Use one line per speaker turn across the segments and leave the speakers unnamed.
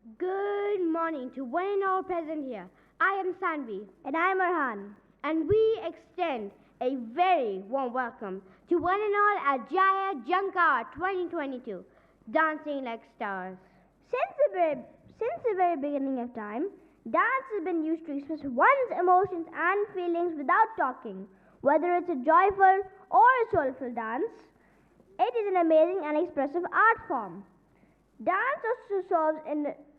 Good morning to one and all present here. I am Sanvi.
And I am Arhan.
And we extend a very warm welcome to one and all at GIIS Jhankaar 2022, Dancing Like Stars.
Since the very beginning of time, dance has been used to express one's emotions and feelings without talking. Whether it's a joyful or a soulful dance, it is an amazing and expressive art form. Dance also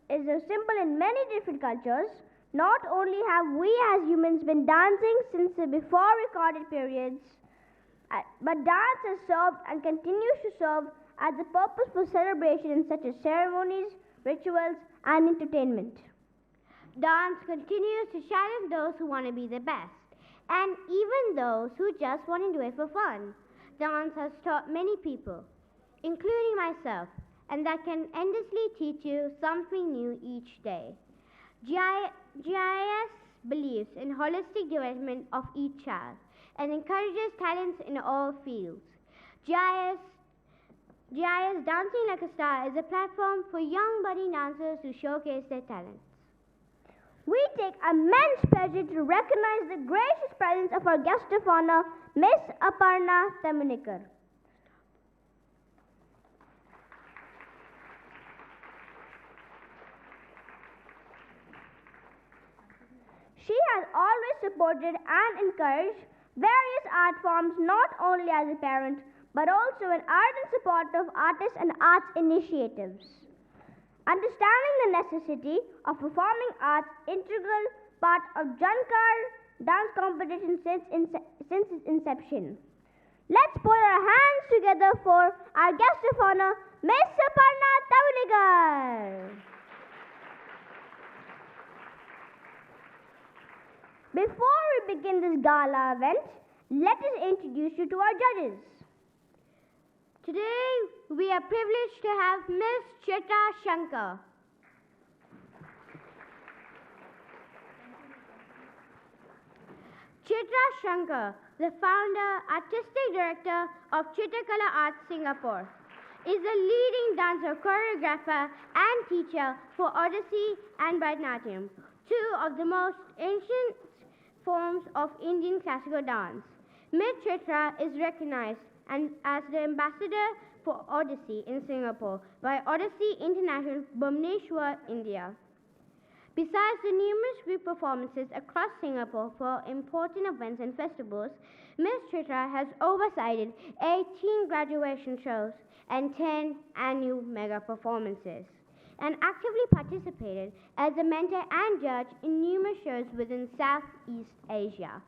is a symbol in many different cultures. Not only have we as humans been dancing since the before recorded periods, but dance has served and continues to serve as a purpose for celebration in such as ceremonies, rituals, and entertainment.
Dance continues to challenge those who want to be the best, and even those who just want to do it for fun. Dance has taught many people, including myself, and that can endlessly teach you something new each day. GIIS believes in holistic development of each child and encourages talents in all fields. GIIS Dancing Like a Star is a platform for young budding dancers to showcase their talents.
We take immense pleasure to recognize the gracious presence of our guest of honor, Miss Aparna Tamunikar. She has always supported and encouraged various art forms not only as a parent but also an ardent supporter of artists and arts initiatives. Understanding the necessity of performing arts integral part of Jhankaar dance competition since its inception. Let's put our hands together for our guest of honor, Miss Aparna Tamunikar. Before we begin this gala event, let us introduce you to our judges.
Today, we are privileged to have Miss Jhankaar. Jhankaar, the founder, artistic director of Curricula Arts Singapore, is a leading dancer, choreographer, and teacher for Odissi and Bharatanatyam, two of the most ancient forms of Indian classical dance. Ms. Chitra is recognized as the ambassador for Odissi in Singapore by Odissi International, Bhubaneswar, India. Besides the numerous group performances across Singapore for important events and festivals, Ms. Chitra has oversighted 18 graduation shows and 10 annual mega performances, and actively participated as a mentor and judge in numerous shows within Southeast Asia.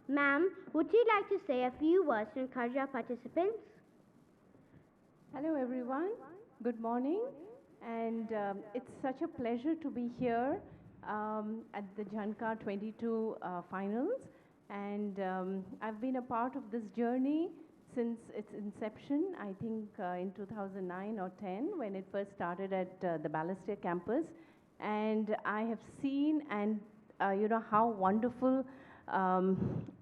Ma'am, would you like to say a few words to encourage our participants?
Hello everyone, good morning, and it's such a pleasure to be here at the Jhankaar 22 finals, and I've been a part of this journey since its inception, I think in 2009 or 10 when it first started at the Balestier campus, and I have seen and how wonderful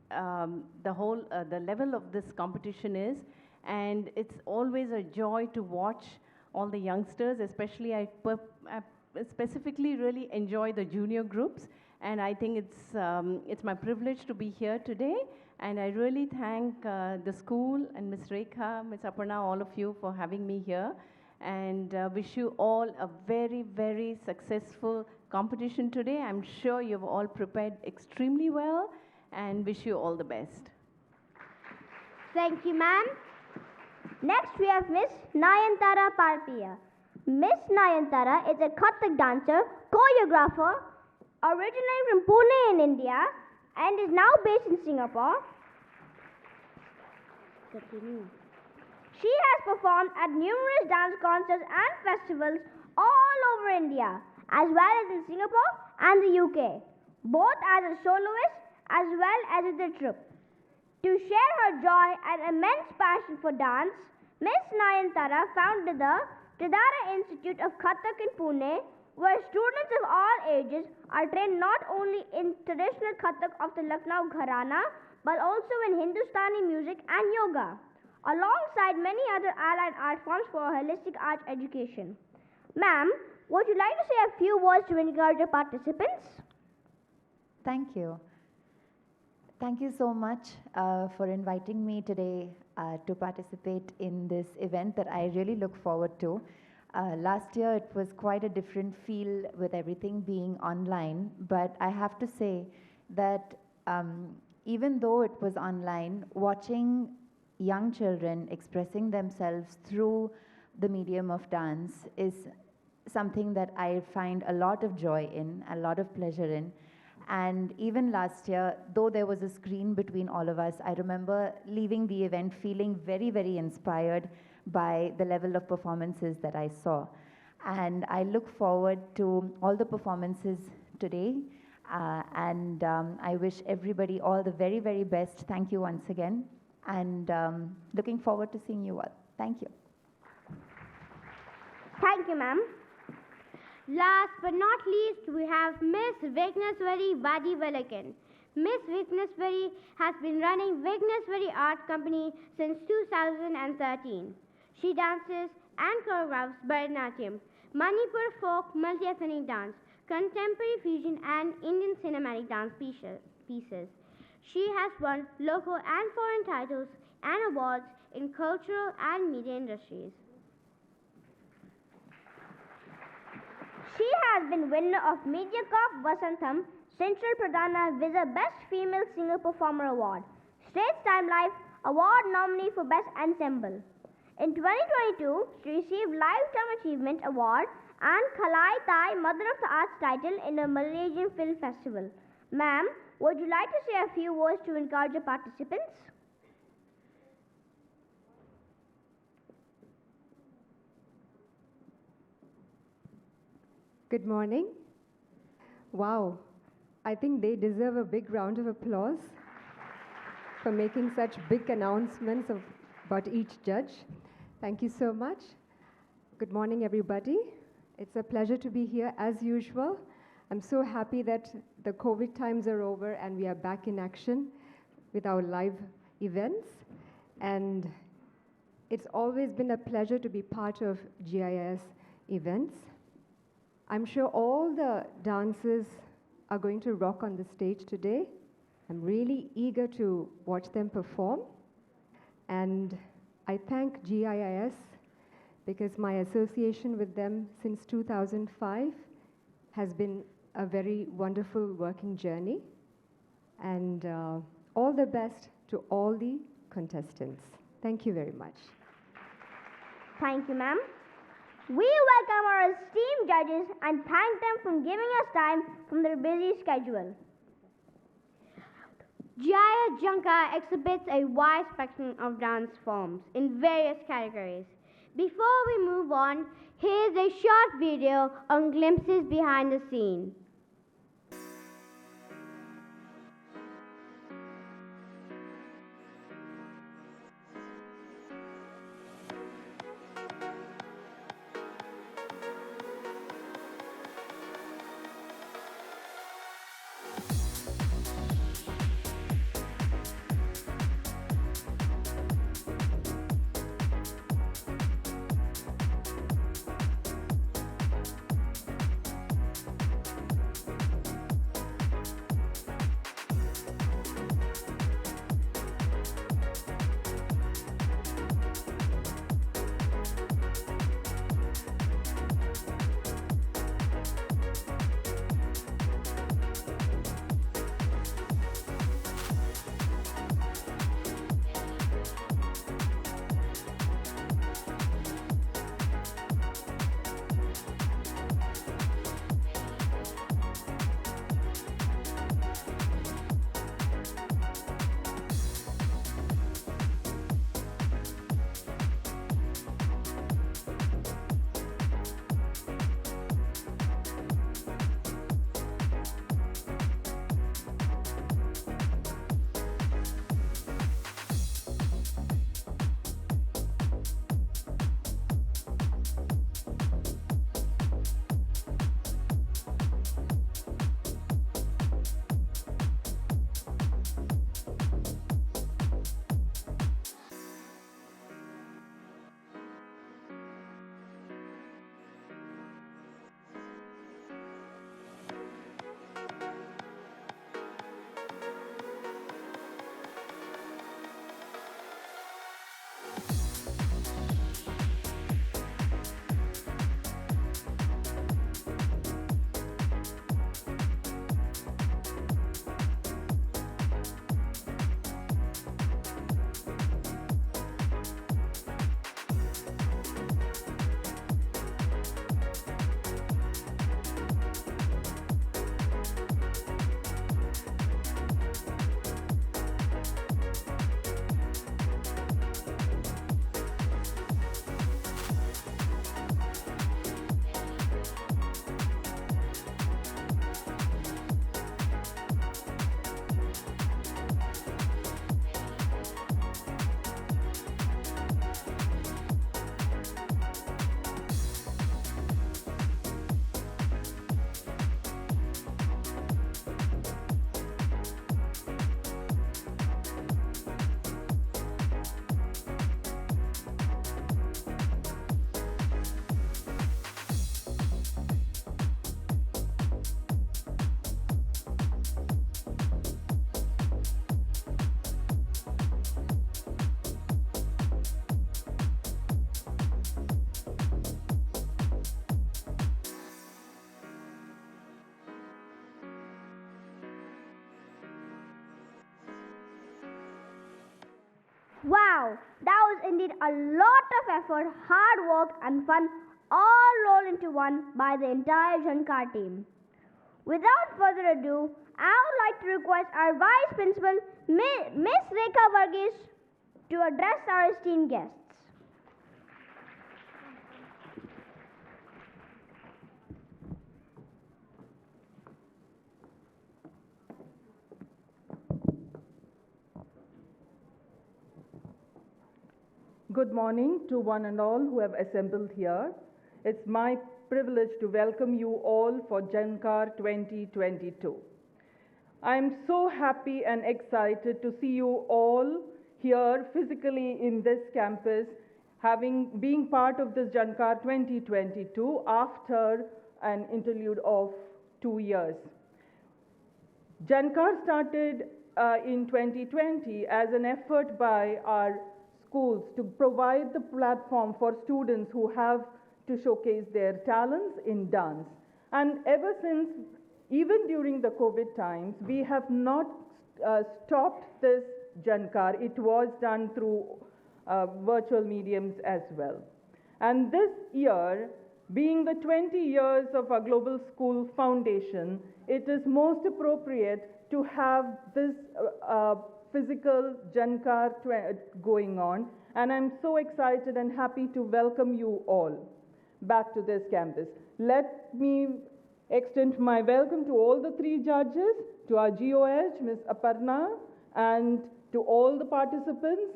the level of this competition is, and it's always a joy to watch all the youngsters, especially I specifically really enjoy the junior groups, and I think it's my privilege to be here today, and I really thank the school and Ms. Rekha, Ms. Aparna, all of you for having me here, and wish you all a very, very successful competition today. I'm sure you've all prepared extremely well, and wish you all the best.
Thank you, ma'am. Next, we have Miss Nayantara Parpia. Miss Nayantara is a Kathak dancer, choreographer, originally from Pune in India, and is now based in Singapore.
Continue.
She has performed at numerous dance concerts and festivals all over India, as well as in Singapore and the UK, both as a soloist as well as with a troupe. To share her joy and immense passion for dance, Miss Nayantara founded the Tridhara Institute of Kathak in Pune, where students of all ages are trained not only in traditional Kathak of the Lucknow Gharana, but also in Hindustani music and yoga, alongside many other allied art forms for holistic arts education. Ma'am, would you like to say a few words to encourage the participants?
Thank you. Thank you so much for inviting me today to participate in this event that I really look forward to. Last year it was quite a different feel with everything being online, but I have to say that even though it was online, watching young children expressing themselves through the medium of dance is something that I find a lot of joy in, a lot of pleasure in. And even last year, though there was a screen between all of us, I remember leaving the event feeling very, very inspired by the level of performances that I saw. And I look forward to all the performances today. I wish everybody all the very, very best. Thank you once again. And looking forward to seeing you all. Thank you.
Thank you, ma'am.
Last but not least, we have Miss Vigneswari Vadivalakan. Miss Vigneswari has been running Vigneswari Art Company since 2013. She dances and choreographs Bharatanatyam, Manipur folk multi-ethnic dance, contemporary fusion and Indian cinematic dance pieces. She has won local and foreign titles and awards in cultural and media industries.
She has been winner of MediaCorp Vasantham Central Pradhana Visa Best Female Singer Performer Award, Straits Time Life Award nominee for Best Ensemble. In 2022, she received Lifetime Achievement Award and Khalai Thai Mother of the Arts title in a Malaysian Film Festival. Ma'am, would you like to say a few words to encourage the participants?
Good morning. Wow, I think they deserve a big round of applause for making such big announcements about each judge. Thank you so much. Good morning, everybody. It's a pleasure to be here as usual. I'm so happy that the COVID times are over and we are back in action with our live events. And it's always been a pleasure to be part of GIIS events. I'm sure all the dancers are going to rock on the stage today. I'm really eager to watch them perform. And I thank GIIS because my association with them since 2005 has been a very wonderful working journey. And all the best to all the contestants. Thank you very much.
Thank you, ma'am. We welcome our esteemed judges and thank them for giving us time from their busy schedule.
GIIS Jhankaar exhibits a wide spectrum of dance forms in various categories. Before we move on, here's a short video on glimpses behind the scene.
Wow, that was indeed a lot of effort, hard work, and fun all rolled into one by the entire Jhankaar team. Without further ado, I would like to request our Vice Principal, Miss Rekha Varghese, to address our esteemed guests.
Good morning to one and all who have assembled here. It's my privilege to welcome you all for Jhankaar 2022. I'm so happy and excited to see you all here physically in this campus, being part of this Jhankaar 2022 after an interlude of 2 years. Jhankaar started in 2020 as an effort by our schools to provide the platform for students who have to showcase their talents in dance. And ever since, even during the COVID times, we have not stopped this Jhankaar. It was done through virtual mediums as well. And this year, being the 20 years of our Global School Foundation, it is most appropriate to have this physical Jhankaar going on, and I'm so excited and happy to welcome you all back to this campus. Let me extend my welcome to all the 3 judges, to our GOH, Ms. Aparna, and to all the participants.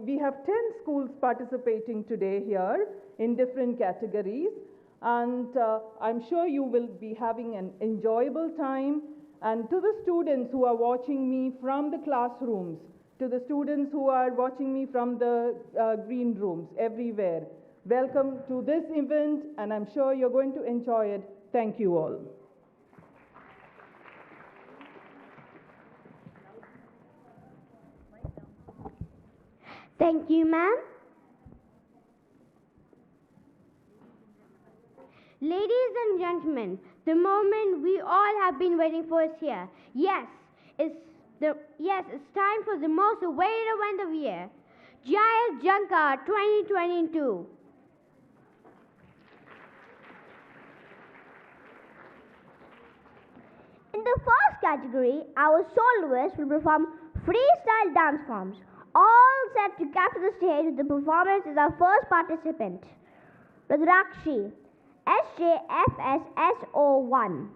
We have 10 schools participating today here in different categories, and I'm sure you will be having an enjoyable time. And to the students who are watching me from the classrooms, to the students who are watching me from the green rooms, everywhere, welcome to this event, and I'm sure you're going to enjoy it. Thank you all.
Thank you, ma'am. Ladies and gentlemen, the moment we all have been waiting for is here. Yes, it's time for the most awaited event of the year, GIIS Jhankaar 2022.
In the first category, our soloists will perform freestyle dance forms. All set to capture the stage with the performance is our first participant, Rudrakshi, SJFSSO1.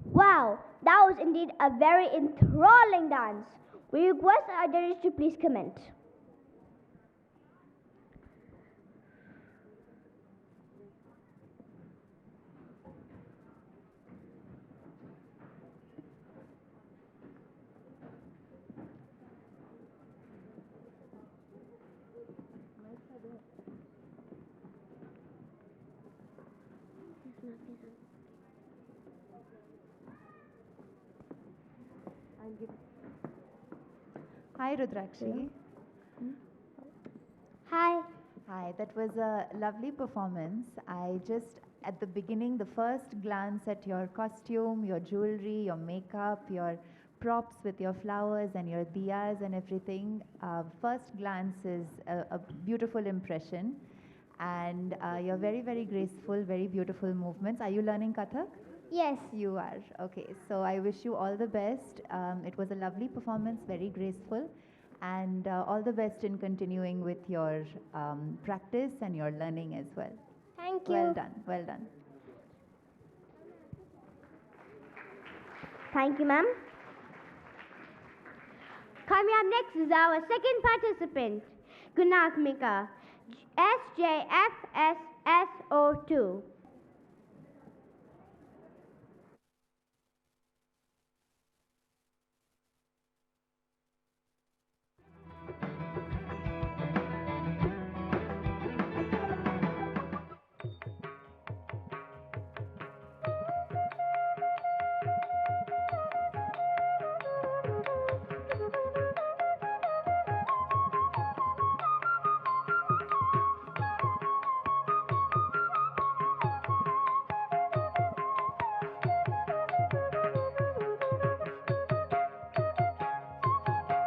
Wow, that was indeed a very enthralling dance. We request our judges to please comment.
Hi, Rudrakshi.
Hi.
Hi, that was a lovely performance. At the beginning, the first glance at your costume, your jewelry, your makeup, your props with your flowers and your diyas and everything, first glance is a beautiful impression. And you're very, very graceful, very beautiful movements. Are you learning Kathak?
Yes.
You are. Okay, so I wish you all the best. It was a lovely performance, very graceful. And all the best in continuing with your practice and your learning as well.
Thank you.
Well done, well done.
Thank you, ma'am.
Coming up next is our second participant, Gunatmika, SJFSSO2.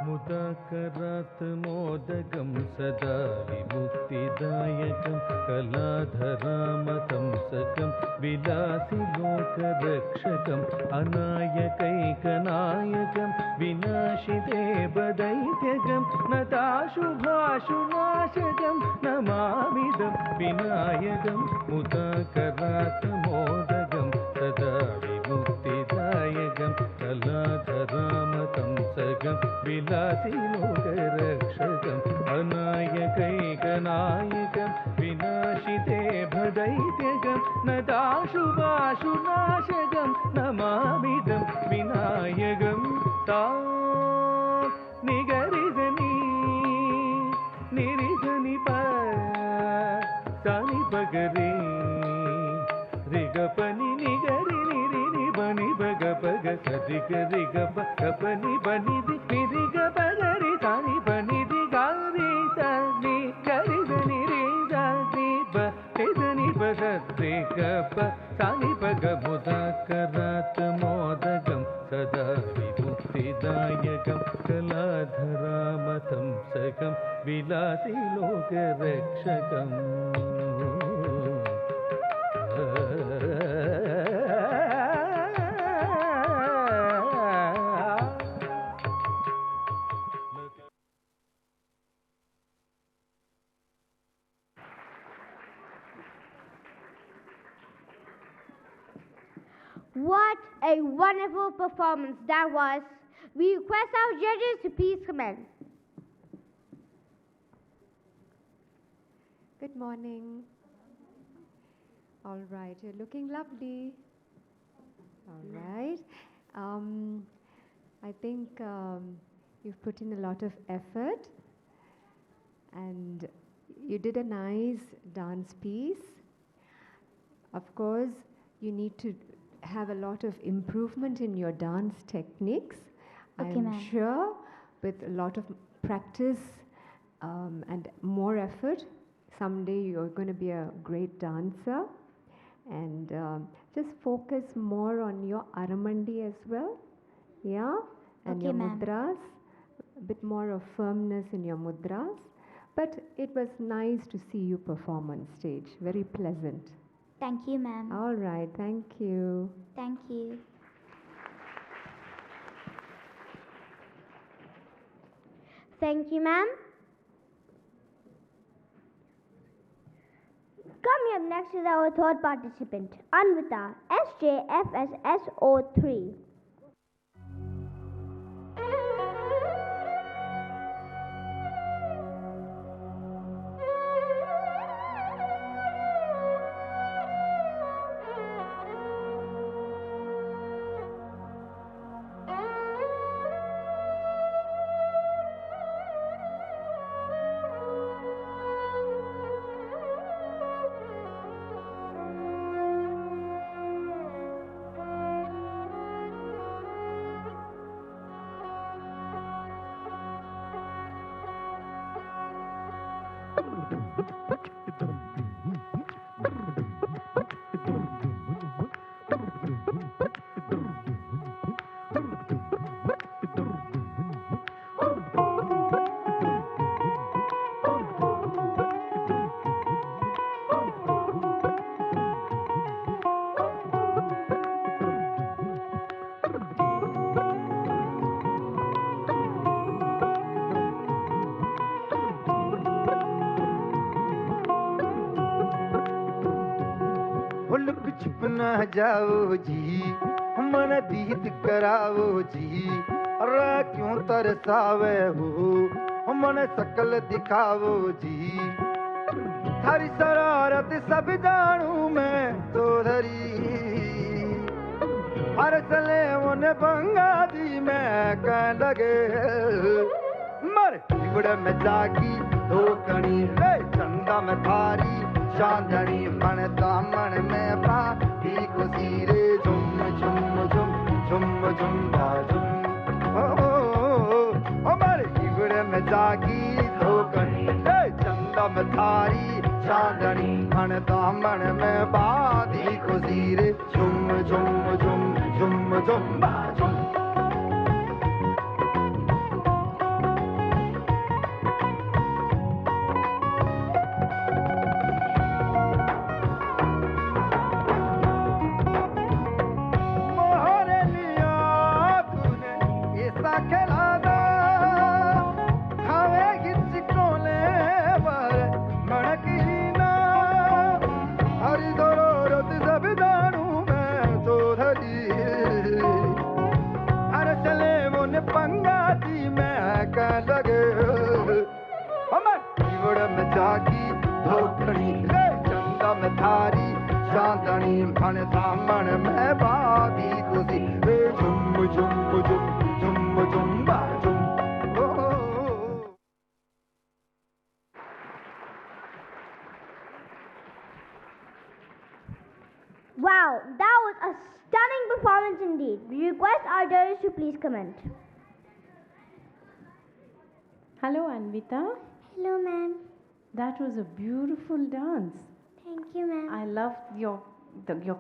मुदाकरात् मोदकं सदा विमुक्तिदायकं कलाधरामतंसकं विलासिलोकरक्षकम् अनायकैकनायकं विनाशिदेवदैत्यकं नताशुभाशुनाशकं नमामिदं विनायकं मुदाकरात् मोदकं सदा विमुक्तिदायकं कलाधरामतंसकं विलासिलोकरक्षकम् अनायकैकनायकं विनाशिदेवदैत्यकं नताशुभाशुनाशकं नमामिदं विनायकं सा निगरिसनि निरिसनि प सनि पगरे रिगपनि निगरि निरि निबनि bug bug सदिग रिगप गपनि बनि निरि गपगरि सनि बनि दिगारि सनि गरि सनि रि सनि ब सनि बसत्रि गप सनि पग मुदाकरात् मोदकं सदा विमुक्तिदायकं कलाधरामतंसकं विलासिलोकरक्षकम्
What a wonderful performance that was. We request our judges to please comment.
Good morning. All right, you're looking lovely. All right. I think you've put in a lot of effort and you did a nice dance piece. Of course, you need to have a lot of improvement in your dance techniques.
Okay,
I'm
ma'am.
sure with a lot of practice and more effort, someday you're going to be a great dancer. And just focus more on your aramandi as well. Yeah? And
Okay,
your
ma'am.
mudras. A bit more of firmness in your mudras. But it was nice to see you perform on stage. Very pleasant.
Thank you, ma'am.
All right, thank you.
Thank you.
Thank you, ma'am.
Coming Coming up next is our third participant, Anvita, SJFSSO3.
छुप न जाओ जी, मन दीद कराओ जी, अरे क्यों तरसावे हो, मन शकल दिखाओ जी। थारी शरारत सब जानू मैं चौधरी, हर चले उन बंगा दी मैं कह लगे मर बिगड़ में जागी धोकनी रे चंदा में थारी चांदनी मन दामन में बाती को सीरे झुम झुम झुम झुम झुम झुम ओ मर बिगड़ में जागी धोकनी रे चंदा में थारी चांदनी मन दामन में बाती को सीरे झुम झुम झुम झुम झुम झुम। चांदनी मन दामन में बादी खुशी झुम झुम झुम झुम झुम झुम।
Wow, that was a stunning performance indeed. We request our judges to please comment.
Hello, Anvita.
Hello, ma'am.
That was a beautiful dance.
Thank you, ma'am.
I loved your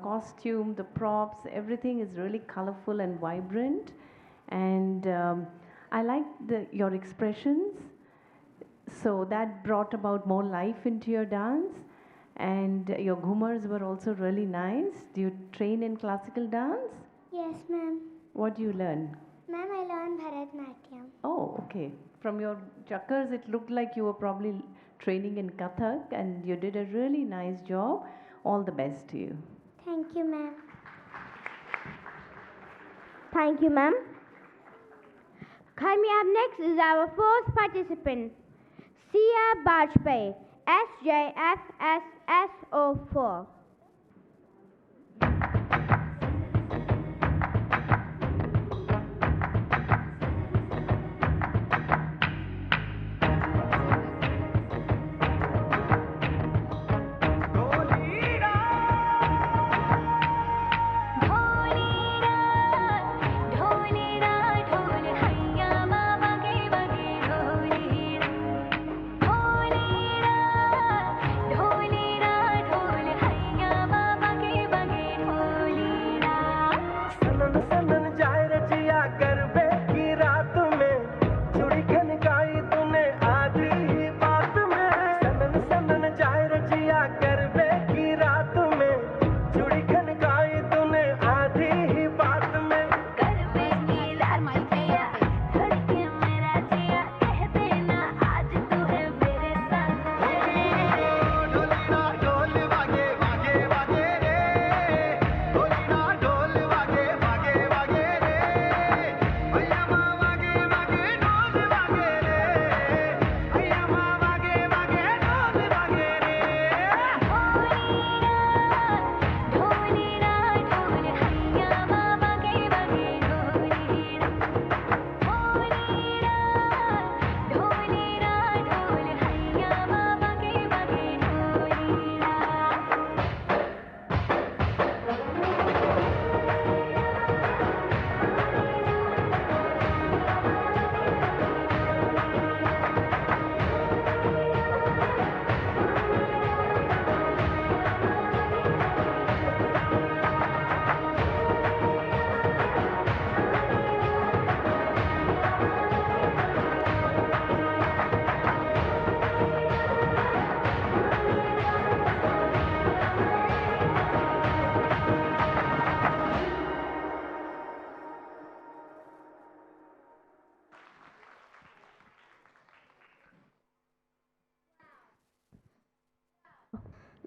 costume, the props, everything is really colorful and vibrant. And I liked your expressions. So that brought about more life into your dance. And your ghumars were also really nice. Do you train in classical dance?
Yes, ma'am.
What do you learn?
Ma'am, I learned Bharatanatyam.
Oh, okay. From your Jhankaars, it looked like you were probably training in Kathak, and you did a really nice job. All the best to you.
Thank you, ma'am.
Thank you, ma'am.
Coming up next is our fourth participant, Sia Bajpayee, SJFSSO4.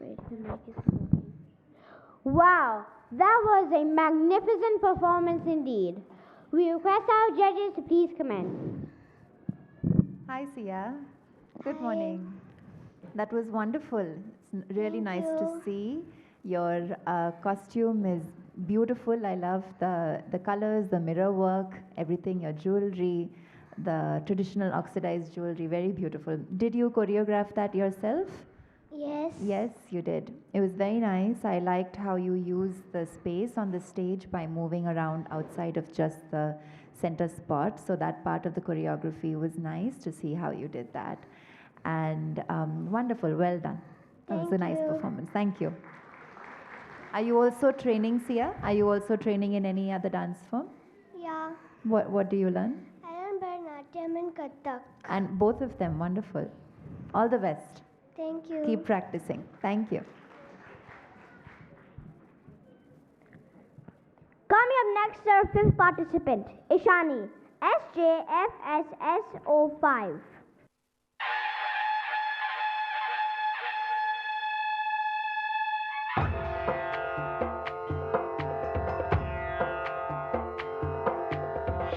Wait, the mic is working. Wow, that was a magnificent performance indeed. We request our judges to please commence.
Hi, Sia. Good morning. That was wonderful. It's really nice to see. Your costume is beautiful. I love the colors, the mirror work, everything, your jewelry, the traditional oxidized jewelry, very beautiful. Did you choreograph that yourself?
Yes.
Yes, you did. It was very nice. I liked how you used the space on the stage by moving around outside of just the center spot. So that part of the choreography was nice to see how you did that. And wonderful, well done. That was a nice performance. Thank you. Are you also training, Sia? Are you also training in any other dance form?
Yeah.
What do you learn?
I learned Bharatanatyam and Kathak.
And both of them, wonderful. All the best.
Thank you.
Keep practicing. Thank you.
Coming up next, our fifth participant, Ishani, SJFSS05.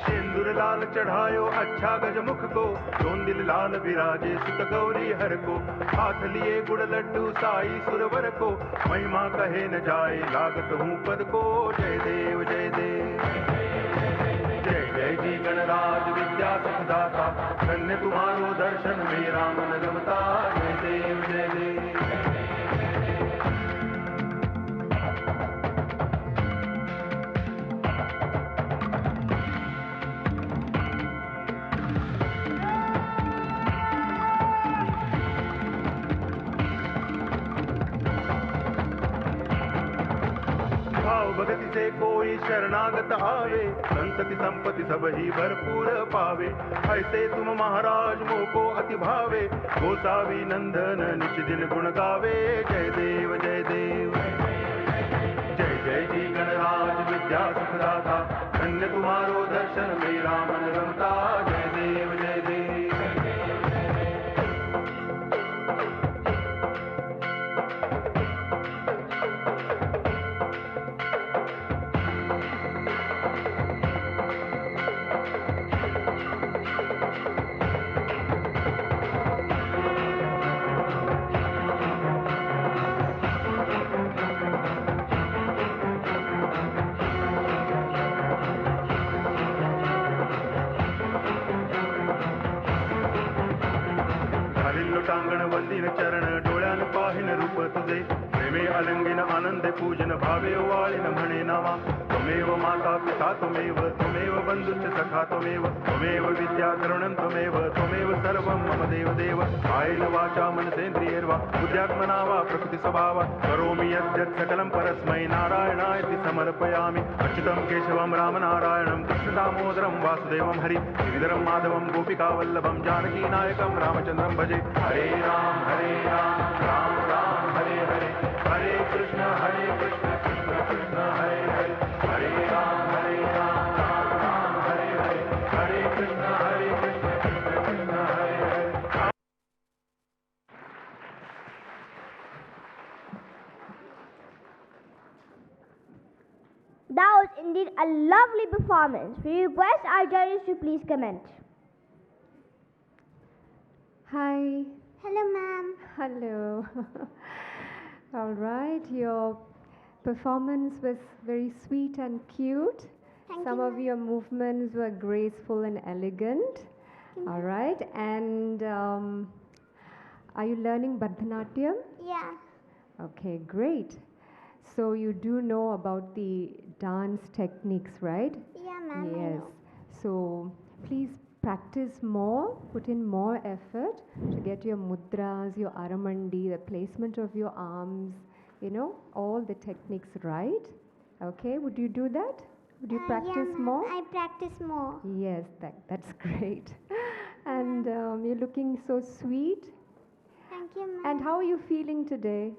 सिंदूर लाल चढ़ायो अच्छा गजमुख को दोन दिल लाल विराजे सुत गौरी हर को हाथ लिए गुड़ लड्डू साई सुरवर को महिमा कहे न जाए लागत हूँ पद को जय देव जय देव जय जय जी गणराज विद्या सुखदाता धन्य तुम्हारो दर्शन मेरा मन रमता जय देव जय देव भगति से कोई शरणागत आवे संतति संपत्ति सब ही भरपूर पावे ऐसे तुम महाराज मोको अति भावे गोसावी नंदन निच दिन गुण गावे जय देव जय देव जय जय जी गणराज विद्या सुखदाता धन्य तुम्हारो दर्शन मेरा मन रमता जय देव जय देव टांगण वंदिन चरण डोळ्यान पाहिन रूप तुझे प्रेमे अलंगिन आनंद पूजन भावे वाळिन म्हणे नावा त्वमेव माता पिता त्वमेव बंधुश्च सखा त्वमेव विद्या द्रवणं त्वमेव सर्वं मम देव देव कायेन वाचा मनसेन्द्रियैर्वा बुद्ध्यात्मना वा प्रकृति स्वभावा करोमि यद्यत् सकलं परस्मै नारायणायति समर्पयामि अच्युतं केशवं रामनारायणं कृष्णदामोदरं वासुदेवं हरि गिरिधरं माधवं गोपिकावल्लभं जानकीनायकं रामचन्द्रं भजे हरे Ram Ram Ram Hare Hare Hare Krishna Krishna Krishna Hare Hare Hare Ram Ram Ram Hare Hare Hare Krishna Krishna Krishna Hare Hare
That was indeed a lovely performance. We request our judges to please comment.
Hi.
Hello, ma'am.
Hello. All right, your performance was very sweet and cute. Some of your movements were graceful and elegant. All right, and are you learning Bharatanatyam?
Yeah.
Okay, great. So you do know about the dance techniques, right?
Yeah, ma'am.
Yes. So please practice more, put in more effort to get your mudras, your aramandi, the placement of your arms, all the techniques right. Okay, would you do that? Would you practice more?
I practice more.
Yes, that's great. And you're looking so sweet.
Thank you, ma'am.
And how are you feeling today?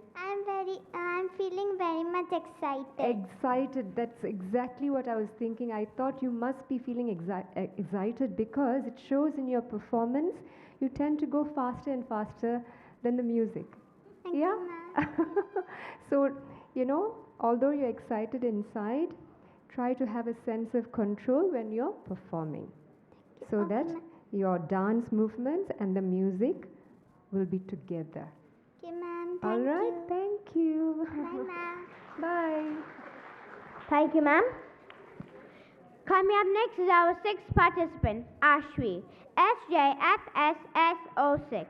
I'm feeling very much excited.
Excited, that's exactly what I was thinking. I thought you must be feeling excited because it shows in your performance. You tend to go faster and faster than the music.
Thank you, ma'am.
So, although you're excited inside, try to have a sense of control when you're performing so that your dance movements and the music will be together.
Okay, ma'am.
All right, thank you.
Bye, ma'am.
Bye.
Thank you, ma'am.
Coming up next is our sixth participant, Ashwi, SJFSS06.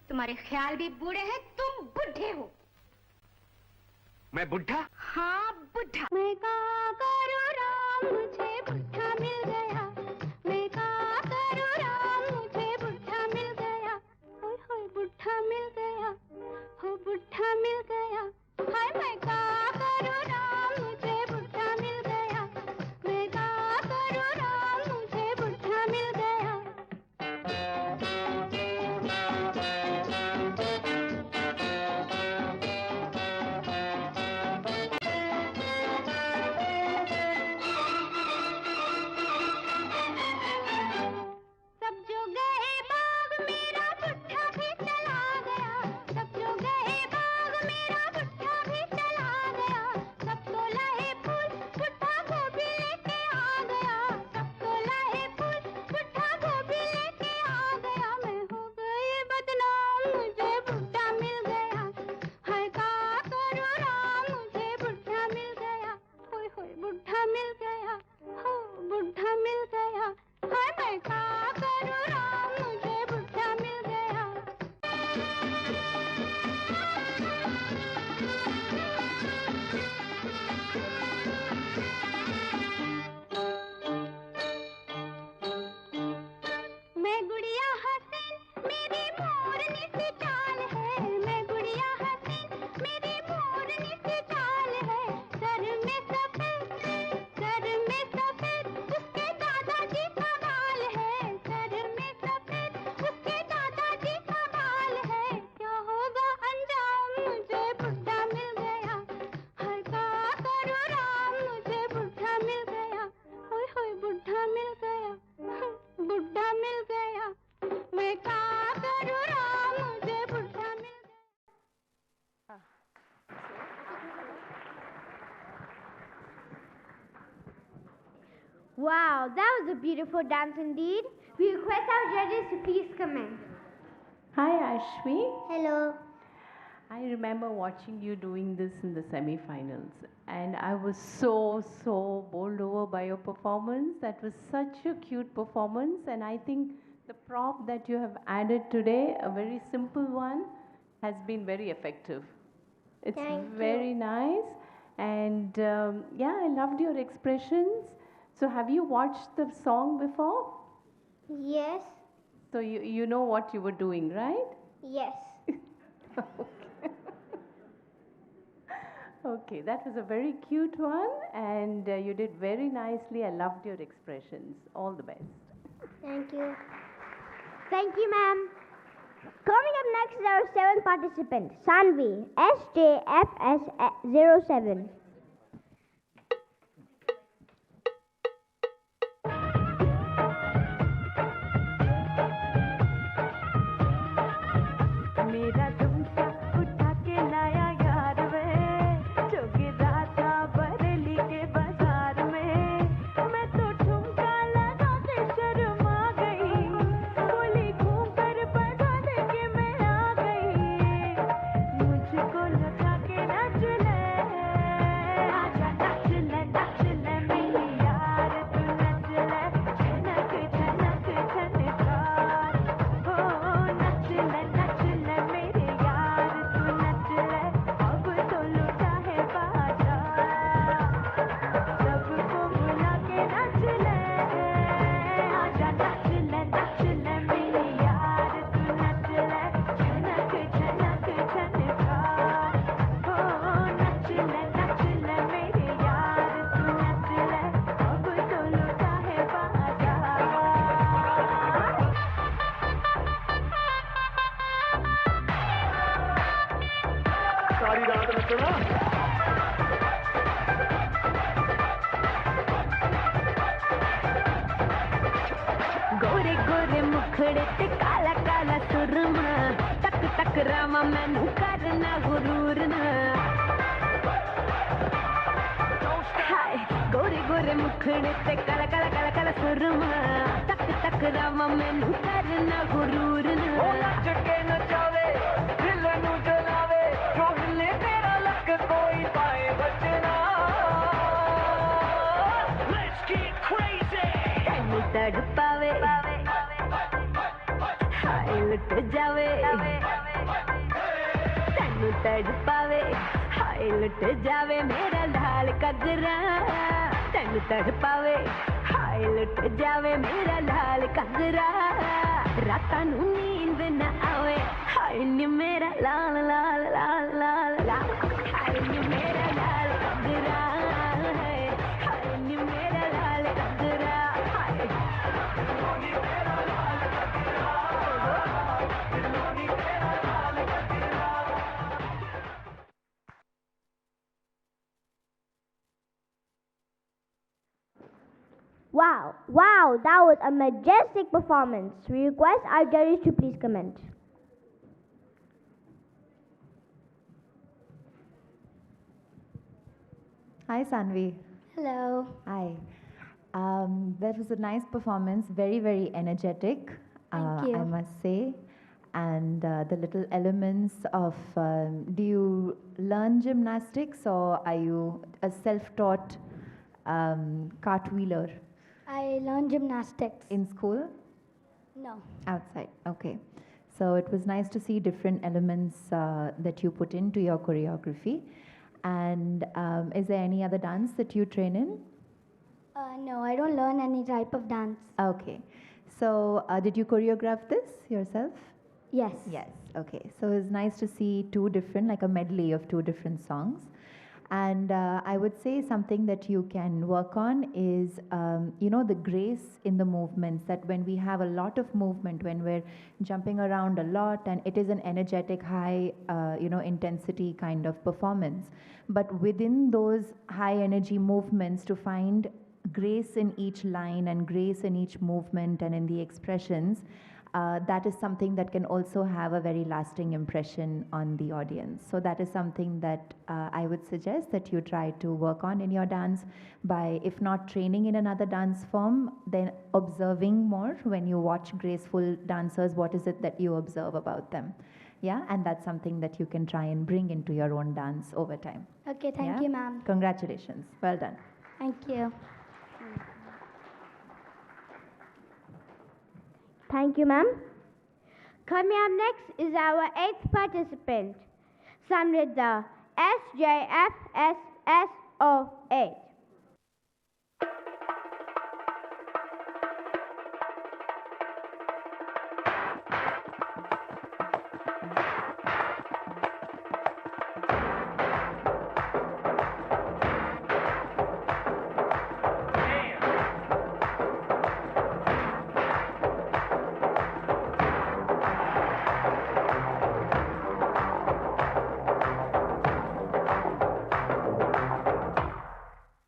तुम्हारे ख्याल भी बूढ़े हैं, तुम बुढ़े हो।
मैं बुढ़ा?
हाँ बुढ़ा। मैं का करूँ राम, मुझे बुढ़ा मिल गया। मैं का करूँ राम, मुझे बुढ़ा मिल गया। हाय हाय बुढ़ा मिल गया, हो बुढ़ा मिल गया। हाय मैं का करूँ राम, मुझे बुढ़ा मिल गया। मैं का करूँ राम, मुझे बुढ़ा मिल गया। सब जो गए बाग मेरा बुढ़ा भी चला गया। सब जो गए बाग मेरा बुढ़ा भी चला गया। सब तो लाए फूल बुढ़ा को भी लेके आ गया। सब तो लाए फूल बुढ़ा को भी लेके आ गया। मैं हो गई बदनाम, मुझे बुढ़ा मिल गया। हाय का करूँ राम, मुझे बुढ़ा मिल गया। होय होय बुढ़ा मिल गया, हो बुढ़ा मिल गया। हाय मैं का करूँ राम, मुझे बुढ़ा मिल गया। मैं गुड़िया हसीन, मेरी मोरनी सी चाल है। मैं गुड़िया हसीन, मेरी मोरनी सी चाल है। सर में सफेद, उसके दादाजी का बाल है। सर में सफेद, उसके दादाजी का बाल है। क्या होगा अंजाम, मुझे बुढ़ा मिल गया। हाय का करूँ राम, मुझे बुढ़ा मिल गया। होय होय बुढ़ा मिल गया, बुढ़ा मिल गया। मैं का करूँ राम, मुझे बुढ़ा मिल गया।
Wow, that was a beautiful dance indeed. We request our judges to please come in.
Hi, Ashwi.
Hello.
I remember watching you doing this in the semi-finals, and I was so bowled over by your performance. That was such a cute performance, and I think the prop that you have added today, a very simple one, has been very effective. It's very nice, and yeah, I loved your expressions. So have you watched the song before?
Yes.
So you know what you were doing, right?
Yes.
Okay, that was a very cute one, and you did very nicely. I loved your expressions. All the best.
Thank you.
Thank you, ma'am.
Coming up next is our seventh participant, Sanvi, SJFS07.
मेरा झुमका उठा के लाया यार वे, जो गिरा था बरेली के बाजार में। मैं तो ठुमका लगा के शर्मा गई, बोली घूम कर बजा दे के मैं आ गई। मुझको लगा के नाच ले, आजा नाच ले मेरी यार, तू नाच ले, झनक झनक झनकार। हो नाच ले मेरे यार, तू नच ले, अब तो लुटा है बाजार। सबको बुला के नच ले, आजा नच ले मेरे यार, तू नच ले, झनक झनक झनकार। हो नच ले मेरे यार, तू नच ले, अब तो लुटा है बाजार।
सारी रात नचना।
टकरावा मैनू करना गुरूर ना हाय गोरे गोरे मुखड़े ते काला काला काला काला सुरमा टक टकरावा मैनू करना गुरूर ना ओ नच के नचावे दिल नू जलावे जो हिले तेरा लक कोई पाए बचना Let's get crazy तैनू तड़पावे हाय लुट जावे तैनू तड़पावे हाय लुट जावे मेरा लाल कगरा तैनू तड़पावे हाय लुट जावे मेरा लाल कगरा रातां नू नींद न आवे हाय नी मेरा लाल लाल लाल लाल लाल हाय नी मेरा लाल कगरा हाय नी मेरा लाल कगरा हाय
Wow, wow, that was a majestic performance. We request our judges to please comment.
Hi, Sanvi.
Hello.
Hi. That was a nice performance, very, very energetic,
Thank you.
I must say. And the little elements of, do you learn gymnastics or are you a self-taught cartwheeler
I learned gymnastics.
in school?
No.
Outside, okay. So it was nice to see different elements that you put into your choreography. And is there any other dance that you train in?
No, I don't learn any type of dance.
Okay. So did you choreograph this yourself?
Yes.
Yes. Okay. So it's nice to see two different, like a medley of two different songs. And I would say something that you can work on is, you know, the grace in the movements, that when we have a lot of movement, when we're jumping around a lot, and it is an energetic, high, you know, intensity kind of performance. But within those high energy movements, to find grace in each line and grace in each movement and in the expressions, that is something that can also have a very lasting impression on the audience. So that is something that I would suggest that you try to work on in your dance by, if not training in another dance form, then observing more. When you watch graceful dancers, what is it that you observe about them? Yeah, and that's something that you can try and bring into your own dance over time.
Okay, thank
Yeah?
you, ma'am.
Congratulations. Well done.
Thank you. Thank you, ma'am.
Coming up next is our 8th participant, Samridha SJFSSO8.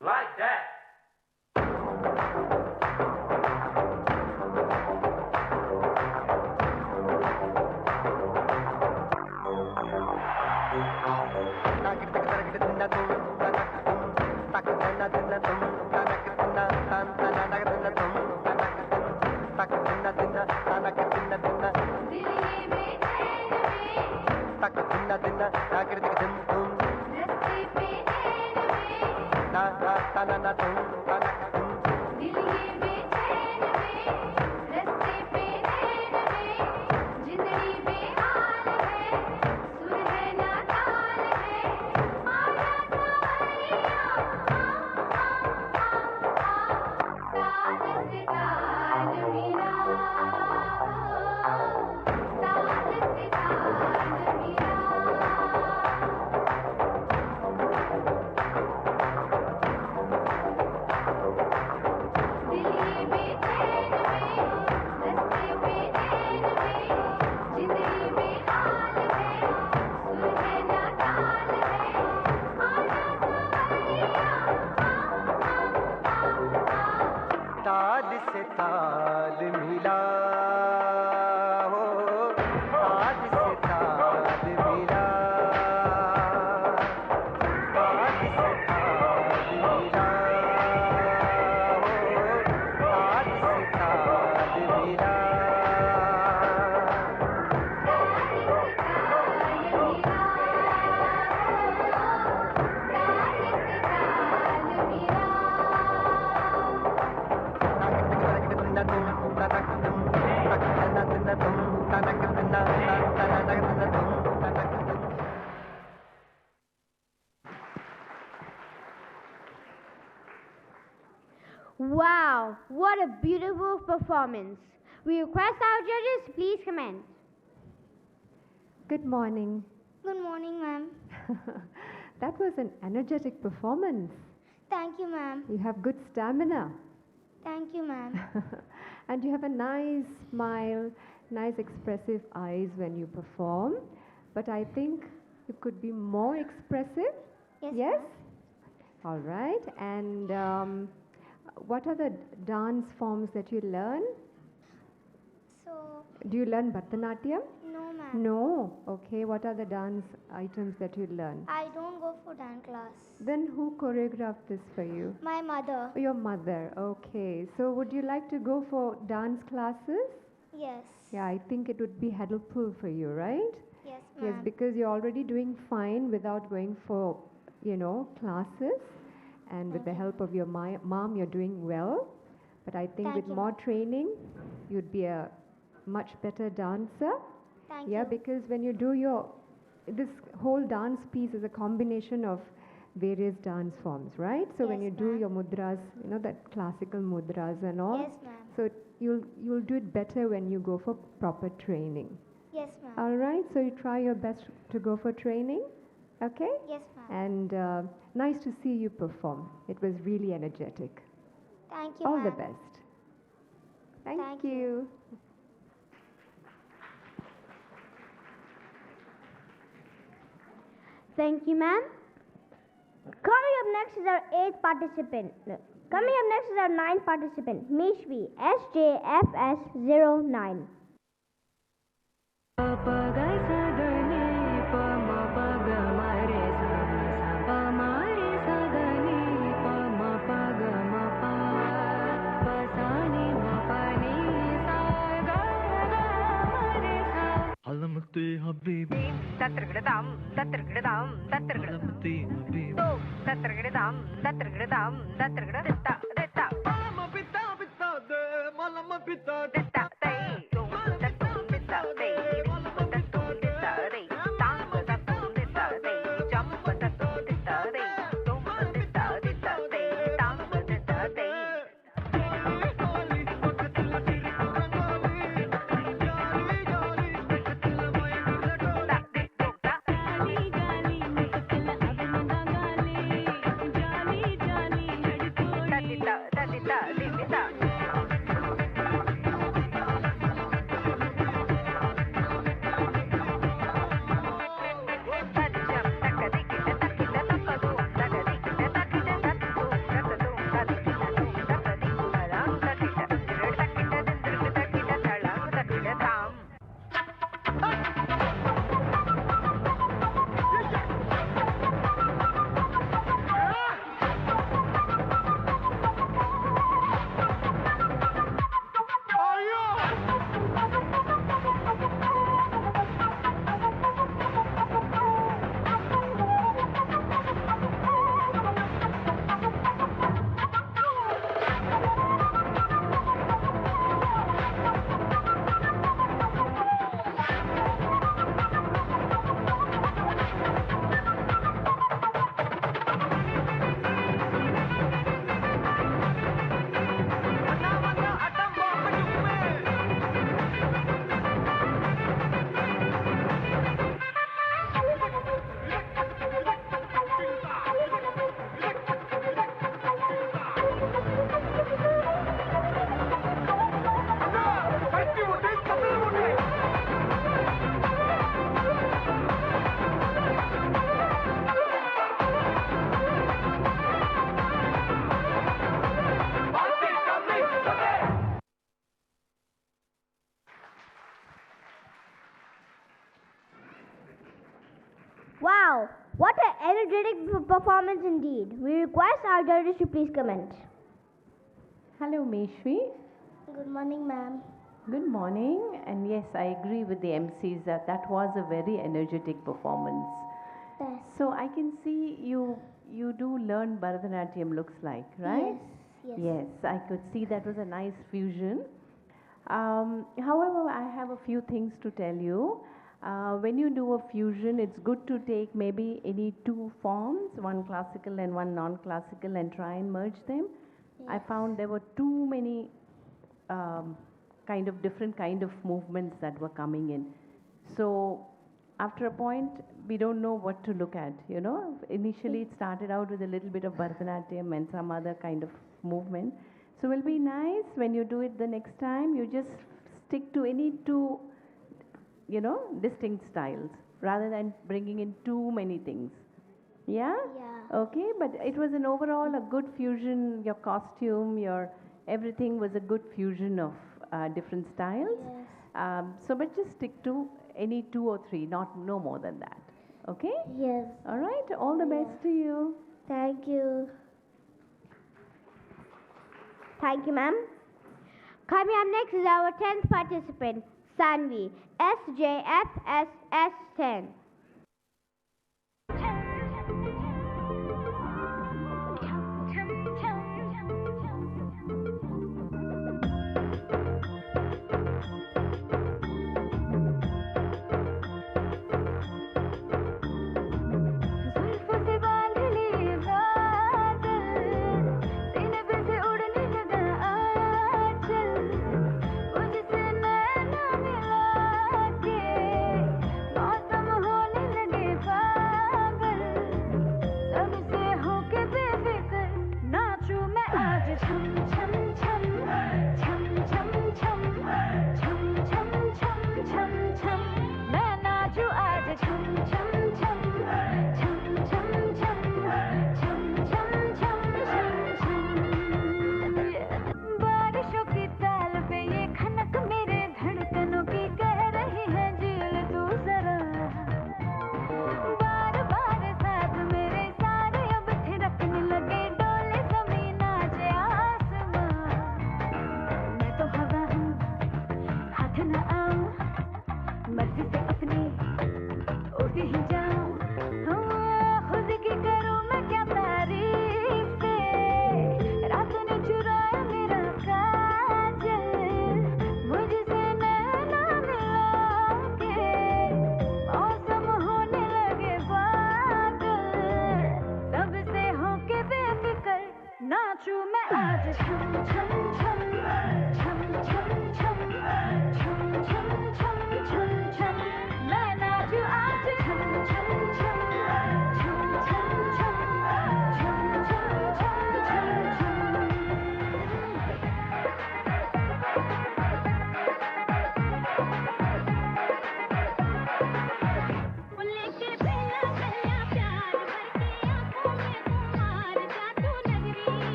Like that.
ताल से ताल मिला हो ताल से ताल
Wow, what a beautiful performance. We request our judges to please comment.
Good morning.
Good morning, ma'am.
That was an energetic performance.
Thank you, ma'am.
You have good stamina.
Thank you, ma'am.
And you have a nice smile, nice expressive eyes when you perform. But I think you could be more expressive.
Yes?
All right. And what are the dance forms that you learn?
So,
Do you learn Bharatanatyam?
no, ma'am.
No. Okay. What are the dance items that you learn?
I don't go for dance class.
Then who choreographed this for you?
My mother.
Your mother. Okay. So would you like to go for dance classes?
Yes.
Yeah, I think it would be helpful for you, right?
Yes,
Yes,
ma'am.
because you're already doing fine without going for, classes. And with the help of your mom, you're doing well. But I think
Thank
with
you,
more
ma'am.
training, you'd be a much better dancer.
Thank
Yeah,
you.
because when you do this whole dance piece is a combination of various dance forms, right? So when
Yes,
you do
ma'am.
your mudras, that classical mudras and all.
Yes, ma'am.
So you'll do it better when you go for proper training.
Yes, ma'am.
All right, so you try your best to go for training, okay?
Yes, ma'am.
And nice to see you perform. It was really energetic.
Thank you,
All
ma'am.
the best. Thank
Thank
you.
Thank you, ma'am.
Coming up next is our 8th participant. No, coming up next is our 9th participant, Mishvi, SJFS09.
علمتي حبيبي
تترقدام تترقدام تترقد
علمتي حبيبي
تو تترقدام تترقدام تترقد دتا دتا
ماما بيتا بيتا دي ماما بيتا
دتا تي تو تتو دتا تي تتو دتا تي تانگ تتو دتا تي جمپ تتو دتا تي توم دتا دتا تي تانگ دتا تي
Wow, what an energetic performance indeed. We request our judges to please comment.
Hello, Meshvi.
Good morning, ma'am.
Good morning. And yes, I agree with the MCs that that was a very energetic performance.
Yes.
So I can see you do learn Bharatanatyam, looks like, right?
Yes.
Yes, I could see that was a nice fusion. However, I have a few things to tell you. When you do a fusion, it's good to take maybe any two forms, one classical and one non-classical, and try and merge them. I found there were too many different kind of movements that were coming in. So after a point, we don't know what to look at, you know. Initially, it started out with a little bit of Bharatanatyam and some other kind of movement. So it will be nice when you do it the next time, you just stick to any two, you know, distinct styles rather than bringing in too many things. Yeah?
Yeah.
Okay, but it was an overall a good fusion, your costume, your everything was a good fusion of different styles.
Yes.
So but just stick to any two or three, no more than that. Okay?
Yes.
All right, all the best to you.
Thank you.
Thank you, ma'am. Coming up next is our 10th participant, Sanvi, SJFSS10.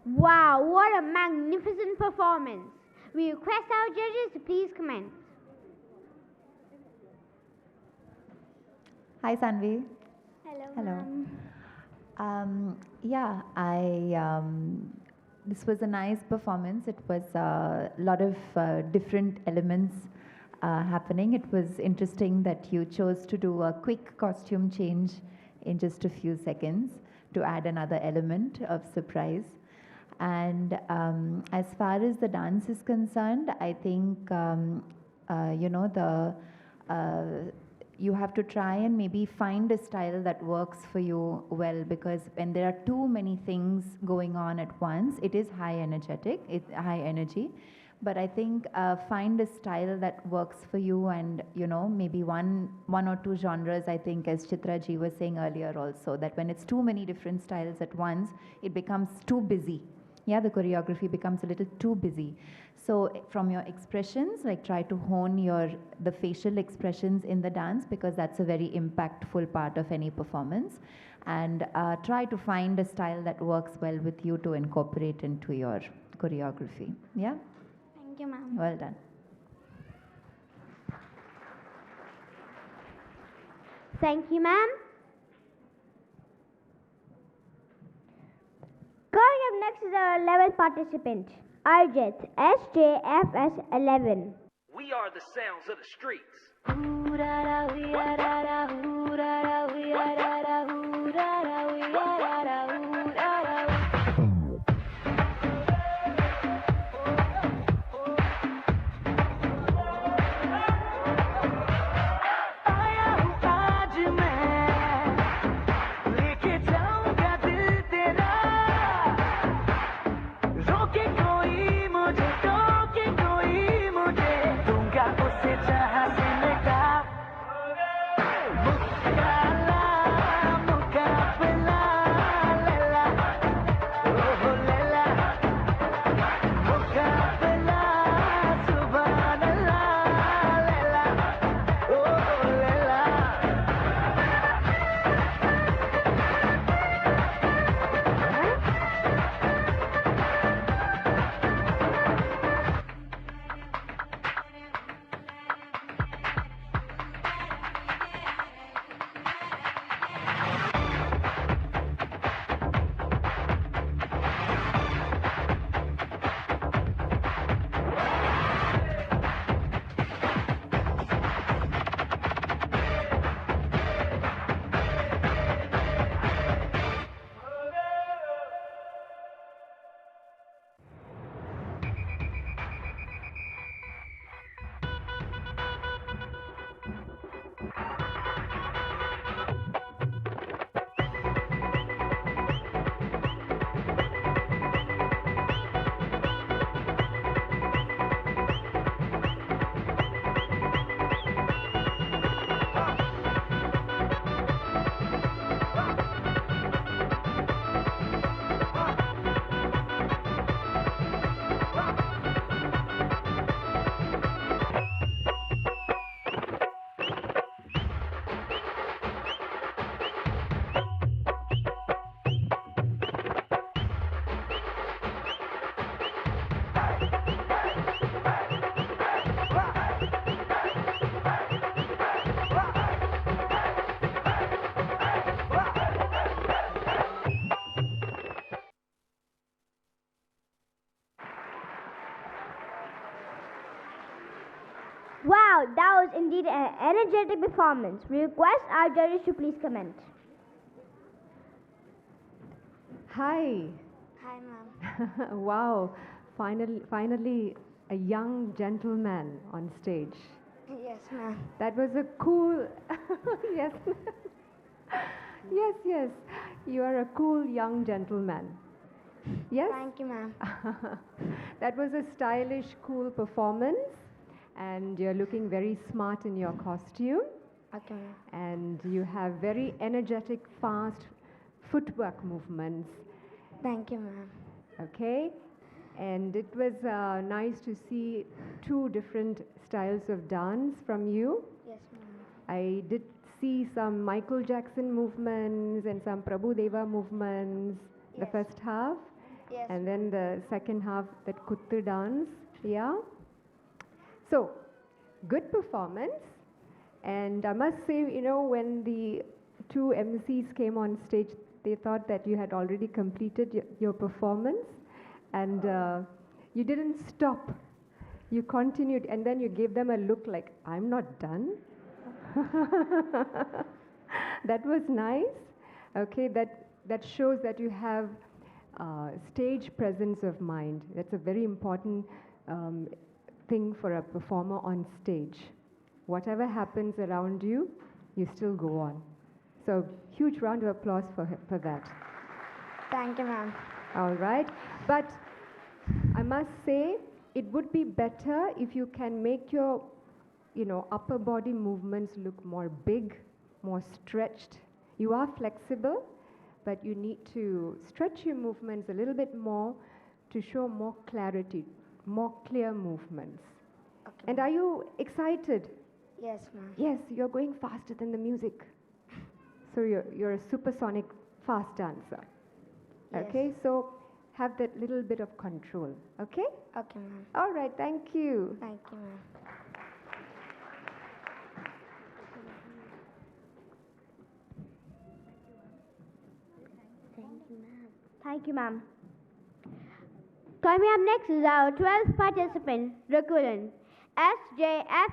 Wow, what a magnificent performance. We request our judges to please comment.
Hi, Sanvi.
Hello.
Hello. Yeah, this was a nice performance. It was a lot of different elements happening. It was interesting that you chose to do a quick costume change in just a few seconds to add another element of surprise. And as far as the dance is concerned, I think, you have to try and maybe find a style that works for you well, because when there are too many things going on at once, it is high energy. But I think find a style that works for you, and maybe one or two genres. I think, as Chitra ji was saying earlier also, that when it's too many different styles at once, it becomes too busy. yeah, the choreography becomes a little too busy. So from your expressions, like try to hone the facial expressions in the dance, because that's a very impactful part of any performance. And try to find a style that works well with you to incorporate into your choreography. Yeah?
Thank you, ma'am.
Well done.
Thank you, ma'am.
Coming up next is our 11th participant, Arjit, SJFS 11.
We are the sounds of the streets.
Wow, that was indeed an energetic performance. We request our judges to please comment.
Hi.
Hi, ma'am.
Wow, finally a young gentleman on stage.
Yes, ma'am.
That was a cool, yes, yes, you are a cool young gentleman. Yes?
Thank you, ma'am.
That was a stylish, cool performance, and you're looking very smart in your costume.
Okay, ma'am.
And you have very energetic, fast footwork movements.
Thank you, ma'am.
Okay? And it was nice to see two different styles of dance from you.
Yes, ma'am.
I did see some Michael Jackson movements and some Prabhu Deva movements, the
Yes.
first half.
Yes.
And then the second half, that Kuttu dance. Yeah? So, good performance. And I must say, you know, when the two MCs came on stage, they thought that you had already completed your performance. And you didn't stop. You continued, and then you gave them a look like, I'm not done. That was nice. Okay, that shows that you have stage presence of mind. That's a very important thing for a performer on stage. Whatever happens around you, you still go on. So, huge round of applause for that.
Thank you, ma'am.
All right. But I must say, it would be better if you can make your, upper body movements look more big, more stretched. You are flexible, but you need to stretch your movements a little bit more to show more clarity, more clear movements.
Okay.
And are you excited?
Yes, ma'am.
Yes, you're going faster than the music. So you're a supersonic fast dancer.
Yes.
Okay, so have that little bit of control. Okay?
Okay, ma'am.
All right, thank you.
Thank you, ma'am.
Thank you, ma'am. Coming up next is our 12th participant, Rakulan, SJFSS12.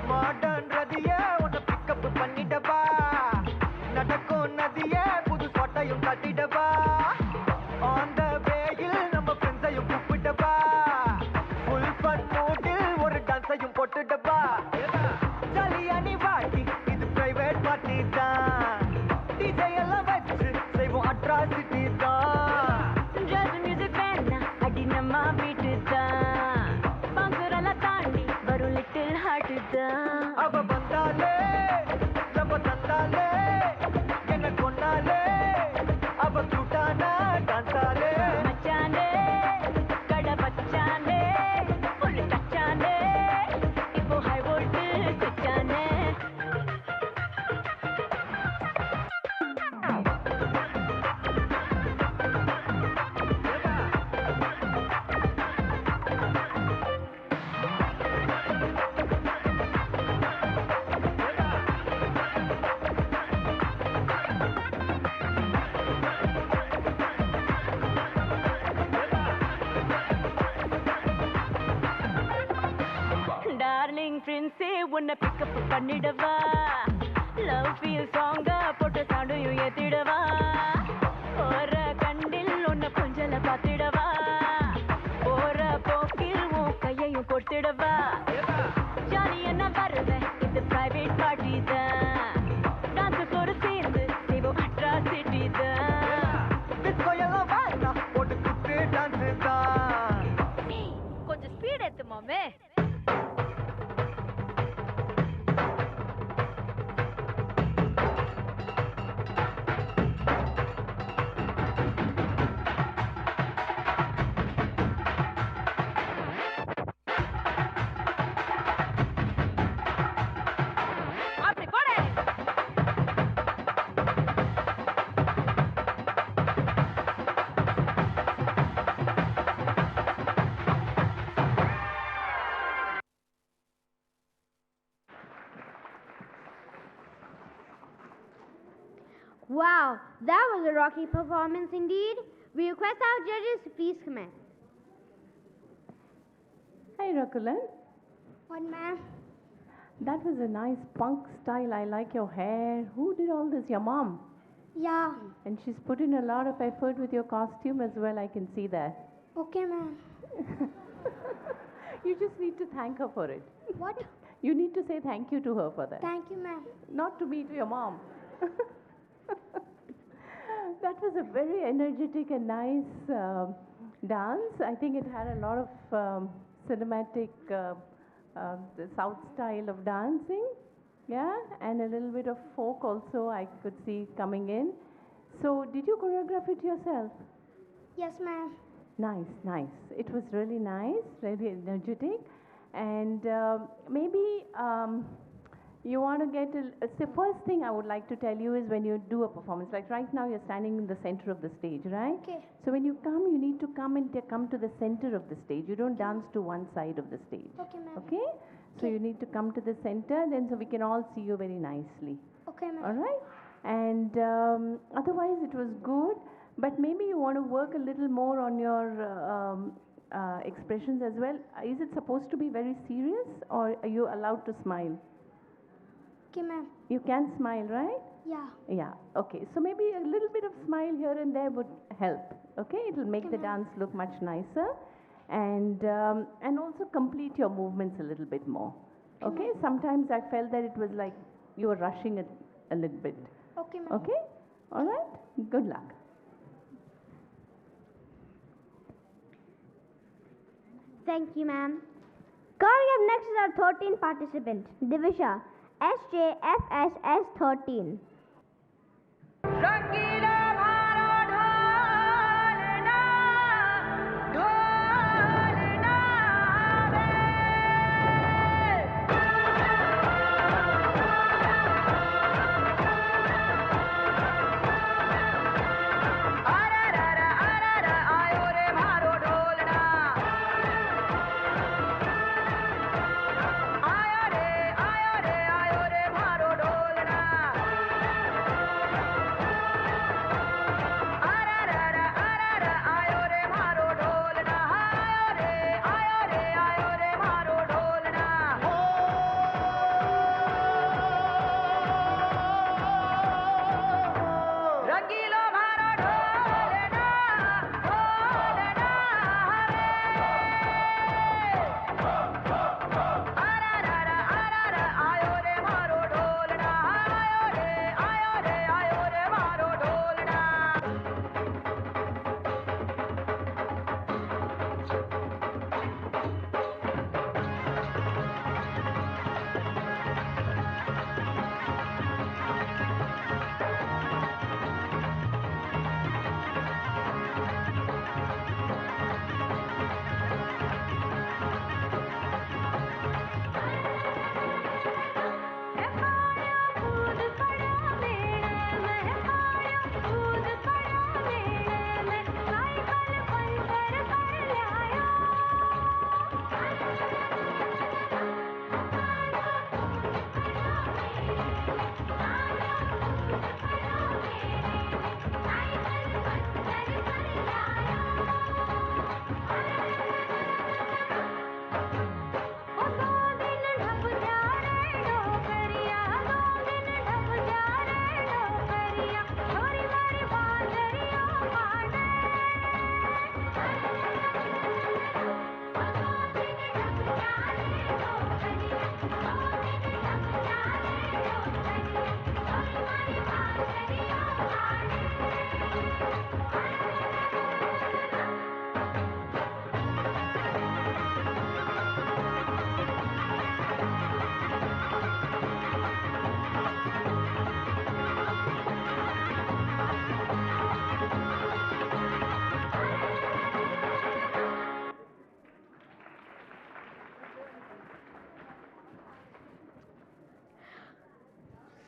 Modern ரதியே உன்னை pick up பண்ணிடவா நடக்கும் நதியே புது சொட்டையும் கட்டிடவா on the வேயில் நம்ம ஃப்ரெண்ட்ஸையும் கூப்பிட்டவா full fun மூடில் ஒரு டான்ஸையும் போட்டுடவா ஜாலியா நீ வாட்டி இது பிரைவேட் பார்ட்டி தான் டிஜே எல்லாம் வச்சு செய்வோம் அட்ராசிட்டி தான்
ஜாஸ் மியூசிக் வேணா அடி நம்ம வீட்டு தான் பங்குரெல்லாம் தாண்டி வரும் லிட்டில் ஹார்ட் தான்
அவ வந்தாலே நம்ம தந்தாலே என்ன கொண்டாலே அவ கூட்டானா டான்ஸாலே
மச்சானே கடை பச்சானே புல்லு கச்சானே இப்போ ஹை வோல்ட்டு சுச்சானே டார்லிங் பிரின்ஸே உன்னை பிக்கப் பண்ணிடவா லவ் ஃபீல் சாங்கா போட்ட சவுண்டையும் ஏத்திடவா போற கண்டில் உன்னை கொஞ்சல பார்த்திடவா போற போக்கில் உன் கையையும் கொடுத்திடவா ஜாலி என்ன வருவேன் இது பிரைவேட் பார்ட்டி தான் டான்ஸ் ஒரு சேர்ந்து செய்வோம் அட்ராசிட்டி தான்
டிஸ்கோ எல்லாம் வேணா போட்டு குத்து டான்ஸ் தான்
கொஞ்சம் ஸ்பீட் ஏத்து மாமே அப்படி போடு
Wow, that was a rocky performance indeed. We request our judges to please comment.
Hi, Rakulan.
What, ma'am?
That was a nice punk style. I like your hair. Who did all this? Your mom.
Yeah.
And she's put in a lot of effort with your costume as well. I can see that.
Okay, ma'am.
You just need to thank her for it.
What?
You need to say thank you to her for that.
Thank you, ma'am.
Not to me, to your mom. That was a very energetic and nice dance. I think it had a lot of cinematic the South style of dancing. Yeah, and a little bit of folk also I could see coming in. So, did you choreograph it yourself?
Yes, ma'am.
Nice, nice. It was really nice, very energetic. And maybe you want to get the first thing I would like to tell you is when you do a performance, like right now you're standing in the center of the stage, right?
Okay.
So when you come, you need to come and come to the center of the stage. You don't dance to one side of the stage.
Okay, ma'am.
Okay? So you need to come to the center, then so we can all see you very nicely.
Okay, ma'am.
All right? And otherwise it was good, but maybe you want to work a little more on your expressions as well. Is it supposed to be very serious or are you allowed to smile?
Okay, ma'am.
You can smile, right?
Yeah.
Yeah, okay. So maybe a little bit of smile here and there would help. Okay, it will make
Okay,
the
ma'am.
dance look much nicer, and also complete your movements a little bit more. Okay, sometimes I felt that it was like you were rushing it a little bit.
Okay, ma'am.
Okay? All right? Good luck.
Thank you, ma'am.
Coming up next is our 13th participant, Divisha, SJFSS 13.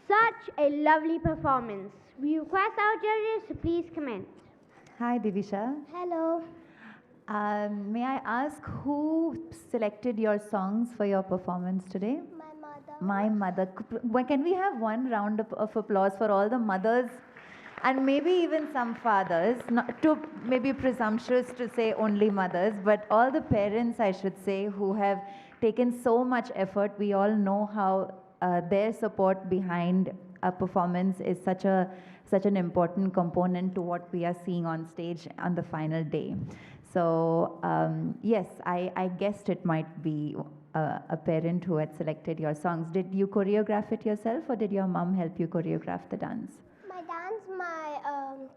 Such a lovely performance. We request our judges to please comment.
Hi, Divisha.
Hello.
May I ask who selected your songs for your performance today?
My mother.
My mother. Can we have one round of applause for all the mothers and maybe even some fathers? Not to maybe presumptuous to say only mothers, but all the parents, I should say, who have taken so much effort. We all know how their support behind a performance is such an important component to what we are seeing on stage on the final day. So yes, I guessed it might be a parent who had selected your songs. Did you choreograph it yourself, or did your mom help you choreograph the dance?
My dance, my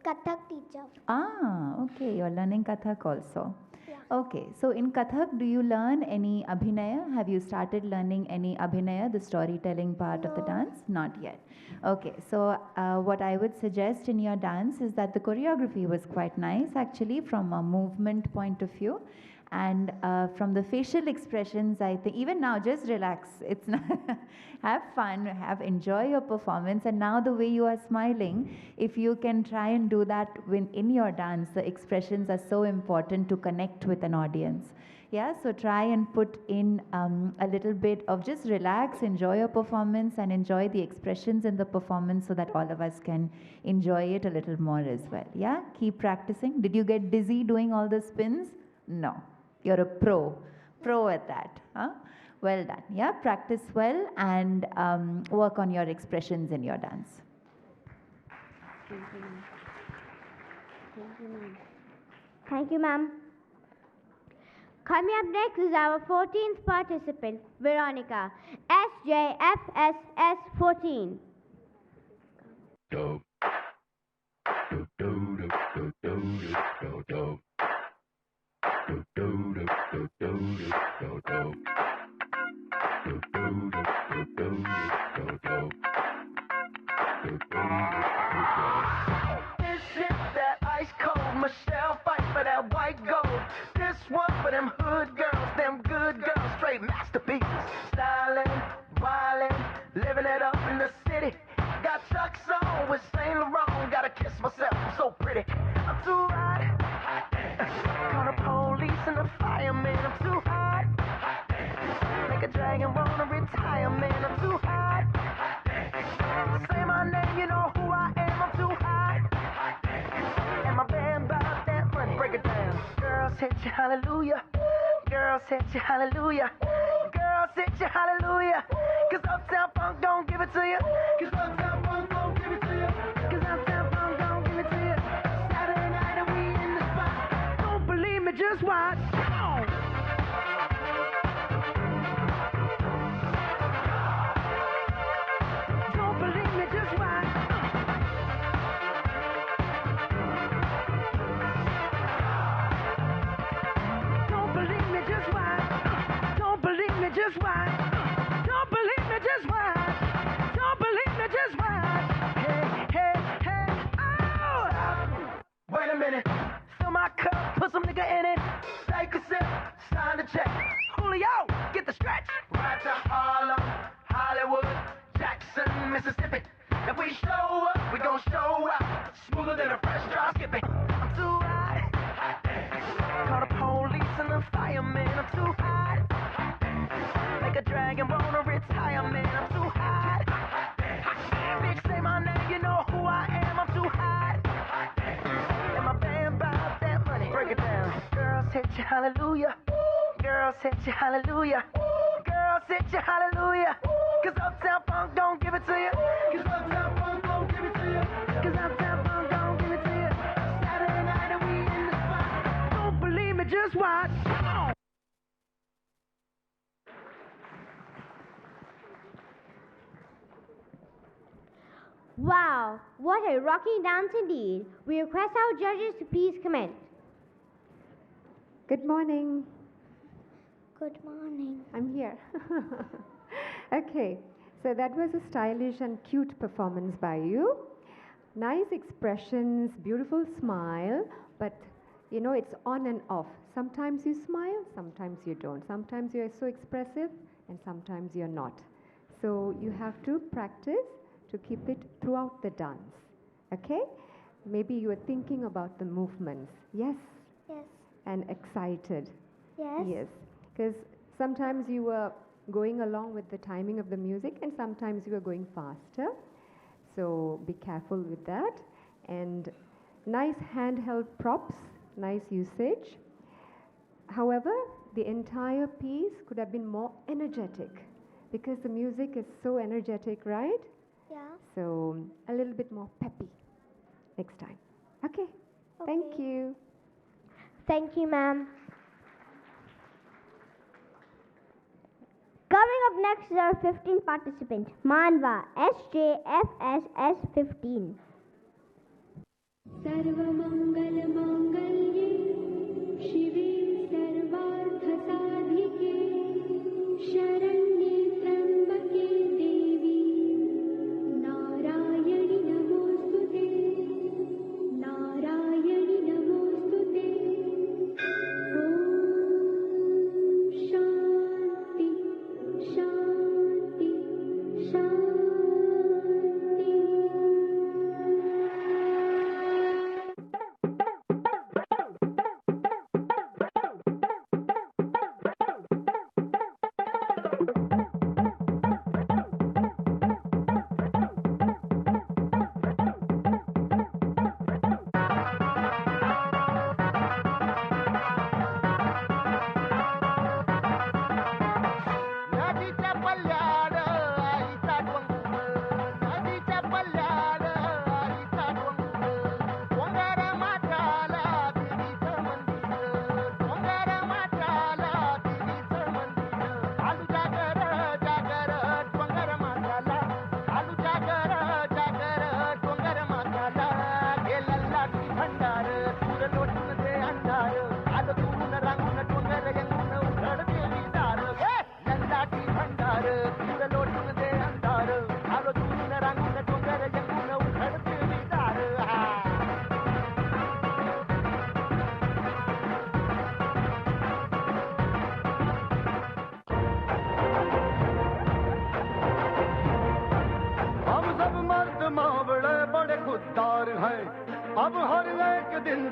Kathak teacher.
Ah, okay, you're learning Kathak also.
Yeah.
Okay, so in Kathak, do you learn any abhinaya? Have you started learning any abhinaya, the storytelling part of the dance? Not yet. Okay, so what I would suggest in your dance is that the choreography was quite nice actually from a movement point of view. And from the facial expressions, I think even now, just relax. It's not have fun, enjoy your performance. And now the way you are smiling, if you can try and do that in your dance, the expressions are so important to connect with an audience. Yeah, so try and put in a little bit of just relax, enjoy your performance, and enjoy the expressions in the performance so that all of us can enjoy it a little more as well. Yeah, keep practicing. Did you get dizzy doing all the spins? No. You're a pro at that. Huh? Well done. Yeah, practice well and work on your expressions in your dance.
Thank you, ma'am. Coming up next is our 14th participant, Veronica, SJFSS 14.
This shit that ice cold Michelle fight for that white gold. This one for them hood girls, them good girls, straight masterpieces. Styling, wildin', living it up in the city. Got Chuck's on with Saint Laurent. Gotta kiss myself, I'm so pretty. I'm too hot. Call the police and the fireman. I'm too hot. Make a dragon wanna retire, man. I'm too hot. Say my name, you know who I am. I'm too hot. And my band about that money. Break it down. Girls hit you, hallelujah. Girls hit you, hallelujah. Girls hit you, hallelujah. Cause Uptown Funk don't give it to you. Cause Uptown Funk don't give it to you. Cause Uptown Funk don't give it to you. Saturday night and we in the spot. Don't believe me, just watch. Come on. Don't believe me, just watch. Don't believe me, just watch. Don't believe me, just watch. Don't believe me, just watch. Don't believe me, just watch. Hey, hey, hey, oh! Wait a minute. Fill my cup, put some nigga in it. Take a sip, sign the check. Julio, get the stretch. Right to Harlem, Hollywood, Jackson, Mississippi. If we show up, we gon' show out. Smoother than a fresh drop skipping. I'm too hot. Call the police and the fireman. I'm too hot. Make a dragon wanna retire, man. I'm too hot. Bitch, say my name, you know who I am. I'm too hot. And my band about that money. Break it down. Girls hit you, hallelujah. Girls hit you, hallelujah. Girls hit you, hallelujah. Cause Uptown Funk don't give it to you. Cause Uptown Funk don't give it to you. Cause Uptown Funk don't give it to you. Saturday night and we in the spot. Don't believe me, just watch. Come on.
Wow, what a rocking dance indeed. We request our judges to please comment.
Good morning.
Good morning.
I'm here. Okay, so that was a stylish and cute performance by you. Nice expressions, beautiful smile, but you know, it's on and off. Sometimes you smile, sometimes you don't. Sometimes you're so expressive, and sometimes you're not. So you have to practice to keep it throughout the dance. Okay? Maybe you are thinking about the movements. Yes?
Yes.
And excited.
Yes.
Yes. Because sometimes you were going along with the timing of the music and sometimes you were going faster. So be careful with that. And nice handheld props, nice usage. However, the entire piece could have been more energetic because the music is so energetic, right?
Yeah.
So a little bit more peppy next time. Okay. Thank you.
Thank you, ma'am. Coming up next is our 15th participant, Manva, SJFSS15.
सर्वमङ्गलमाङ्गल्ये शिवे सर्वार्थसाधिके शरण्ये त्र्यम्बके देवी नारायणि नमोऽस्तुते नारायणि नमोऽस्तुते ॐ शान्ति शान्ति शान्ति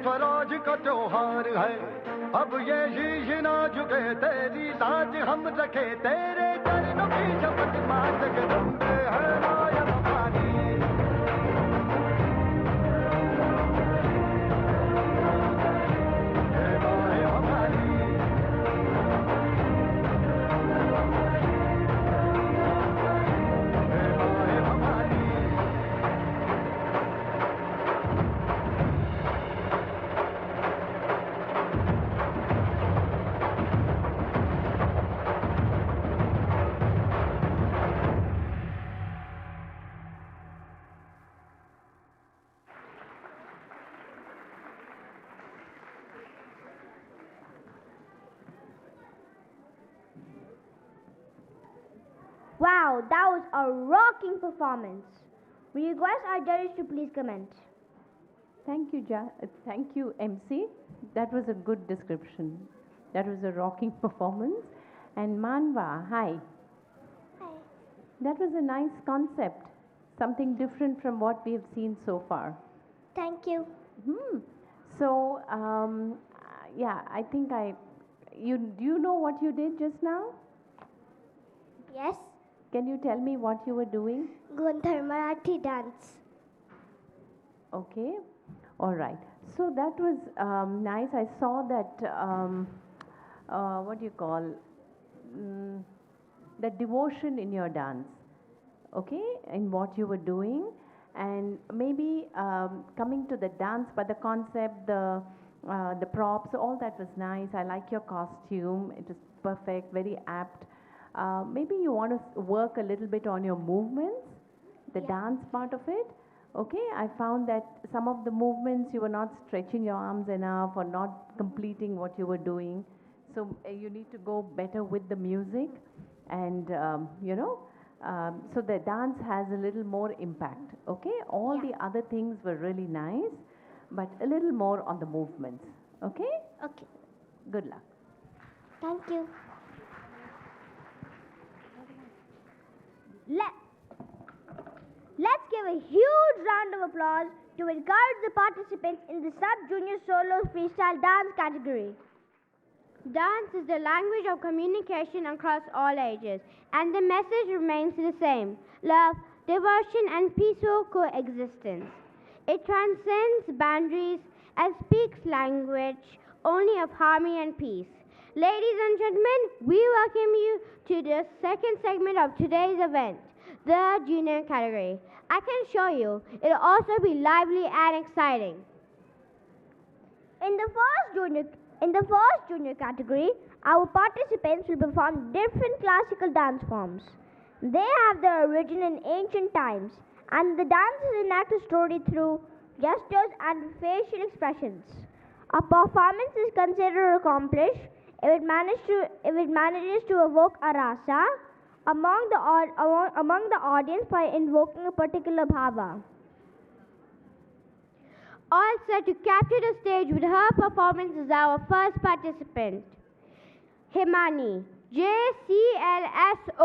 स्वराज का त्योहार है। अब ये शीश ना झुके तेरी लाज हम रखे, तेरे चरणों की शपथ मां जगदम्बे है माया भवानी। हे माया Bhavani.
Wow, that was a rocking performance. We request our judges to please comment.
Thank you, thank you, MC. That was a good description. That was a rocking performance. And Manva, hi.
Hi.
That was a nice concept. Something different from what we have seen so far.
Thank you.
So, yeah, I think do you know what you did just now?
Yes.
Can you tell me what you were doing?
Gundhar Marathi dance.
Okay, all right. So that was nice. I saw that, what do you call, that devotion in your dance, okay, in what you were doing. And maybe coming to the dance, but the concept, the props, all that was nice. I like your costume. It was perfect, very apt. Maybe you want to work a little bit on your movements, the dance part of it. Okay, I found that some of the movements you were not stretching your arms enough or not completing what you were doing. So you need to go better with the music, and so the dance has a little more impact. Okay, all the other things were really nice, but a little more on the movements. Okay?
Okay.
Good luck.
Thank you.
Let's give a huge round of applause to encourage the participants in the Sub-Junior Solo Freestyle Dance category.
Dance is the language of communication across all ages, and the message remains the same: love, devotion, and peaceful coexistence. It transcends boundaries and speaks language only of harmony and peace. Ladies and gentlemen, we welcome you to the second segment of today's event, the junior category. I can assure you, it'll also be lively and exciting.
In the first junior category, our participants will perform different classical dance forms. They have their origin in ancient times, and the dances enact a story through gestures and facial expressions. A performance is considered accomplished if it manages to evoke a rasa among the audience by invoking a particular bhava.
All set to capture the stage with her performance is our first participant, Himani, JCLSO1.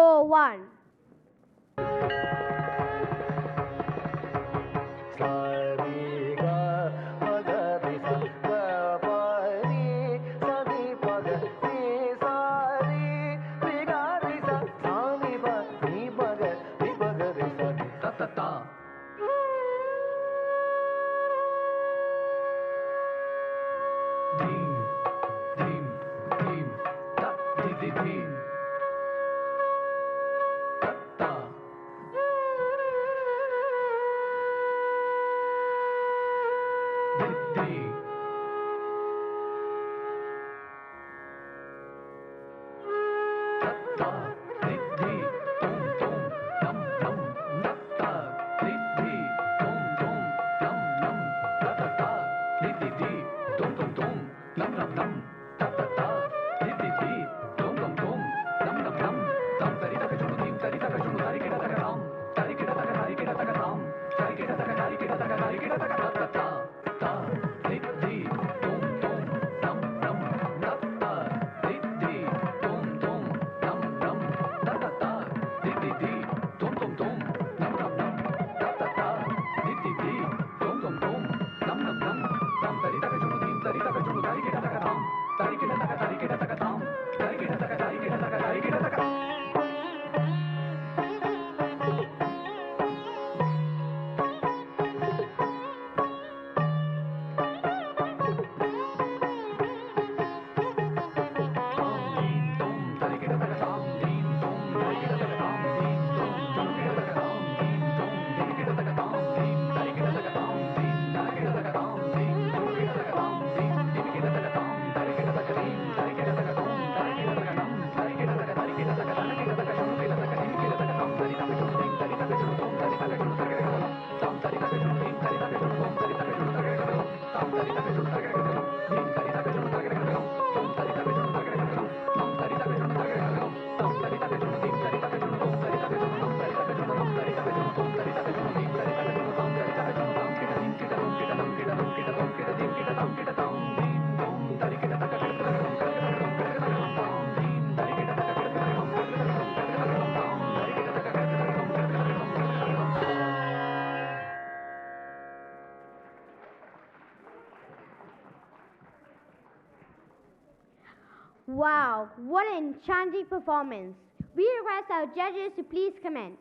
Wow, what an enchanting performance. We request our judges to please comment.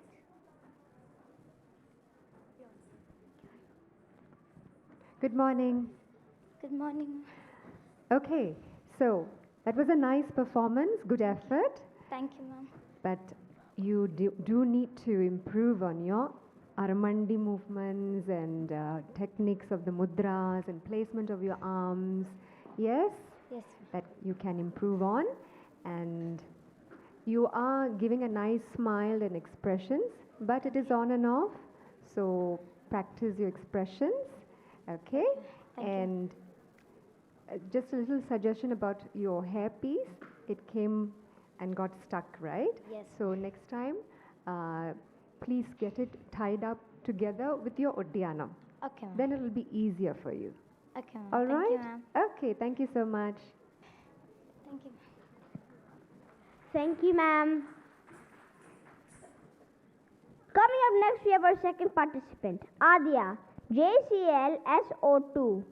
Good morning.
Good morning.
Okay, so that was a nice performance, good effort,
Thank you, ma'am.
but you do need to improve on your Aramandi movements and techniques of the mudras and placement of your arms. Yes?
Yes,
That you can improve on. And you are giving a nice smile and expressions, but it is on and off. So practice your expressions. Okay?
Thank you.
And just a little suggestion about your hairpiece. It came and got stuck, right?
Yes.
So next time, please get it tied up together with your Oddiyanam.
Okay, ma'am.
Then it will be easier for you.
Okay, ma'am.
All
Thank
right?
you, ma'am.
Okay, thank you so much.
Thank you.
Thank you, ma'am.
Coming up next, we have our second participant, Adya, JCL SO2.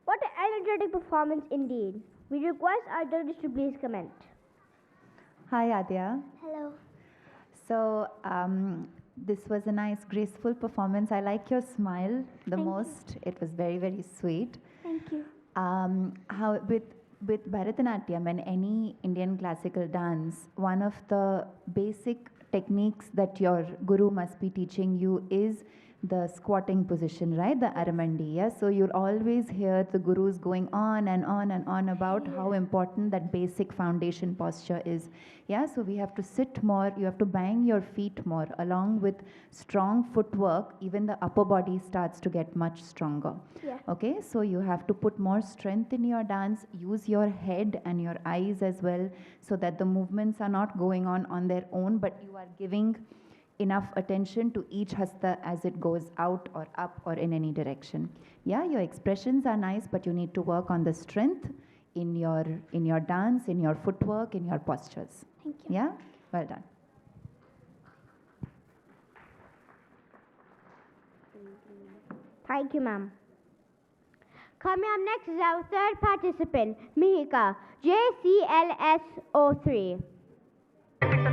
What an energetic performance indeed. We request our judges to please comment.
Hi, Adya.
Hello.
So, this was a nice, graceful performance. I like your smile the
Thank you.
most. It was very, very sweet.
Thank you.
How with Bharatanatyam and any Indian classical dance, one of the basic techniques that your guru must be teaching you is the squatting position, right? The Aramandi, yeah? So you'll always hear the gurus going on and on and on about how important that basic foundation posture is. Yeah, so we have to sit more, you have to bang your feet more. Along with strong footwork, even the upper body starts to get much stronger.
Yeah.
Okay, so you have to put more strength in your dance, use your head and your eyes as well, so that the movements are not going on their own, but you are giving enough attention to each hasta as it goes out or up or in any direction. Yeah, your expressions are nice, but you need to work on the strength in your dance, in your footwork, in your postures.
Thank you.
Yeah, well done.
Thank you, ma'am. Coming up next is our third participant, Mihika, JCLSO3.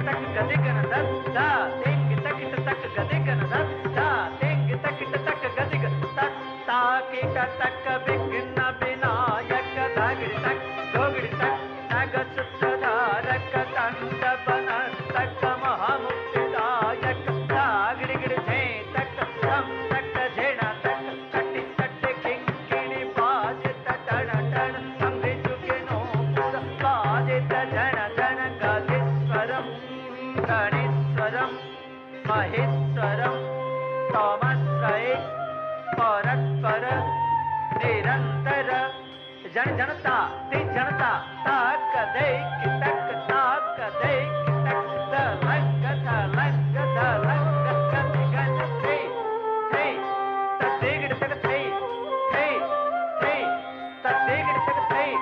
tak gadigana da da ding tak tak gadigana da da ding tak tak gadigana ta ta ki ta tak vigna vinayak dagri tak dogri tak tag sutradharak tanda banastak mahamuktidayak dagri gri the tak sam tak jena tak chatti chatti kinkini bajita tana tana samri chuke no pura bajita jana jana gadiswaram ganiswaram maheswaram tamasrai parakpar nirantara janata di janata tak de ki tak de ki tak da langa da langa da langa kati gana hey hey ta degid tak hey hey hey ta degid tak hey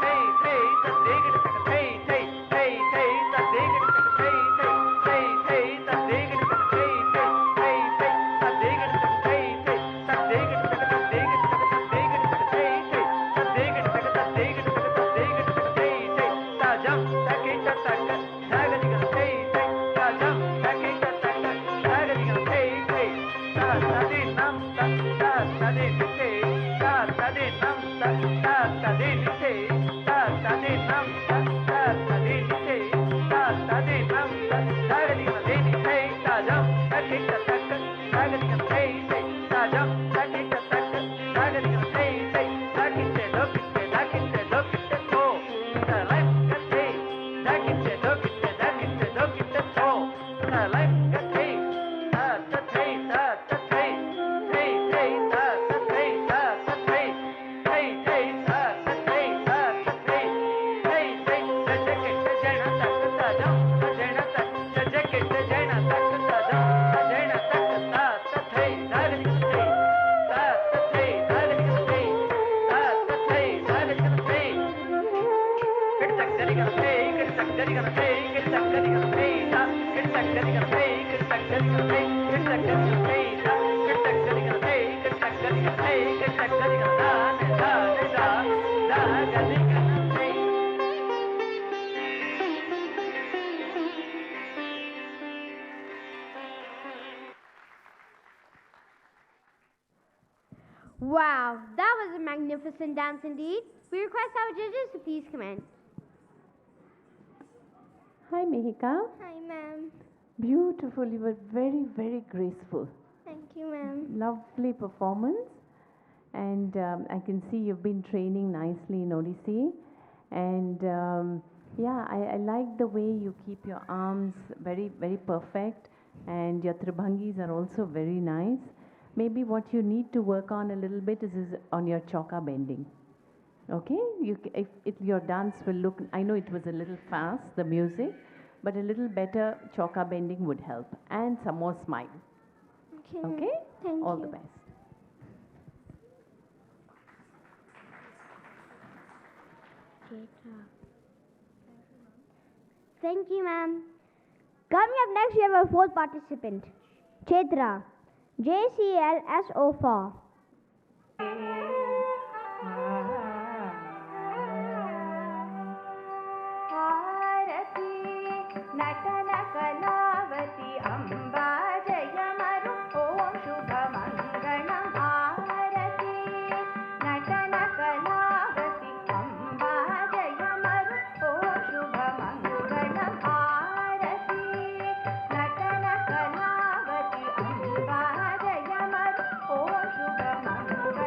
hey hey ta degid tak hey hey hey hey ta degid tak hey hey hey hey ta degid tak hey hey hey hey ta degid tak hey hey ta degid tak degid tak degid tak hey hey ta degid tak degid tak degid tak hey hey ta jam tak ta tak dagadi ga hey hey ta jam tak ta tak dagadi ga hey hey ta tadi nam ta tadi nite ta tadi nam ta tadi nite ta tadi nam ta tadi nite ta tadi nam ta dagadi ga hey hey ta jam tak ta tak dagadi ga hey hey ta jam tak ta tak dagadi ga hey hey dakite dokite to ta life ga hey dakite dokite to ta life ga hey ta hey ta hey hey hey ta hey ta hey hey hey ta hey ta hey hey hey jakete jana tak ta jam jana tak jakete jana tak ta jam jana tak ta hey dagadi ga hey ta hey dagadi ga hey ta hey dagadi ga hey kitak gadi ga hey kitak gadi ga hey kitak gadi ga hey ta kitak gadi ga hey kitak gadi ga hey kitak gadi ga hey ta kitak gadi ga hey kitak gadi ga hey kitak gadi ga da gadi ga hey
Wow, that was a magnificent dance indeed. We request our judges to please come in.
Hi, Mehika.
Hi, ma'am.
Beautiful. You were very, very graceful.
Thank you, ma'am.
Lovely performance. And I can see you've been training nicely in Odissi. And yeah, I like the way you keep your arms very, very perfect. And your tribhangis are also very nice. Maybe what you need to work on a little bit is on your choka bending. Okay? If your dance will look, I know it was a little fast, the music, but a little better choka bending would help. And some more smile. Okay?
Thank
All
you.
the best.
Thank you, ma'am.
Coming up next, we have our fourth participant, Chetra, JCL SO4.
ನಟನ ಕಲಾವತಿ ಅಂಬಾ ಜಯ ಮರು ಓಂ ಶುಭ ಮಂಗಳ ಆರತಿ ನಟನ ಕಲಾವತಿ ಅಂಬಾ ಜಯ ಮರು ಓಂ ಶುಭ ಮಂಗಳ ಆರತಿ ನಟನ ಕಲಾವತಿ ಅಂಬಾ ಜಯ ಮರು ಓಂ ಶುಭ ಮಂಗಳ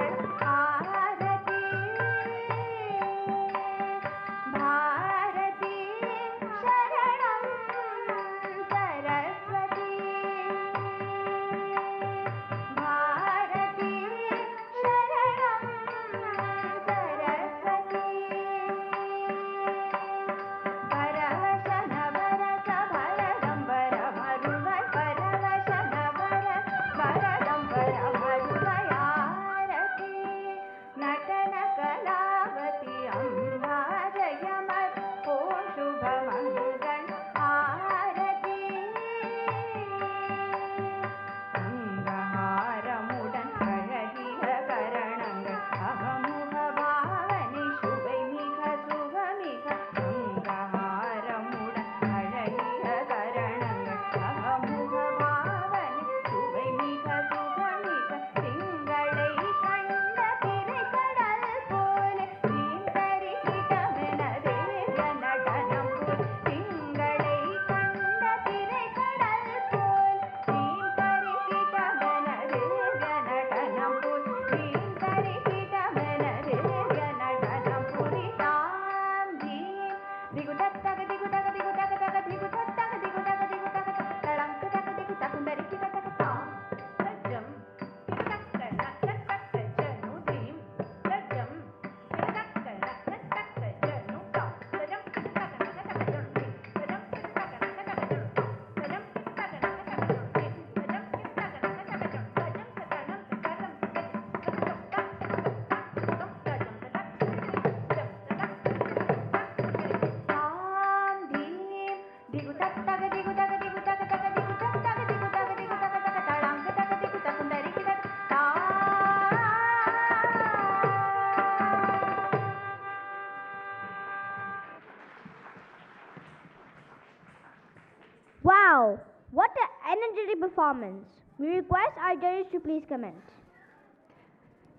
Wow, what an energetic performance. We request our judges to please comment.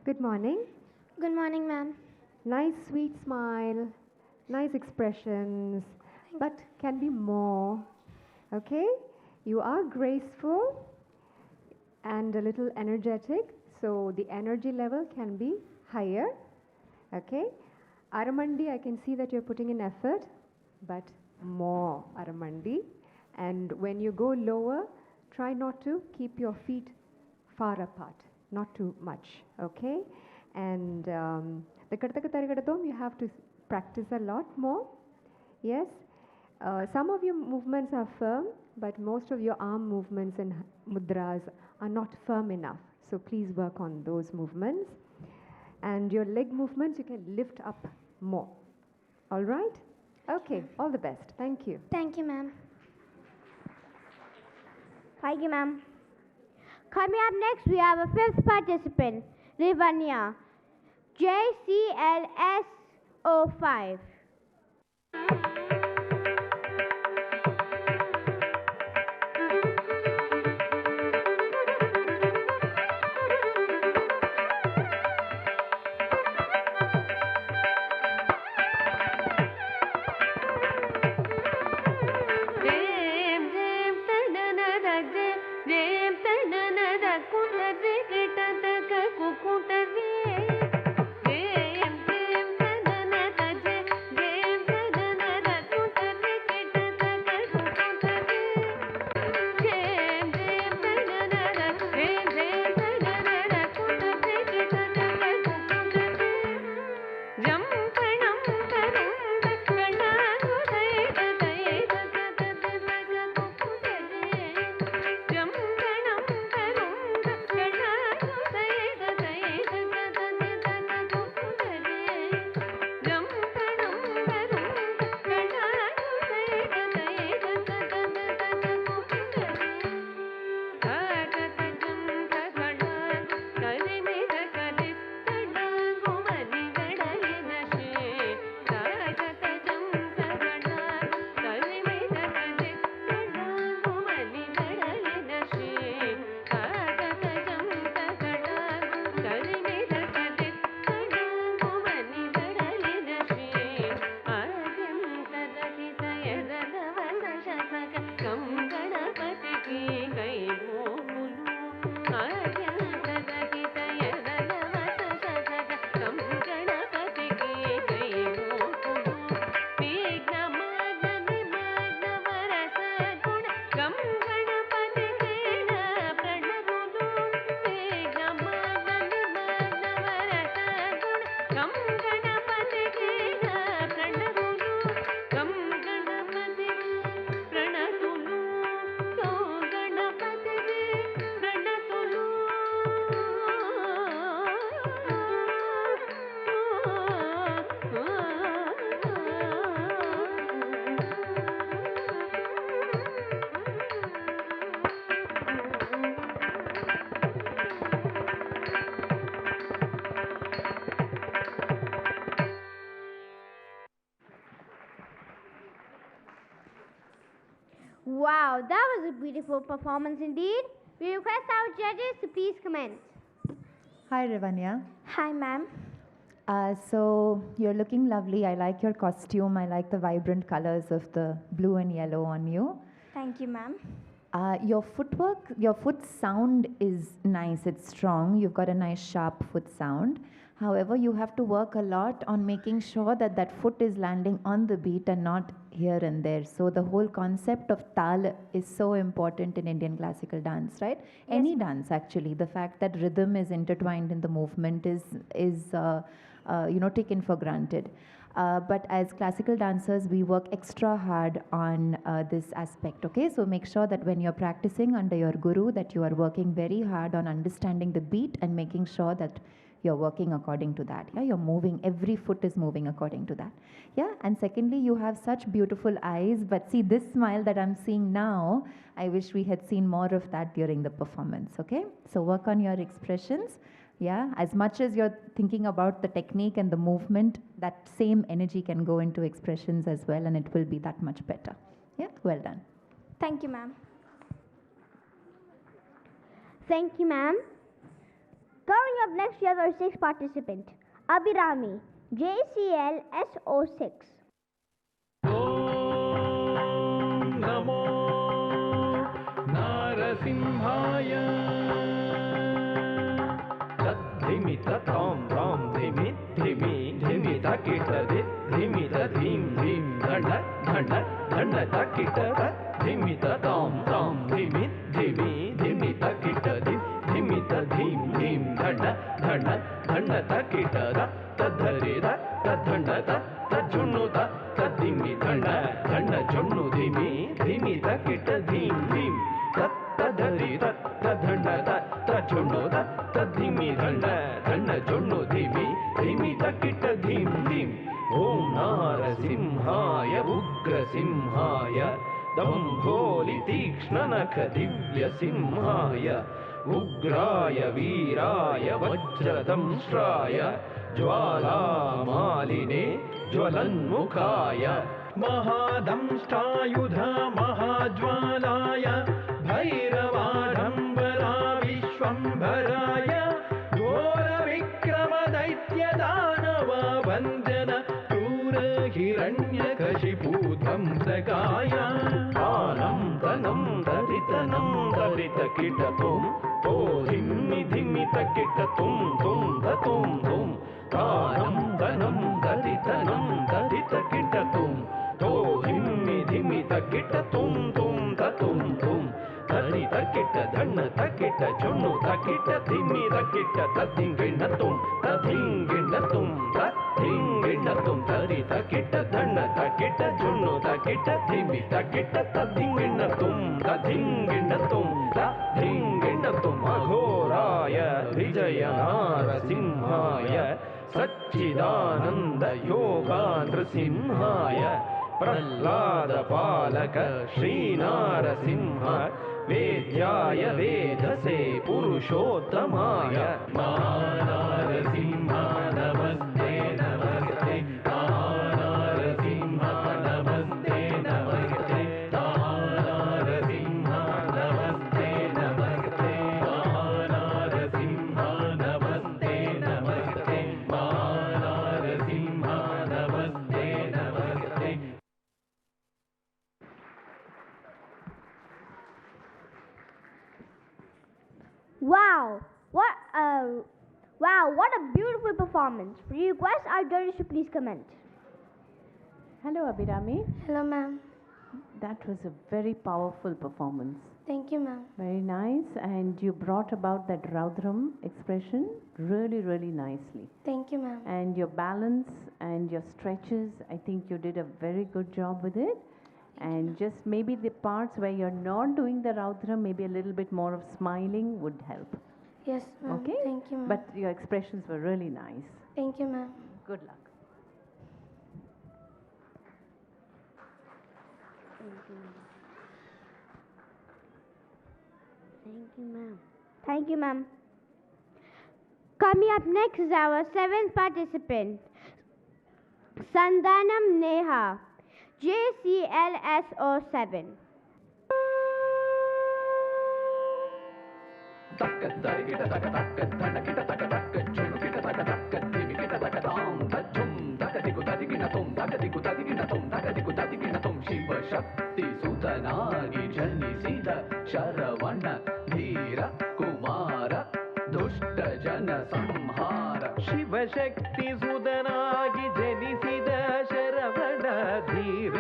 Good morning.
Good morning, ma'am.
Nice sweet smile, nice expressions, but can be more. Okay? You are graceful and a little energetic, so the energy level can be higher. Okay? Aramandi, I can see that you're putting in effort, but more Aramandi. And when you go lower, try not to keep your feet far apart, not too much. Okay? And the Kartakatarigadadom, you have to practice a lot more. Yes? Some of your movements are firm, but most of your arm movements and mudras are not firm enough. So please work on those movements. And your leg movements, you can lift up more. All right? Okay, all the best. Thank you.
Thank you, ma'am.
Thank you, ma'am.
Coming up next, we have a fifth participant, Rivanya, JCLS 05. Wow, that was a beautiful performance indeed. We request our judges to please comment.
Hi, Rivanya.
Hi, ma'am.
So you're looking lovely. I like your costume. I like the vibrant colors of the blue and yellow on you.
Thank you, ma'am.
Your footwork, your foot sound is nice. It's strong. You've got a nice sharp foot sound. However, you have to work a lot on making sure that that foot is landing on the beat and not here and there. So the whole concept of tal is so important in Indian classical dance, right?
Yes,
Any dance actually. The fact that rhythm is intertwined in the movement is taken for granted. But as classical dancers, we work extra hard on this aspect, okay? So make sure that when you're practicing under your guru, that you are working very hard on understanding the beat and making sure that you're working according to that. Yeah, you're moving, every foot is moving according to that. Yeah, and secondly, you have such beautiful eyes, but see this smile that I'm seeing now, I wish we had seen more of that during the performance, okay? So work on your expressions. Yeah, as much as you're thinking about the technique and the movement, that same energy can go into expressions as well, and it will be that much better. Yeah, well done.
Thank you, ma'am.
Thank you, ma'am.
Coming up next, we have our sixth participant, Abhirami, JCL SO6.
नमो नारसिंहाय तद्धिमि ततां तां धिमि धिमि धिमि तकिट धिमि तधीं धीं धण धण धण तकिट धिमि ततां तां धिमि धिमि धिमि तकिट धिमि तधीं धीं धण धण धण तकिट तद्धरि तद्धण तज्जुनु तद्धिमि धण धण जुन्नु धिमि धिमि तकिट धीं धीं तद्धरि तद्धण तज्जुनु तद्धिमि धण धण जुन्नु धिमि धिमि तकिट धीं धीं ॐ नारसिंहाय उग्रसिंहाय दम्भोलितीक्ष्णनख दिव्यसिंहाय उग्राय वीराय वज्रदंष्ट्राय ज्वालामालिने ज्वलन्मुखाय महादंष्टायुध महाज्वालाय भैरवाडम्बरा विश्वम्भराय घोरविक्रमदैत्यदानव वन्दन क्रूर हिरण्यकशिपूध्वंसकाय आनं तनं दरितनं दरितकिटतुं तो धिमि धिमि तकिटतुं तुं ततुं तुं तानं धनं दरितनं दरितकिटतुं तो धिमि धिमि तकिटतुं तुं ततुं तुं तरि तकिट धन तकिट जुनु तकिट धिमि तकिट तद्धिंगिणतुं तद्धिंगिणतुं तद्धिंगिणतुं तरि तकिट धन तकिट जुनु तकिट धिमि तकिट तद्धिंगिणतुं तद्धिंगिणतुं तद्धिंगिणतुं अघोराय विजय नारसिंहाय सच्चिदानन्द योगा नृसिंहाय प्रह्लाद पालक श्रीनारसिंह वेद्याय वेधसे पुरुषोत्तमाय महानारसिंह नमस्ते नमस्ते महानारसिंह नमस्ते नमस्ते महानारसिंह नमस्ते नमस्ते महानारसिंह नमस्ते नमस्ते महानारसिंह नमस्ते नमस्ते
Wow! What a beautiful performance. For you request our judges to please comment.
Hello, Abhirami.
Hello, ma'am.
That was a very powerful performance.
Thank you, ma'am.
Very nice. And you brought about that Raudram expression really, really nicely.
Thank you, ma'am.
And your balance and your stretches, I think you did a very good job with it. And just maybe the parts where you're not doing the Raudram, maybe a little bit more of smiling would help.
Yes, ma'am.
Okay?
Thank you, ma'am.
But your expressions were really nice.
Thank you, ma'am.
Good luck.
Thank you, ma'am.
Thank you, ma'am.
Coming up next is our seventh participant, Sandanam Neha, JCLSO7.
Shiv Shakti सुतनागी जनिसिद Sharavana धीर कुमार दुष्ट जन संहार शिव शक्ति सुतनागी जनिसिद शरवण धीर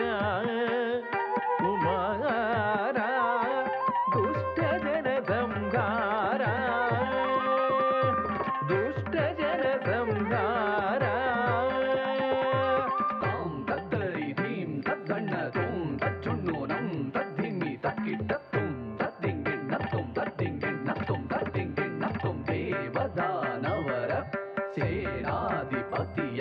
कुमार दुष्ट जन संहार दुष्ट जन संहार तां तद्धरि धीं तद्धण्ण तुं तच्चुन्नूनं तद्धिमि तक्किट्टत्तुं तद्धिङ्गिण्णत्तुं तद्धिङ्गिण्णत्तुं तद्धिङ्गिण्णत्तुं देवदानवर सेनाधिपतिय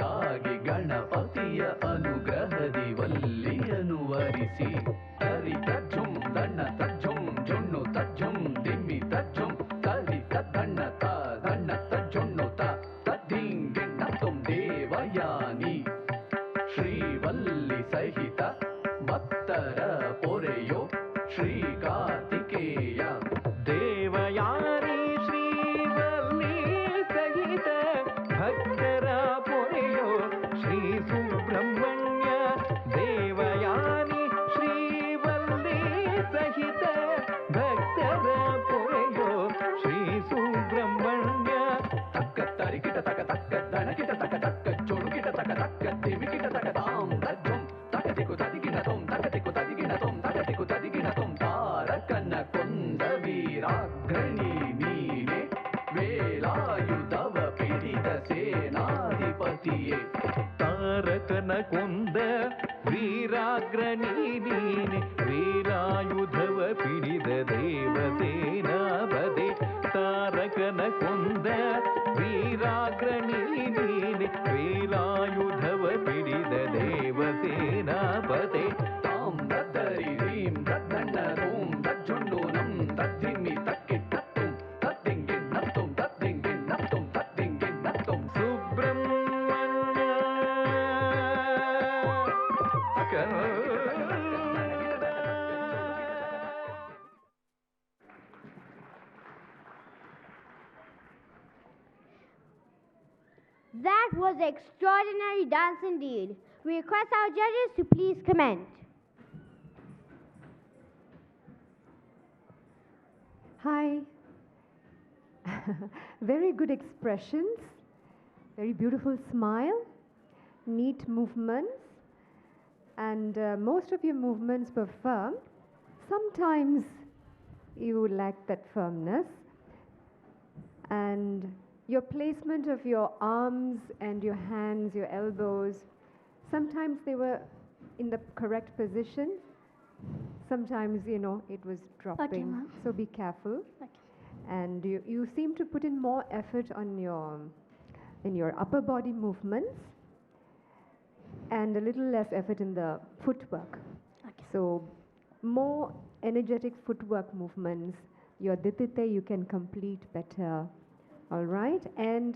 தத்தன கொந்த வீராக்ரணி நீனே வேலாயுதவ பிடித சேனாதிபதியே தாரகன கொந்த வீராக்ரணி நீனே வேலாயுதவ பிடித தேவசேனாபதே தாரகன கொந்த வீராக்ரணி நீனே வேலாயுதவ பிடித தேவசேனாபதே தாம் தத்தரி ரீம் தத்தண்ண ரோம் தச்சுண்டோனம் தத்திமி தக்கிட்டத்தும் தத்திங்கி நத்தும் தத்திங்கி நத்தும் தத்திங்கி நத்தும் Subramanya
That was extraordinary dance indeed. We request our judges to please comment.
Hi. Very good expressions, very beautiful smile, neat movements, and most of your movements were firm. Sometimes you lack that firmness, and your placement of your arms and your hands, your elbows, sometimes they were in the correct position. Sometimes, it was dropping.
ma'am.
So be careful.
Okay.
And you seem to put in more effort on in your upper body movements and a little less effort in the footwork.
Okay.
So more energetic footwork movements. Your ditite you can complete better. All right? And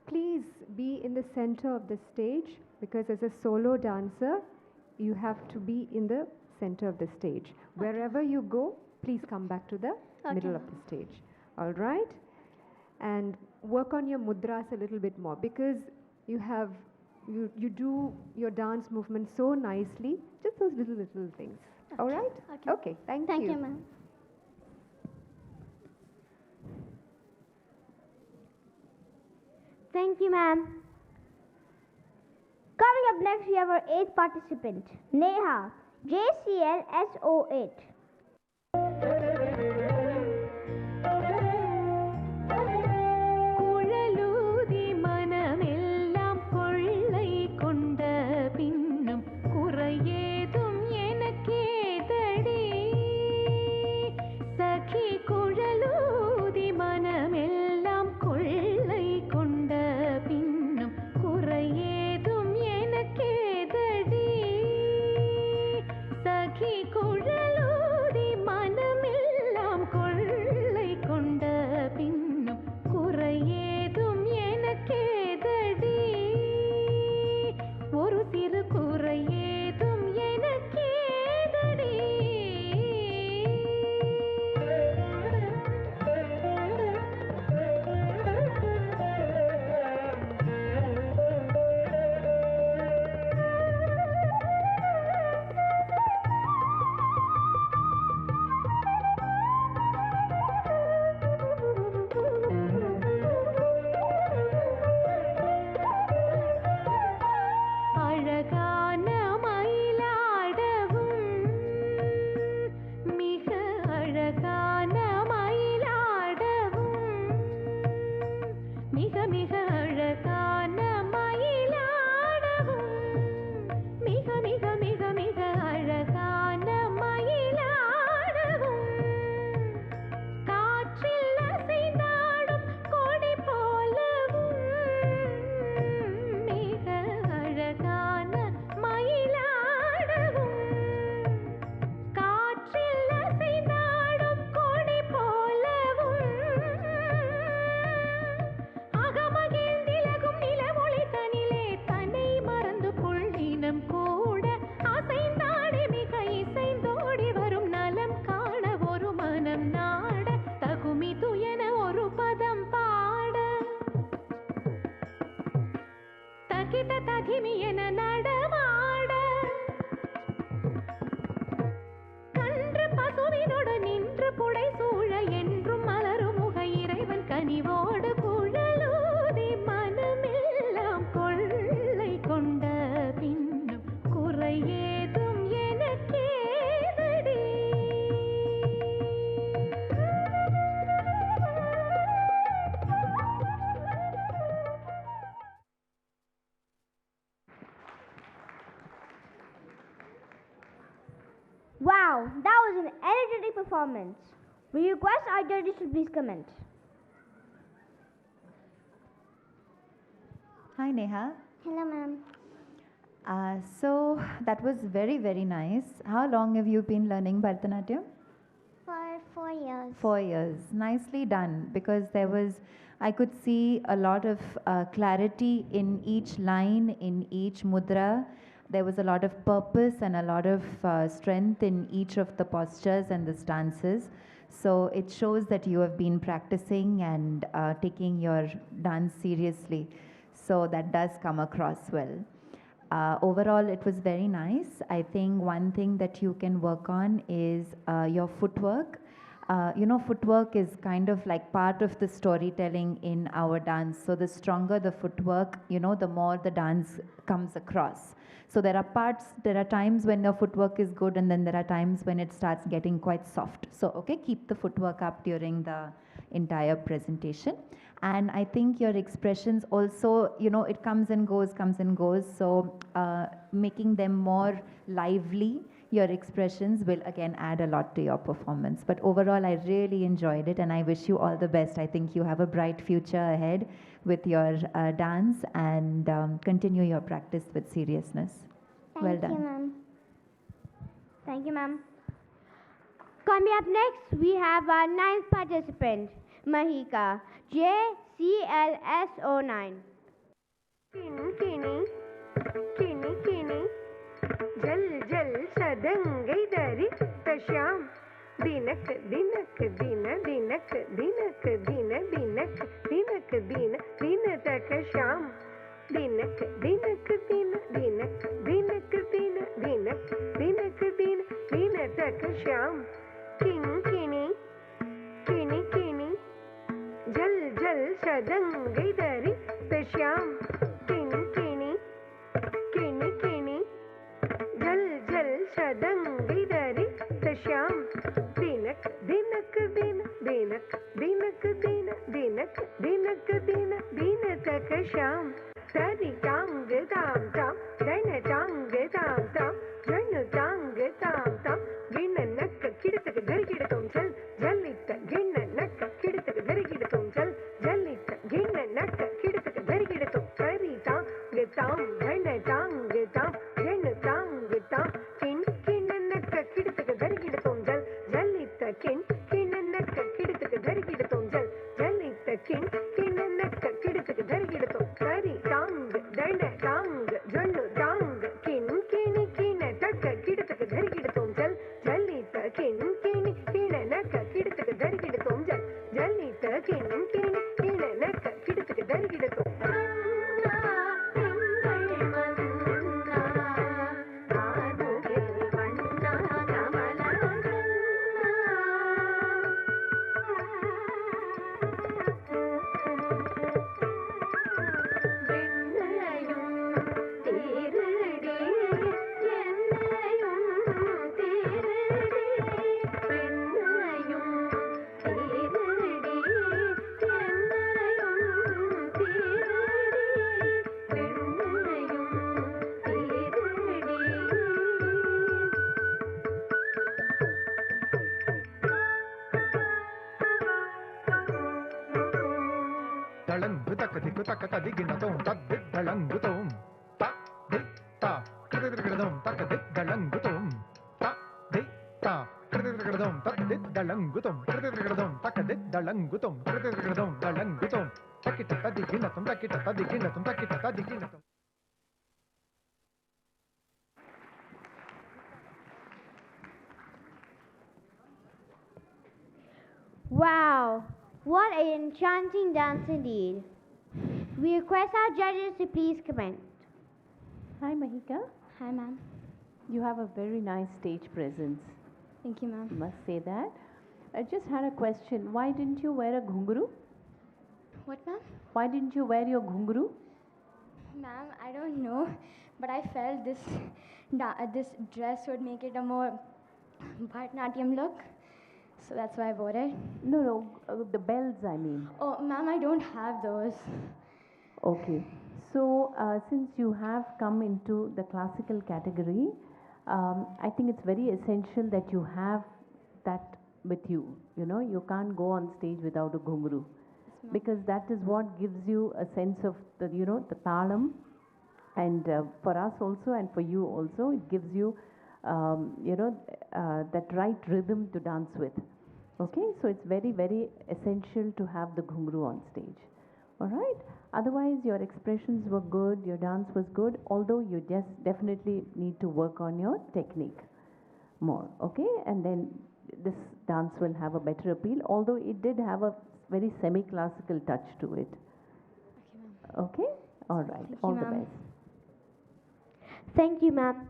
please be in the center of the stage, because as a solo dancer, you have to be in the center of the stage. Wherever you go, please come back to the middle of the stage. All right? And work on your mudras a little bit more, because you do your dance movement so nicely, just those little things. All right? Okay. Thank you.
Thank you, ma'am.
Thank you, ma'am.
Coming up next, we have our 8th participant, Neha, JCL SO8.
குழலூதி மனமெல்லாம் கொள்ளை கொண்ட பின்னும் குறையேதும் எனக்கேதடி சகி குழலூதி மனமெல்லாம் கொள்ளை கொண்ட பின்னும் குறையேதும் எனக்கேதடி சகி குழலூதி மனமெல்லாம் கொள்ளை கொண்ட பின்னும் குறையேதும் எனக்கேதடி ஒரு சிறு குறையேதும் எனக்கேதடி அழகான மயிலாடவும் மிக அழகான மயிலாடவும் மிக மிக அழகான மயிலாடவும் மிக மிக மிக மிக அழகான மயிலாடவும் காற்றில் அசைந்தாடும் கொடி போலவும் மிக அழகான மயிலாடவும் காற்றில் அசைந்தாடும் கொடி போலவும் அகமகிழ்ந்திலகும் நிலவொளி தனிலே தன்னை மறந்து கொள்ளினம் கூட அசைந்தாடி மிக இசைந்தோடி வரும் நலம் காண ஒரு மனம் நாட தகுமி துயன ஒரு பதம் பாட தகிட தகிமி என நடமாட கன்று பசுவினோடு நின்று புடை சூழ என்றும் மலரும் முக இறைவன் கனிவோடு குழலூதி மனமெல்லாம் கொள்ளை கொண்ட பின்னும் குறையேதும் எனக்கேதடி
Wow, that was an energetic performance. We request our judges to please comment.
Hi, Neha.
Hello, ma'am.
So that was very, very nice. How long have you been learning Bharatanatyam?
For 4 years.
4 years. Nicely done, because I could see a lot of clarity in each line, in each mudra. There was a lot of purpose and a lot of strength in each of the postures and the stances. So it shows that you have been practicing and taking your dance seriously. So that does come across well. Overall, it was very nice. I think one thing that you can work on is your footwork. Footwork is kind of like part of the storytelling in our dance. So the stronger the footwork, the more the dance comes across. So there are times when your footwork is good, and then there are times when it starts getting quite soft. So, okay, keep the footwork up during the entire presentation. And I think your expressions also, it comes and goes. So making them more lively, your expressions will again add a lot to your performance. But overall, I really enjoyed it, and I wish you all the best. I think you have a bright future ahead with your dance, and continue your practice with seriousness. Well done.
Thank you, ma'am. Thank you, ma'am.
Coming up next, we have our 9th participant, Mahika, JCLS 09.
Kini, kini, kini, jal, jal, sadangai dari, tashyam. Dinak, dinak, dina, dinak, dinak, dina, dinak, dinak, dina, dina, takasham. Dinak, dinak, dina, dinak, dinak, dina, dinak, dinak, dina, dina, takasham. Kini, kini, kini, jal, jal, sadangai dari, tashyam. Kini, kini, kini, kini, jal, jal, sadangai dari, tashyam. Dinak, dinak, dina, dinak, dinak, dina, dinak, dinak, dina, dina, takasham. Tari tang tam tam, dana tang tam tam, janu tang tam tam, gina nakka kiditaka garigida tomchal, jalita gina nakka kiditaka garigida tomchal, jalita gina nakka kiditaka garigida tom. Tari tang tam, dana tang tam, janu tang tam, kin kina nakka kiditaka garigida tomchal, jalita kin kina nakka kiditaka garigida tomchal, jalita kin kina nakka kiditaka garigida tom. Tari tang, dana tang, janu tang, kin kini kina takka kiditaka garigida tomchal, jalita kin kini kina nakka kiditaka garigida tomchal, jalita kin kini kina nakka kiditaka garigida tom.
Wow, what an enchanting dance indeed. We request our judges to please comment.
Hi, Mahika.
Hi, ma'am.
You have a very nice stage presence.
Thank you, ma'am.
Must say that. I just had a question. Why didn't you wear a ghunguru?
What, ma'am?
Why didn't you wear your ghunguru?
Ma'am, I don't know, but I felt this dress would make it a more Bharatanatyam look. So that's why I wore it.
No, the bells, I mean.
Oh, ma'am, I don't have those.
Okay. So, since you have come into the classical category, I think it's very essential that you have that with you. You know, you can't go on stage without a ghungru, because that is what gives you a sense of the, you know, the talam, and for us also and for you also, it gives you, you know, that right rhythm to dance with. Okay, so it's very, very essential to have the ghungru on stage. All right. Otherwise, your expressions were good, your dance was good, although you just definitely need to work on your technique more. Okay, and then this dance will have a better appeal, although it did have a very semi-classical touch to it. Okay, all right, all the best.
Thank you, ma'am.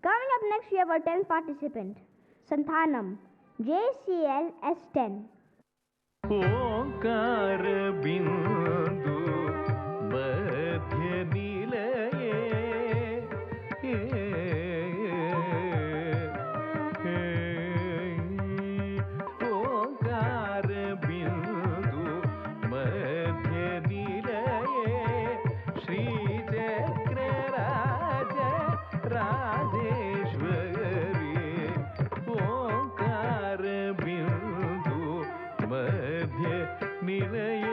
Coming up next, we have our 10th participant, Santhanam, JCL S10.
ओंकार बिंदु मध्य निलये ओंकार बिंदु मध्य निलये श्री चक्रराज राजेश्वरी ओंकार बिंदु मध्य निलये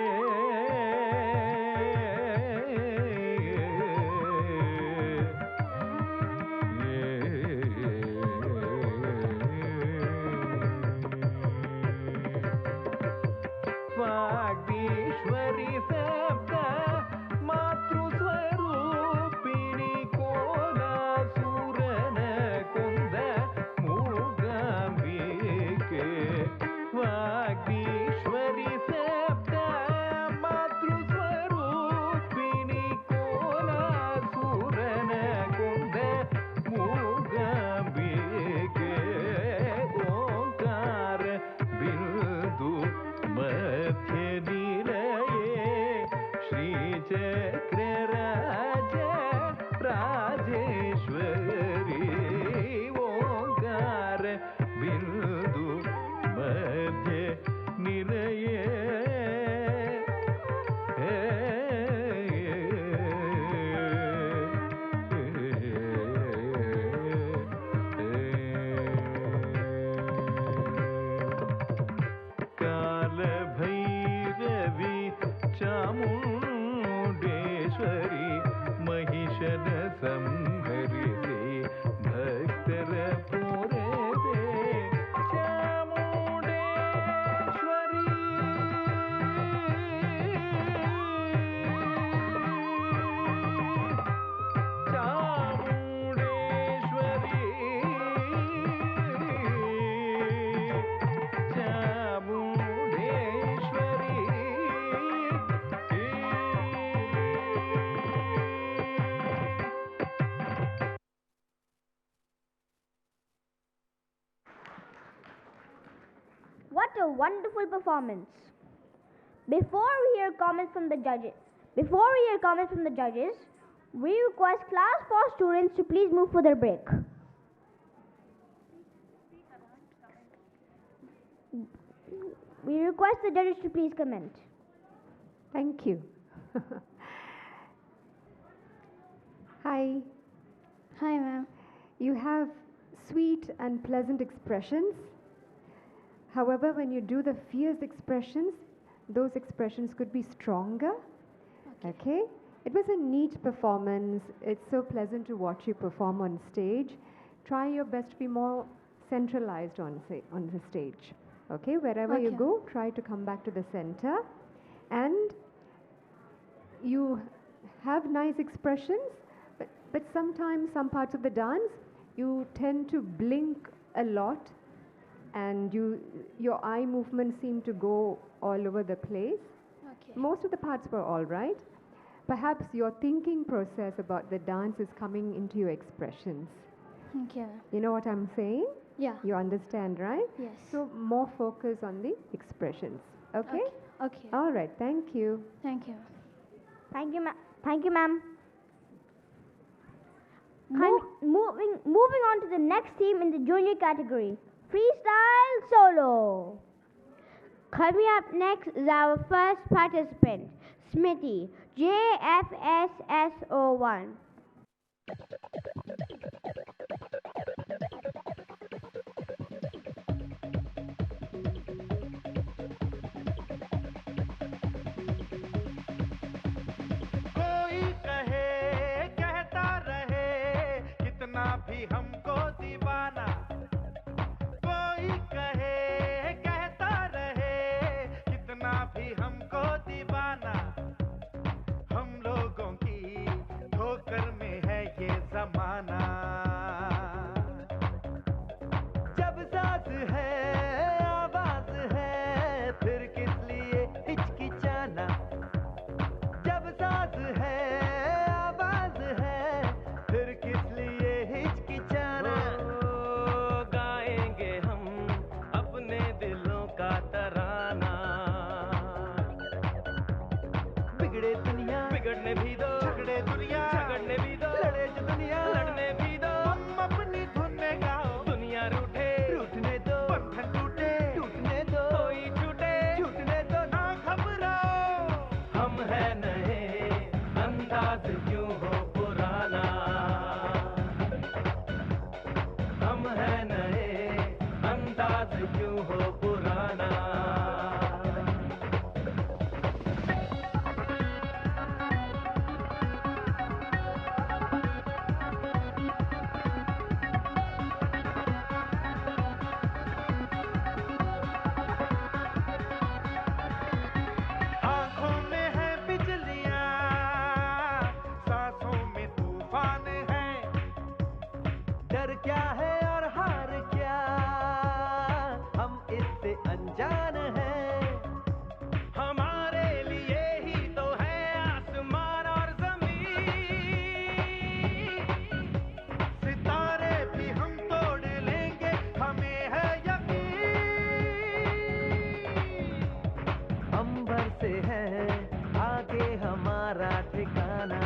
वागीश्वरी सप्त मातृस्वरूपिणी कोलासूरन कुंद मूगांबिके वागीश्वरी सप्त मातृस्वरूपिणी कोलासूरन कुंद मूगांबिके ओंकार बिंदु मध्य निलये श्री चक्रराज राजेश्वरी ओंकार बिंदु मध्य निलये काल भैरवी चामुंडेश्वरी महिषन संहरिसे भक्तर पूरे दे Chamundeshwari
What a wonderful performance. Before we hear comments from the judges, we request class 4 students to please move for their break. We request the judges to please comment.
Thank you. Hi.
Hi, ma'am.
You have sweet and pleasant expressions. However, when you do the fierce expressions, those expressions could be stronger. Okay? It was a neat performance. It's so pleasant to watch you perform on stage. Try your best to be more centralized on the stage. Okay? Wherever you go, try to come back to the center. And you have nice expressions, but sometimes, some parts of the dance, you tend to blink a lot, and your eye movements seem to go all over the place. Most of the parts were all right. Perhaps your thinking process about the dance is coming into your expressions.
Okay.
You know what I'm saying?
Yeah.
You understand, right?
Yes.
So more focus on the expressions. Okay?
Okay.
All right. Thank you.
Thank you. Thank you, ma'am. Thank you, ma'am. Moving on to the next team in the junior category, freestyle solo.
Coming up next is our first participant, Smithy, JFSSO1.
कोई कहे कहता रहे कितना भी हमको दीवाना, कोई कहे कहता रहे कितना भी हमको दीवाना, हम लोगों की ठोकर में है ये जमाना। जब साथ है आवाज है फिर किस लिए हिचकिचाना, जब साथ है आवाज है फिर किस लिए हिचकिचाना। गाएंगे हम अपने दिलों का तराना, बिगड़े दुनिया बिगड़ने भी दो, झगड़े दुनिया झगड़ने भी दो, लड़े जो दुनिया लड़ने भी दो। हम अपनी धुन में गाओ, दुनिया रूठे रूठने दो, बंधन टूटे टूटने दो, कोई छूटे छूटने दो, ना घबराओ। हम है नए अंदाज क्यों हो पुराना, हम है नए अंदाज क्यों हो पुराना। आंखों में है बिजलियां, सांसों में तूफान है, डर क्या है और हार क्या, हम इससे अनजान हैं। हमारे लिए ही तो है आसमान और जमीन, सितारे भी हम तोड़ लेंगे हमें है यकीन। अंबर से है आगे हमारा ठिकाना,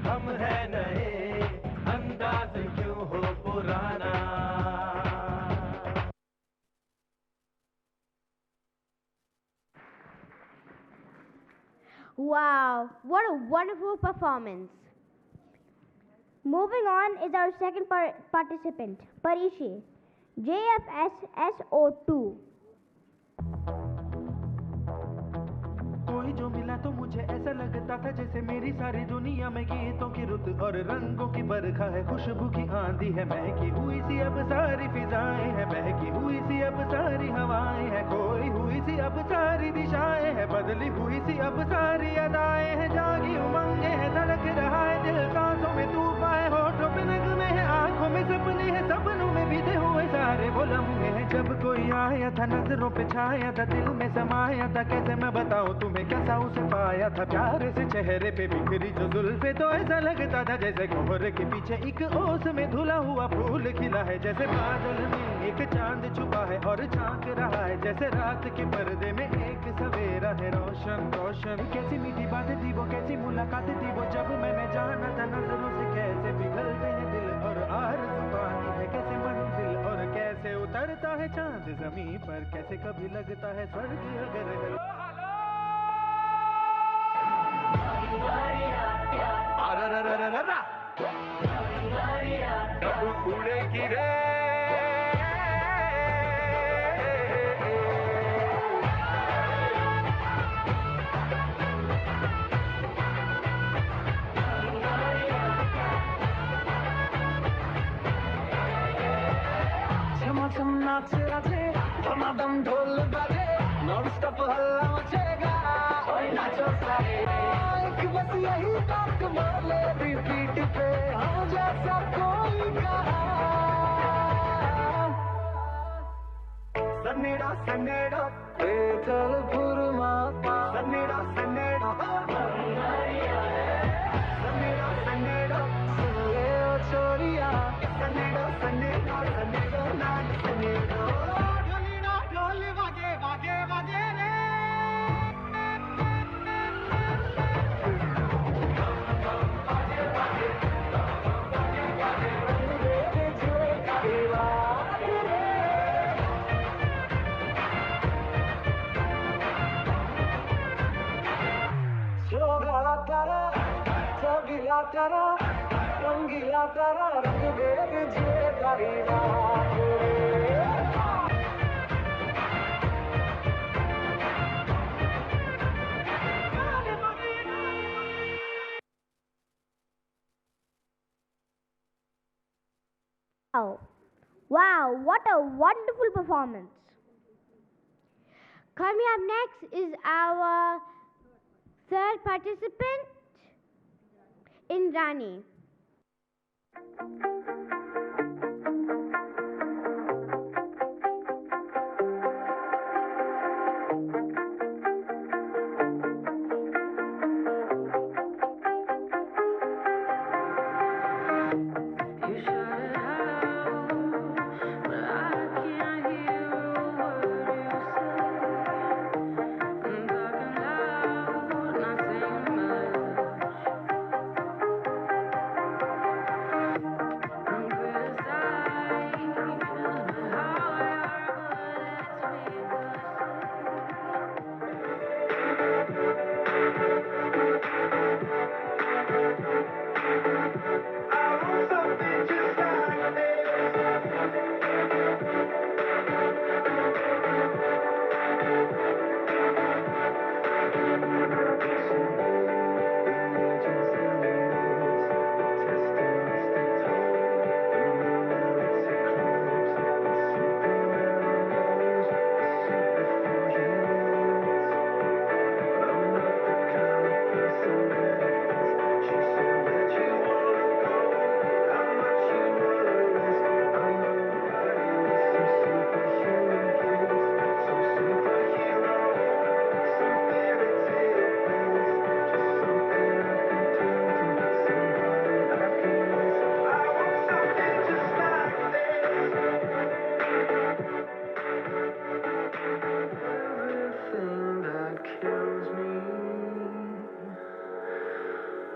हम है नए अंदाज क्यों हो पुराना।
Wow, what a wonderful performance.
Moving on is our second participant, Parishi, JFSSO2.
कोई जो मिला तो मुझे ऐसा लगता था जैसे मेरी सारी दुनिया में गीतों की रुत और रंगों की बरखा है, खुशबू की आंधी है, महकी हुई सी अब सारी फिजाएं हैं, बहकी हुई सी अब सारी हवाएं हैं, खोई हुई सी अब सारी दिशाएं हैं, बदली हुई सी अब सारी अदाएं हैं, जागी उमंगे हैं, धड़क रहा है दिल, सांसों में तूफान है, होठों पे नगमे है, आंखों में सपने हैं, सपनों में बीते हुए सारे वो लम्हे हैं। जब कोई आया था नजरों पे छाया था, दिल में समाया था, कैसे मैं बताऊं तुम्हें कैसा उसे पाया था, प्यार से चेहरे पे बिखरी जो जुल्फे, तो ऐसा लगता था जैसे कोहरे के पीछे एक ओस में धुला हुआ फूल खिला है, जैसे बादल में एक चांद छुपा है और झांक रहा है, जैसे रात के पर्दे में एक सवेरा है रोशन रोशन। कैसी मीठी बातें थी वो, कैसी मुलाकातें थी वो, जब मैंने जाना था नजरों से कैसे पिघलते हैं दिल और आरज़ू पानी है, कैसे मंजिल और कैसे उतरता है चांद जमीन पर, कैसे कभी लगता है स्वर्ग अगर कब उड़ेगी रे झमाझम नाचे नाचे धमाधम ढोल बजे, नॉन स्टॉप हल्ला मचेगा, ओए नाचो सारे, एक बस यही बात बोले रिपीट पे, हाँ जैसा कोई कहा। सन्नेड़ा सन्नेड़ा बेचल फुरमा, सन्नेड़ा सन्नेड़ा सन्नेड़ा सन्नेड़ा सुन ले ओ छोरिया, सन्नेड़ा सन्नेड़ा सन्नेड़ा नाच सन्नेड़ा, ढोलीड़ा ढोल वागे वागे वागे रे। तारा रंगीला तारा रंग दे तुझे तारी रात
Wow. Wow, what a wonderful performance.
Coming up next is our third participant, Indrani.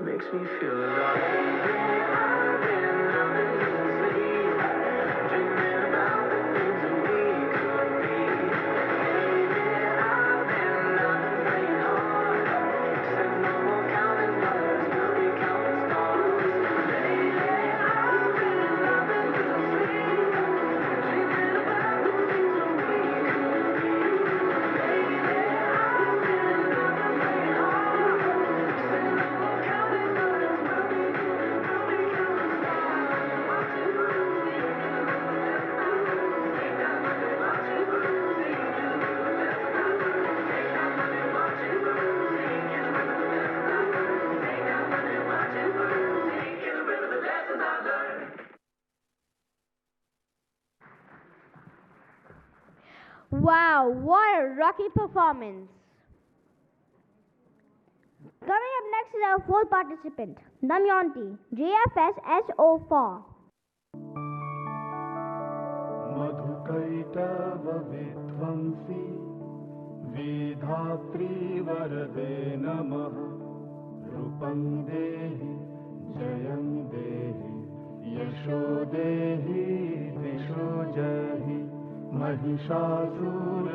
Makes me feel alive. Dreaming about the things that we could be. I've been playing hard. Said no more counting dollars, now we counting stars. Lately, I've been loosely dreaming about the things that we could be. Lately, I've been playing hard. Said no more counting dollars, now we counting
Wow, what a rocky performance.
Coming up next is our fourth participant, Damayanti, GIIS SO4.
Madhukaitabh विध्वंसी Vidhatri वरदे नमः रूपं देहि जयं देहि यशो देहि दिशो जहि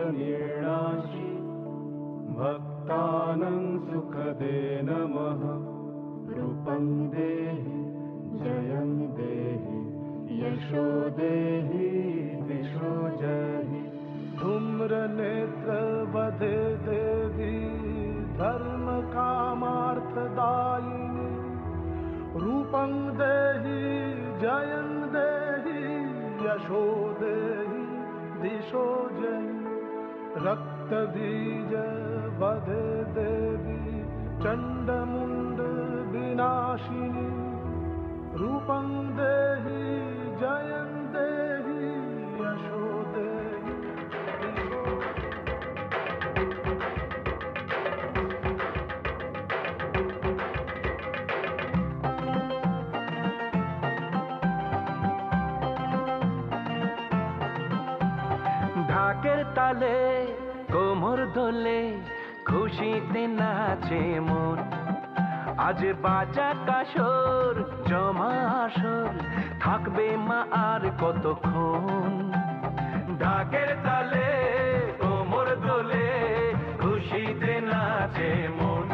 महिषासुरनिर्णाशि भक्तानां सुखदे नमः रूपं देहि जयं देहि यशो देहि दिशो जहि धूम्रनेत्र वधे देवी धर्म कामार्थदायिनी रूपं देहि जयं देहि यशो देहि दिशो जहि रक्तबीज वधे देवी चण्डमुण्ड विनाशिनी रूपं देहि जयं देहि यशो देहि
ঢাকের তালে কোমর দোলে খুশিতে নাচে মন আজ বাজা কাসর জমা আসর থাকবে মা আর কতক্ষণ ঢাকের তালে কোমর দোলে খুশিতে নাচে মন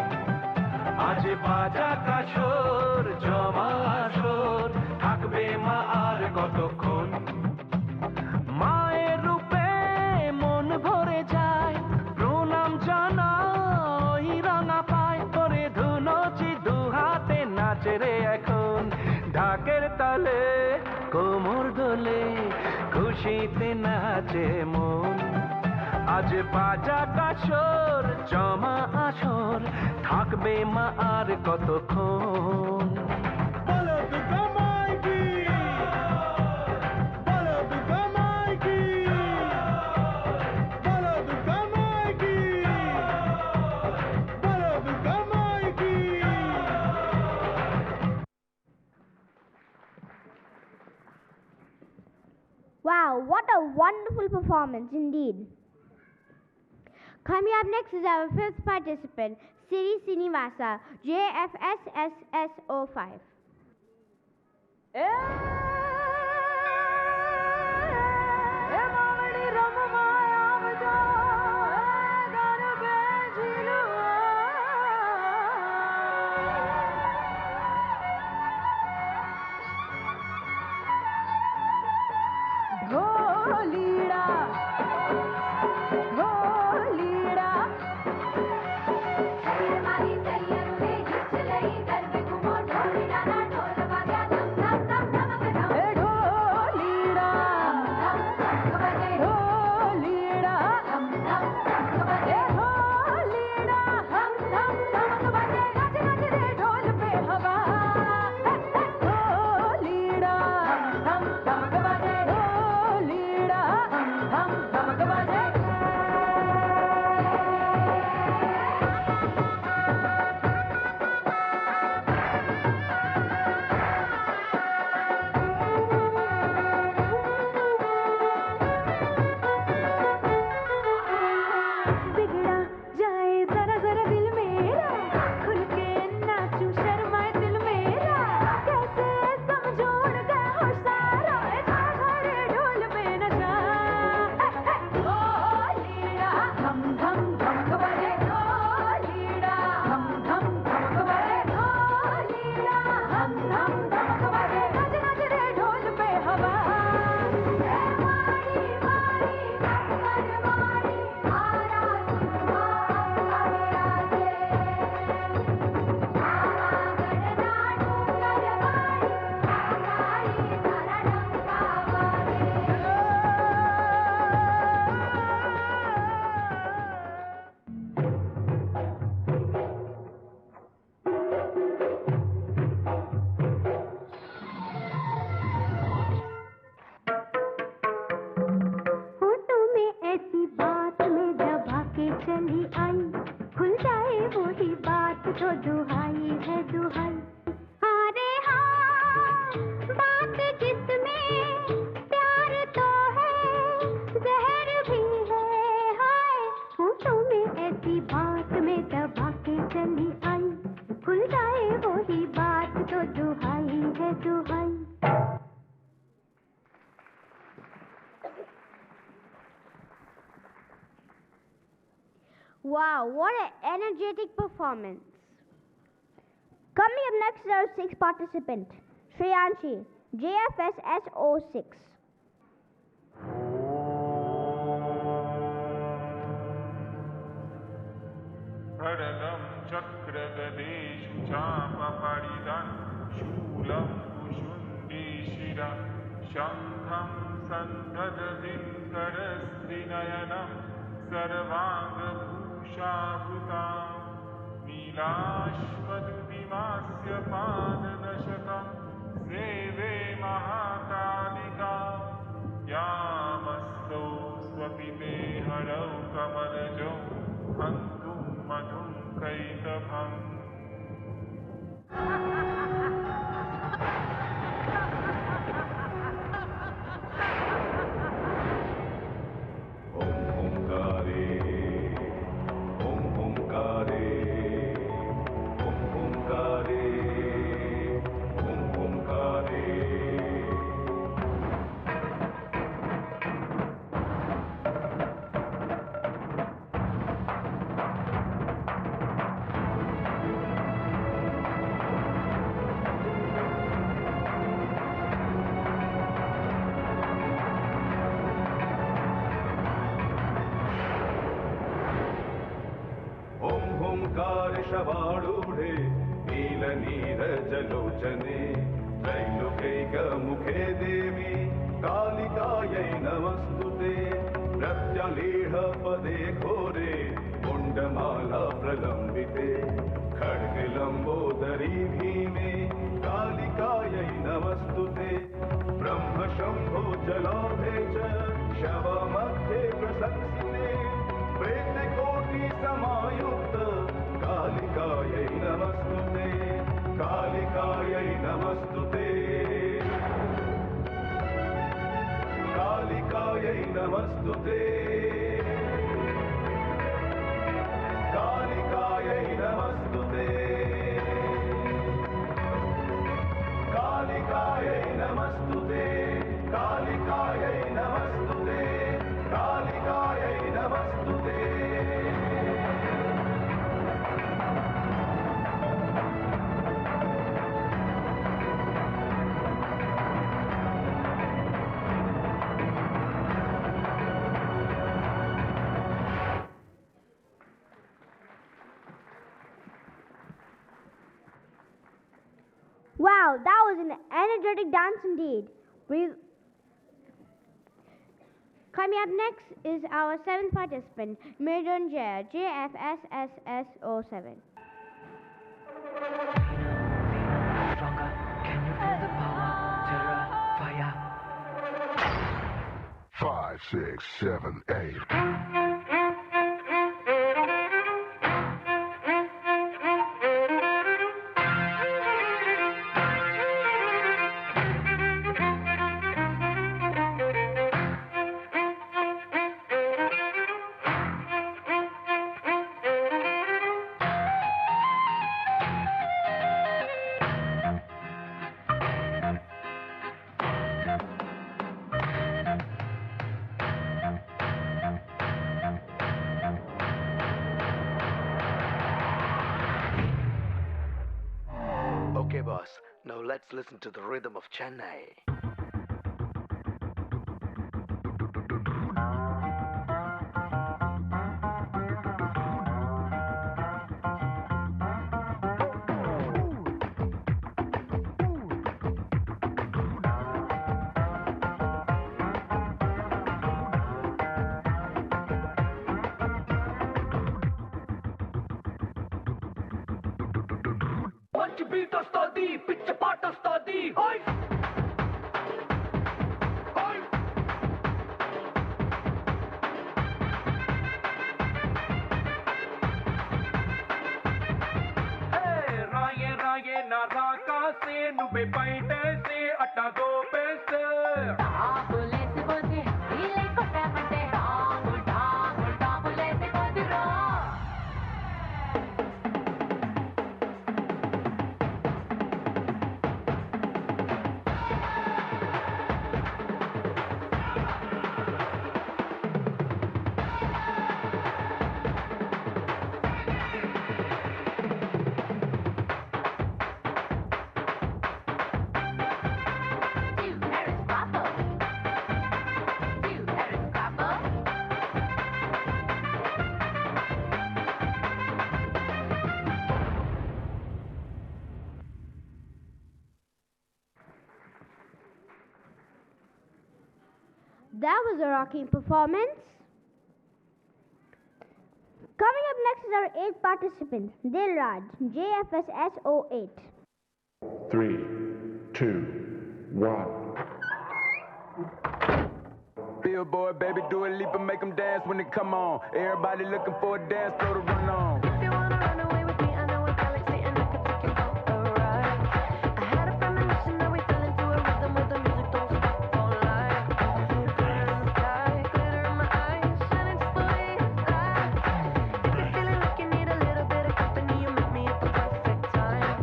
আজ বাজা কাসর দোলে খুশিতে নাচে মন আজ বাজা কাশর জমা আসর থাকবে মা আর কতক্ষণ
Wow, what a wonderful performance indeed.
Coming up next is our fifth participant, Siri Srinivasa, JFSSS05.
ढोलीड़ा ढोलीड़ा मारी सैयद ने खिंच लई कर में घुमो ढोलीड़ा ना ढोल बजा दम दम दम धमक धम ढोलीड़ा धम धम बजे ढोलीड़ा धम धम बजे ढोलीड़ा धम धम धमक बजे नच नच रे ढोल पे हवा ढोलीड़ा धम धमक बजे ढोलीड़ा धम धमक बजे बिगड़ा जाए जरा जरा दिल मेरा खुल के नाचूं शर्माए दिल मेरा कैसे समझोड़ गए हो सारा रे ढोल पे नशा ओ लीड़ा धम धम धमक बजे ओ लीड़ा धम धम धमक बजे ओ लीड़ा धम धम धमक बजे नच नच रे ढोल पे हवा मारी मारी नंबर मारी आरा सुनवा अगरा से आवागढ़ नाडू करवाड़ी आगाड़ी शरणम होठों में ऐसी बात में दबा के चली आई खुल जाए वही बात तो दुहाई है दुहाई अरे हाँ बात जिसमें प्यार तो है जहर भी है हाय होठों में ऐसी बात में दबा के चली आई खुल जाए वही बात तो दुहाई है दुहाई
Wow, what an energetic performance.
Coming up next is our sixth participant, Shreyanshi, JFSS06.
भरदं चक्रगदेषु चापपरिदं शूलं कुशुण्डीशिरा शङ्खं सन्ददतिं करस्त्रिनयनं सर्वाङ्गभूषाभृतां नीलाश्वदुदिमास्य पाददशकं सेवे महाकालिका यामस्तौ स्वपिते हरौ कमलजौ हन्तुं मधुं कैतभम्
शवाळूढे नीलनीरजलोचने त्रैलोक्यैकमुखे देवी
प्रत्यलीढ पदे घोरे मुण्डमाला प्रलम्बिते खड्गे लम्बोदरी भीमे कालिकायै नमस्तुते ब्रह्मशम्भो जलाभे च शवमध्ये प्रशंसिते प्रेतकोटि समायुक्त कालिकायै नमस्तुते कालिकायै नमस्तुते कालिकायै नमस्तुते कालिकायै नमस्तुते कालिकायै नमस्तुते कालिकायै नमस्तुते कालिकायै नमस्तुते
Wow, that was an energetic dance indeed.
Coming up next is our seventh participant, Midun Jaya, JFSSS07.
Stronger, can you feel the power? Terra, fire.
5, 6, 7, 8.
Okay, boss. Now let's listen to the rhythm of Chennai.
మంచి beat వస్తుంది పిచ్చ పాట వస్తుంది హోయ్ హోయ్ రాయే రాయే నా రాకాసే నువ్వే బయటేసే అట్టా దోపేస్తే
That was a rocking performance.
Coming up next is our eighth participant, Dilraj, JFSS08.
3, 2, 1.
Billboard, baby, do a leap and make them dance when they come on. Everybody looking for a dance floor to run on.
If you wanna run away with me, I know a galaxy and I can take you for a ride. I had a premonition that we fell into a rhythm where the music don't stop for life. Glitter in the sky, glitter in my eyes, shining just the way I like. If you're feeling like you need a little bit of company, you met me at the perfect time.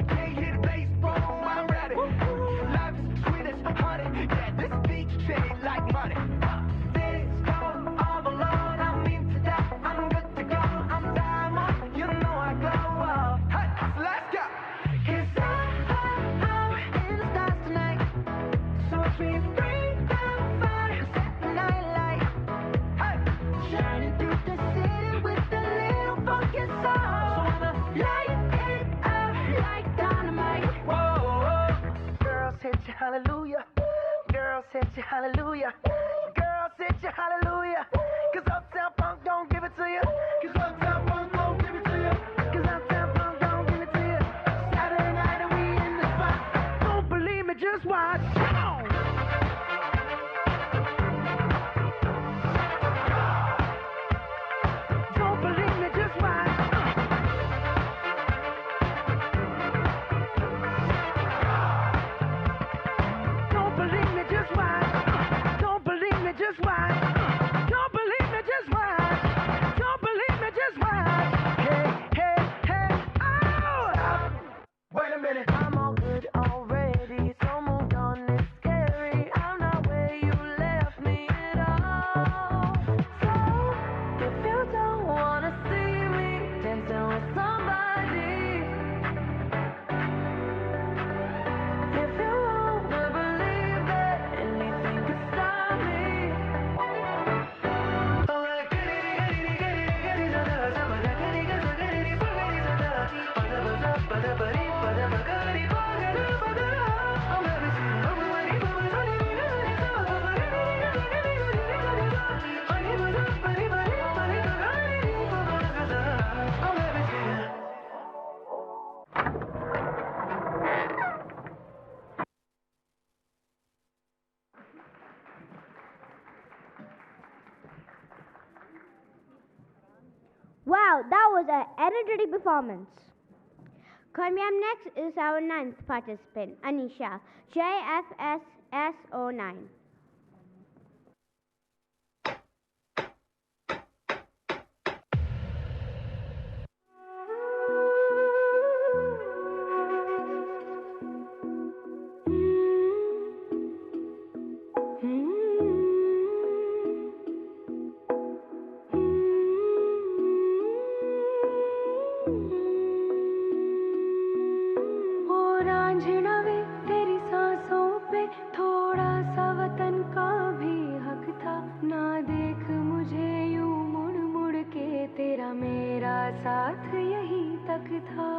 Can't hear the bass, bro, I'm ready. Life is sweet as honey. Yeah, this beat change. hallelujah. Girls, hit your hallelujah. Cause Uptown Funk don't give it to you. Cause Uptown Funk don't give it to you. Cause Uptown Funk don't give it to you. Saturday night and we in the spot. Don't believe me, just watch. Come on. Don't believe me, just watch. Don't believe me, just watch. Don't believe me, just watch. Don't believe me, just watch. Don't believe me, just watch. Hey, hey, hey, oh! Stop. Wait a minute. I'm all good already, so moved on, it's scary. I'm not where you left me at all. So, if you don't wanna see me dancing with somebody, if you wanna believe that anything could stop me, alright,
Wow, that was an energetic performance.
Coming up next is our ninth participant, Anisha, JFSS09.
ओ रांझना वे तेरी सांसों पे थोड़ा सा वतन का भी हक था। ना देख मुझे यूं मुड़ मुड़ के, तेरा मेरा साथ यहीं तक था।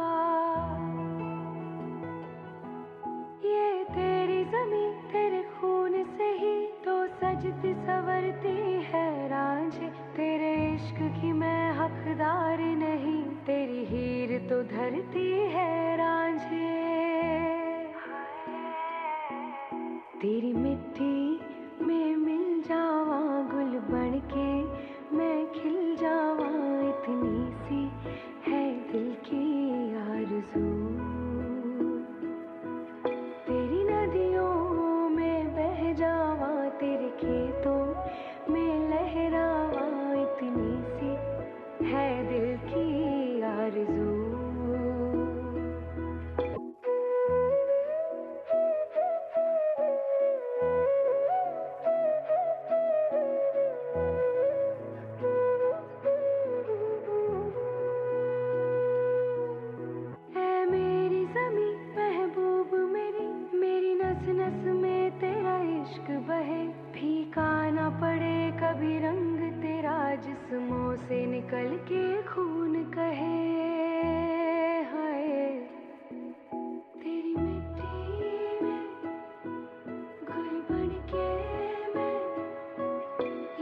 ये तेरी ज़मीं तेरे खून से ही तो सजती संवरती है रांझे। तेरे इश्क की मैं हकदार नहीं, तेरी हीर तो धरती है रांझे। तेरी मिट्टी में मिल जावा गुल बन के, मैं खिल जावा, इतनी सी है दिल की आरज़ू। तेरी नदियों में बह जावा, तेरे खेतों में लहरावा, इतनी सी है दिल की आरज़ू। ऐ मेरी ज़मीं महबूब मेरी, मेरी नस नस में तेरा इश्क बहे। फीका ना पड़े कभी रंग तेरा, जिस्मों से निकल के खून कहे। हाय तेरी मिट्टी में गुल बन के मैं,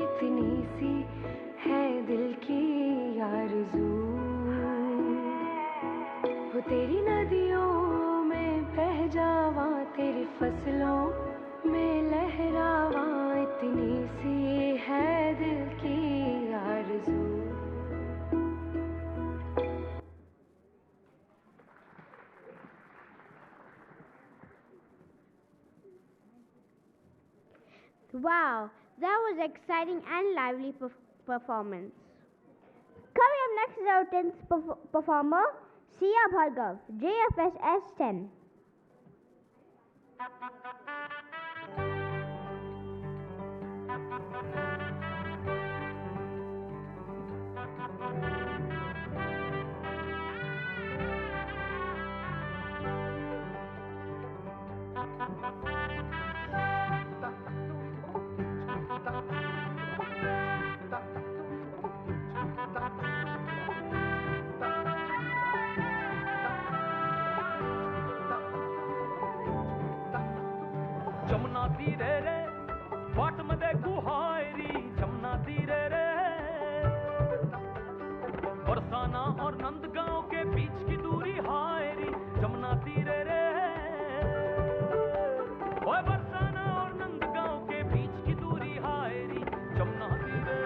इतनी सी है दिल की आरज़ू। वो तेरी नदियों में बह जावा, तेरी फसलों में लहरावा, इतनी सी है दिल की आरज़ू।
Wow, that was exciting and lively performance.
Coming up next is our 10th performer, Sia Bhargav, JFSS 10.
Jamuna तीरे रे
वाटमध्ये कुहायरी जमुना तीरे रे बरसाना और नंदगांव के बीच की दूरी हायरी जमुना तीरे रे ओए बरसाना और नंदगांव के बीच की दूरी हायरी जमुना तीरे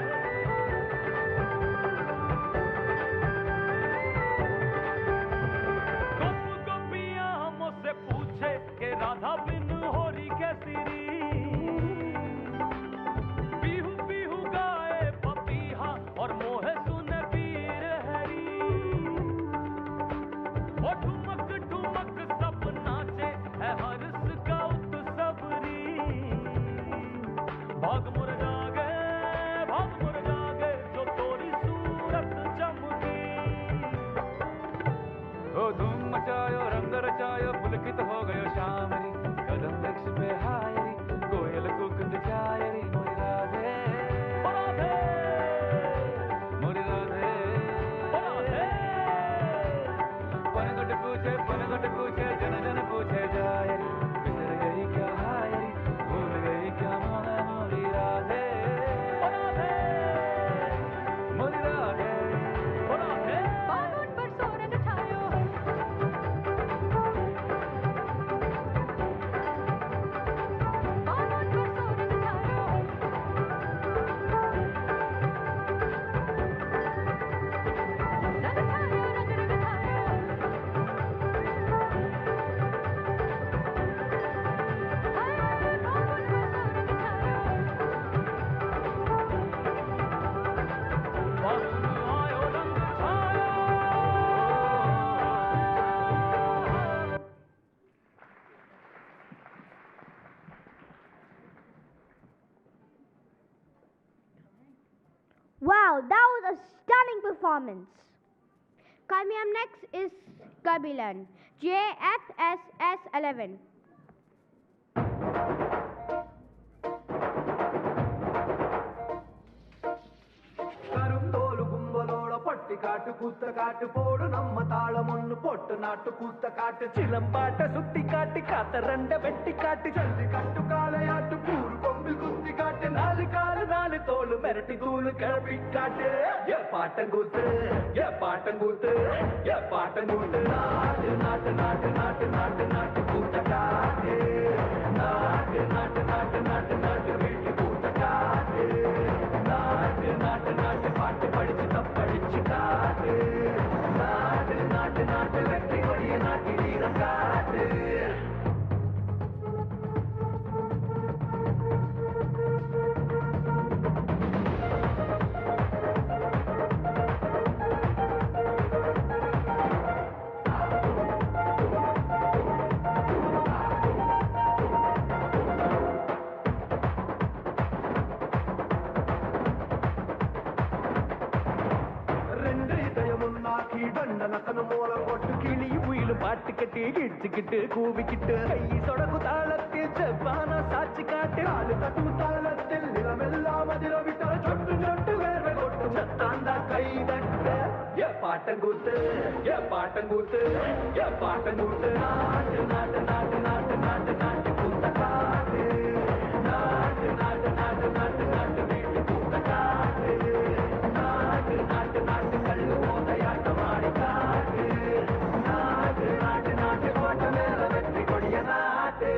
गप गपिया मुझसे पूछे कि राधा बिन होरी कैसी री पीहू पीहू गाए पपीहा और मोहे सुने पीर हरी ओ ठुमक ठुमक सब नाचे है हर्ष का उत्सव री भाग मुर जागे जो तोरी सूरत चमकी ओ धूम मचायो रंग रचायो पुलकित हो गयो श्याम री कदम वृक्ष पे हायरी कोयल कुक दिखायरी मोरी राधे मोरी राधे पनगट पूछे जन जन पूछे जायरी बिसर गई क्या हायरी भूल गई क्या मोना मोरी राधे मोरी राधे बागों पर सोरंग छायो
Wow, that was a stunning performance.
Coming up next is Kabilan, GIIS 11.
கருந்தோலு கும்பலோட பட்டி காட்டு கூத்த காட்டு போடு நம்ம தாளமொன்னு போட்டு நாட்டு கூத்த காட்டு சிலம்பாட்ட சுத்தி காட்டி காத்த ரெண்ட வெட்டி காட்டு ஜல்லி கட்டு காலையாட்டு கூறு கொம்பில் குத்தி காட்டு நாலு காலு நாலு தோளு மிரட்டி தூளு கிளப்பி காட்டு ஏ பாட்டங்கூத்து ஏ பாட்டங்கூத்து ஏ பாட்டங்கூத்து நாட்டு நாட்டு நாட்டு நாட்டு நாட்டு நாட்டு கூத்த காட்டு நாட்டு நாட்டு நாட்டு நாட்டு நாட்டு வீட்டு கூத்த காட்டு நாட்டு நாட்டு நாட்டு பாட்டு படிச்சு தப்படிச்சு காட்டு நாட்டு நாட்டு நாட்டு வெற்றி கொடிய நாட்டு வீரம் காட்டு நக்கன மூல போட்டு கிளி உயிலு பாட்டு கட்டி கிடிச்சுக்கிட்டு கூவிக்கிட்டு கை சொடக்கு தாளத்தில் செவ்வான சாட்சி காட்டு நாலு தட்டு தாளத்தில் நிலமெல்லாம் அதிர விட்டால சொட்டு சொட்டு வேர்வை கொட்டு சத்தாந்தா கை தட்ட ஏ பாட்டங்கூத்து ஏ பாட்டங்கூத்து ஏ பாட்டங்கூத்து நாட்டு நாட்டு நாட்டு நாட்டு நாட்டு நாட்டு கூத்த காட்டு நாட்டு நாட்டு நாட்டு நாட்டு நாட்டு வீட்டு கூத்த காட்டு நாட்டு நாட்டு நாட்டு கல்லு போதையாட்ட மாடி காட்டு நாட்டு நாட்டு நாட்டு கோட்டை மேல வெற்றி கொடிய நாட்டு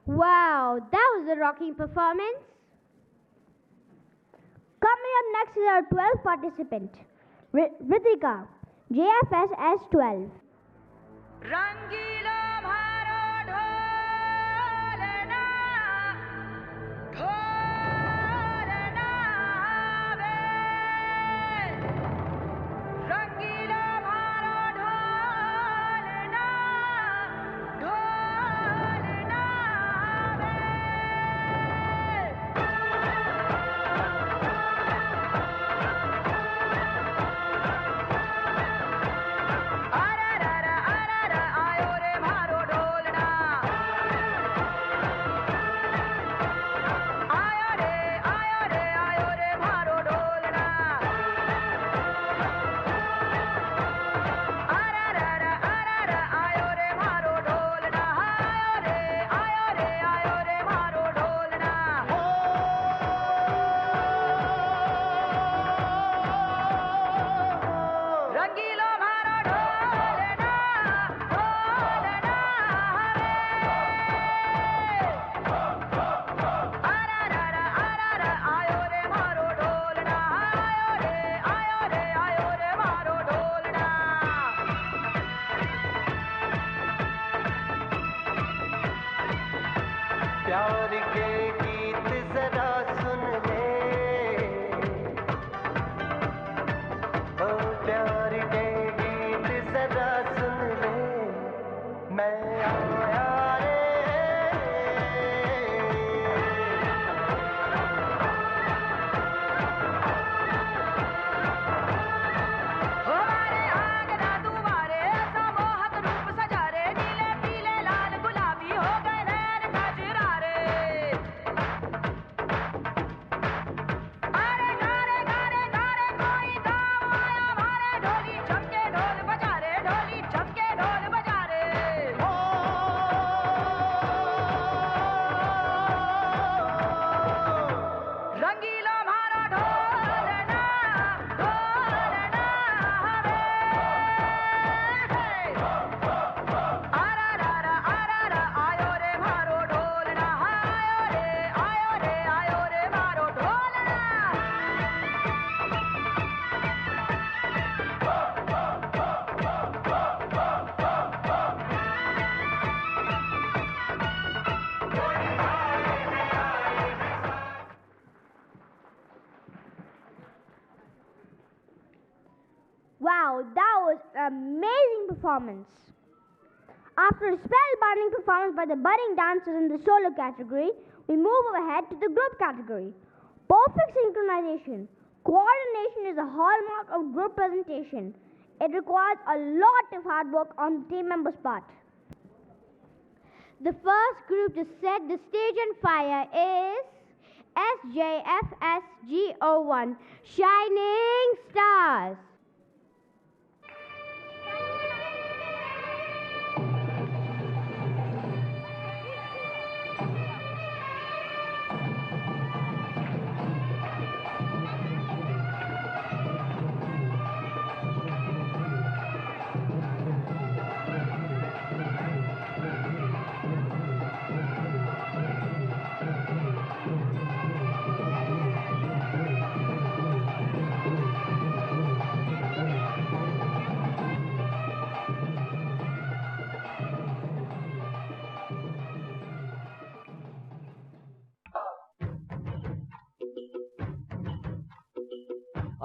Wow, that was a rocking performance.
Coming up next is our 12th participant, Ritika, JFS S12.
रंगीला भारत
प्यार के गीत जरा सुन ले, ओ प्यार के गीत जरा सुन ले, मैं आया रे।
हमारे आंगना तुम्हारे ऐसा मोहक रूप सजा रे, नीले पीले लाल गुलाबी हो गए नैन कजरा रे। अरे गारे गारे गारे कोई गाँव आया हमारे, ढोली छमके ढोल बजा रे, ढोली छमके ढोल बजा रे। रंगीला हमारा ढोलना ढोलना हवे, आरा रा रा आरा रा आयो रे मारो ढोलना, आयो रे मारो ढोलना।
Wow, that was an amazing performance. After a spellbinding performance by the budding dancers in the solo category, we move ahead to the group category. Perfect synchronization. Coordination is a hallmark of group presentation. It requires a lot of hard work on the team members' part.
The first group to set the stage on fire is SJFSGO1, Shining Stars.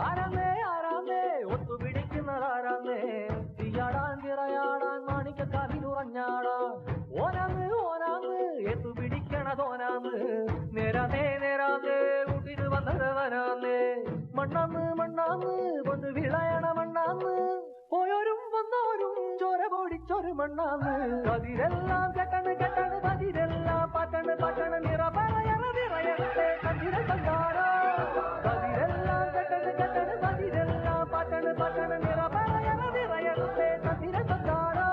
ആരാന്നേ ആരാന്നേ ഒത്തുപിടിക്കുന്നതാരാന്നേ, തീയാടാൻ തിറയാടാൻ മാണിക്കക്കാവിനുറഞ്ഞാടാൻ, ഓനാന്ന് ഓനാന്ന് എത്തുപിടിക്കണതോനാന്ന്, നേരാന്നേ നേരാന്നേ കൂട്ടിന് വന്നതവനാന്നേ, മണ്ണാന്ന് മണ്ണാന്ന് വന്ന് വിളയണ മണ്ണാന്ന്, പോയോരും വന്നോരും ചോര പൊടിച്ചൊരു മണ്ണാന്ന്, അതിരെല്ലാം കെട്ടണ് കെട്ടണ് പതിരെല്ലാം പാട്ടണ് പാട്ടണ് നിറ പറയണ നിറയണേ കതിര കണ്ടാടോ, അതിരെല്ലാം കെട്ടണ് കെട്ടണ് പതിരെല്ലാം പാട്ടണ് പാട്ടണ് നിറ പറയണ നിറയണേ കതിര കണ്ടാടോ.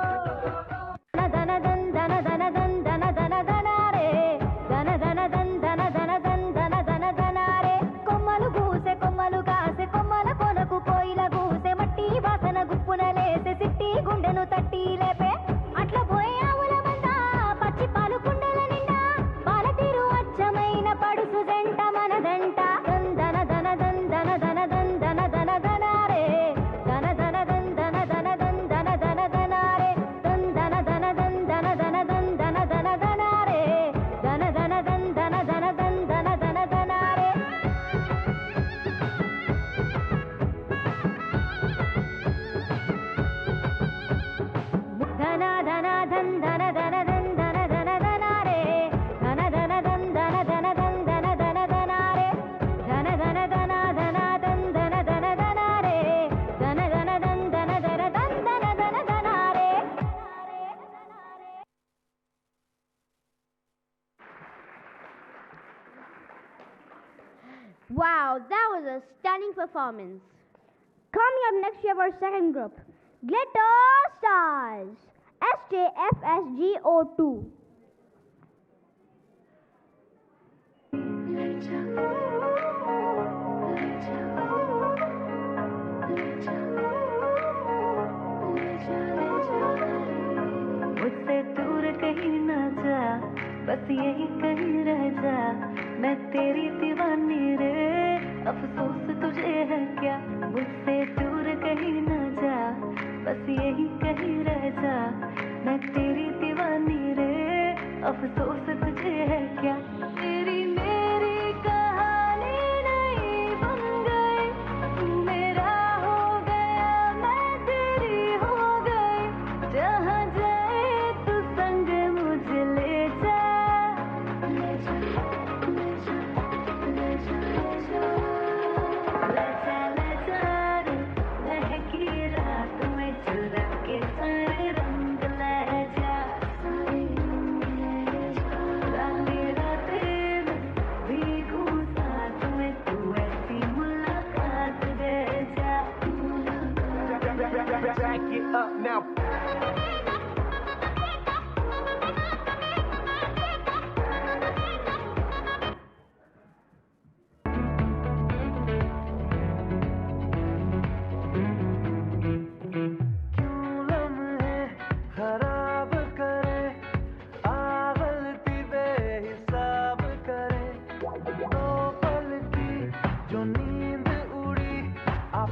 ധന ധന ധന ധന ധന ധന ധന ധനാരെ, ധന ധന ധന ധന ധന ധന ధన ధనారే, కొమ్మలు పూసే కొమ్మలు కాసే కొమ్మల కొనకు కోయిల కూసే, మట్టి వాసన గుప్పున లేసే సిట్టి గుండెను తట్టి లేపే, అట్ల పోయే ఆవుల మంద పచ్చి పాలు కుండల నిండా, పాల తీరు అచ్చమైన పడుసు జంట మనదంట, ధన ధన ధన ధన ధన ధన ధన ధనారే, ధన ధన ధన ధన ధన ధన ధన ధనారే, ధన ధన ధన ధన ధన ధన ధన ధనారే, ధన ధన ధన ధన ధన ధన ధనారే. ధన ధన ధన ధన ధన ధన ధన ధనారే, ధన ధన ధన ధన ధన ధన ధన ధనారే, ధన ధన ధన ధన ధన ధన ధనారే, ధన ధన ధన ధన ధన ధన ధనారే.
Wow, that was a stunning performance.
Coming up next, we have our second group, Glitter Stars, SJFSGO2.
मुझसे दूर कहीं ना जा, बस यही कहीं रह जा, मैं तेरी दीवानी रे, अफसोस तुझे है क्या, मुझसे दूर कहीं ना जा, बस यही कहीं रह जा, मैं तेरी दीवानी रे, अफसोस तुझे है क्या.
back it up now.
खराब करे गलती बेहिसाब करे दो पल की जो नींद उड़ी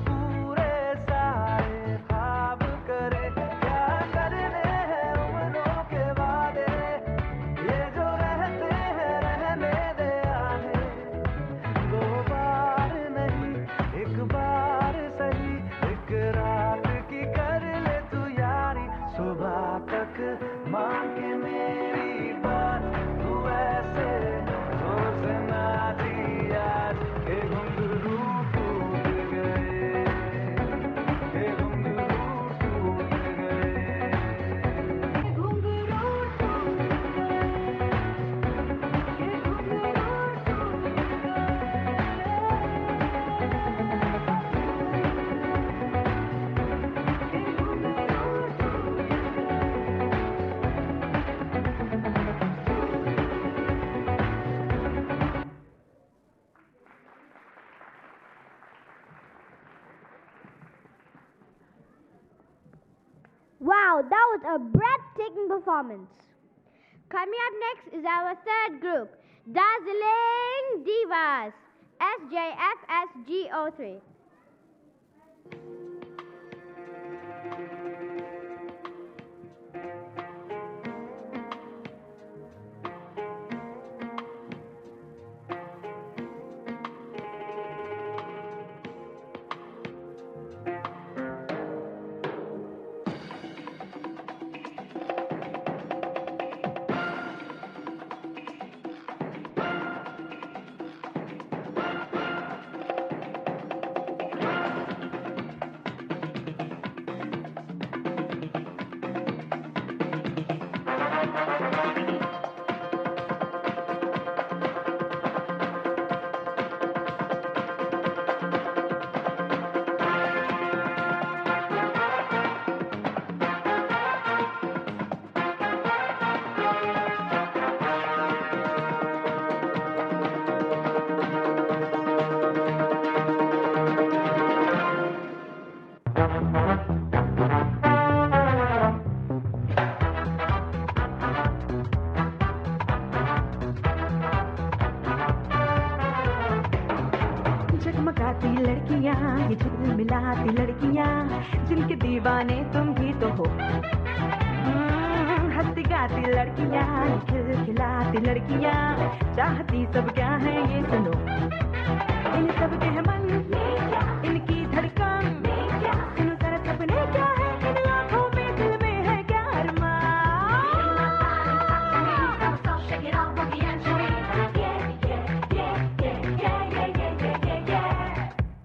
पूरे सारे ख्वाब करे क्या करने हैं उम्रों के वादे ये जो रहते हैं रहने दे आने दो बार नहीं एक बार सही एक रात की कर ले तू यारी सुबह तक मांग के मेरी बात तू ऐसे जोर से नाची आज के घुंघरू टूट गए के घुंघरू टूट गए घुंघरू टूट
Wow, that was a breathtaking performance.
Coming up next is our third group, Dazzling Divas, SJFSGO3.
जगमगाती लड़कियां ये झिलमिलाती लड़कियां जिनके दीवाने तुम भी तो हो हंसती गाती लड़कियां खिलखिलाती लड़कियां चाहती सब क्या है ये सुनो इन सब के मन इनकी धड़कन सुनो जरा सपने क्या है इन आँखों में दिल में है क्या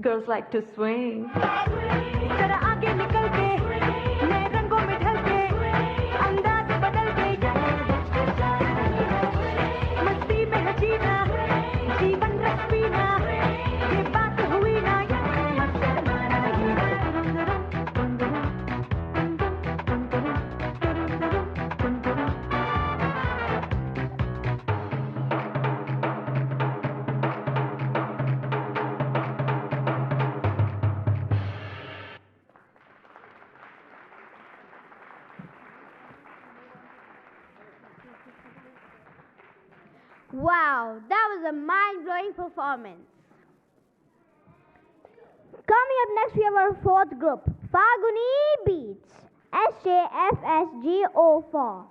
Girls like to swing. जरा आगे निकल के नए रंगों में ढल के अंदाज बदल के मस्ती में है जीना जीवन रस पीना ये बात हुई ना
Wow, that was a mind-blowing performance.
Coming up next, we have our fourth group, Faguni Beats, SJFSGO4.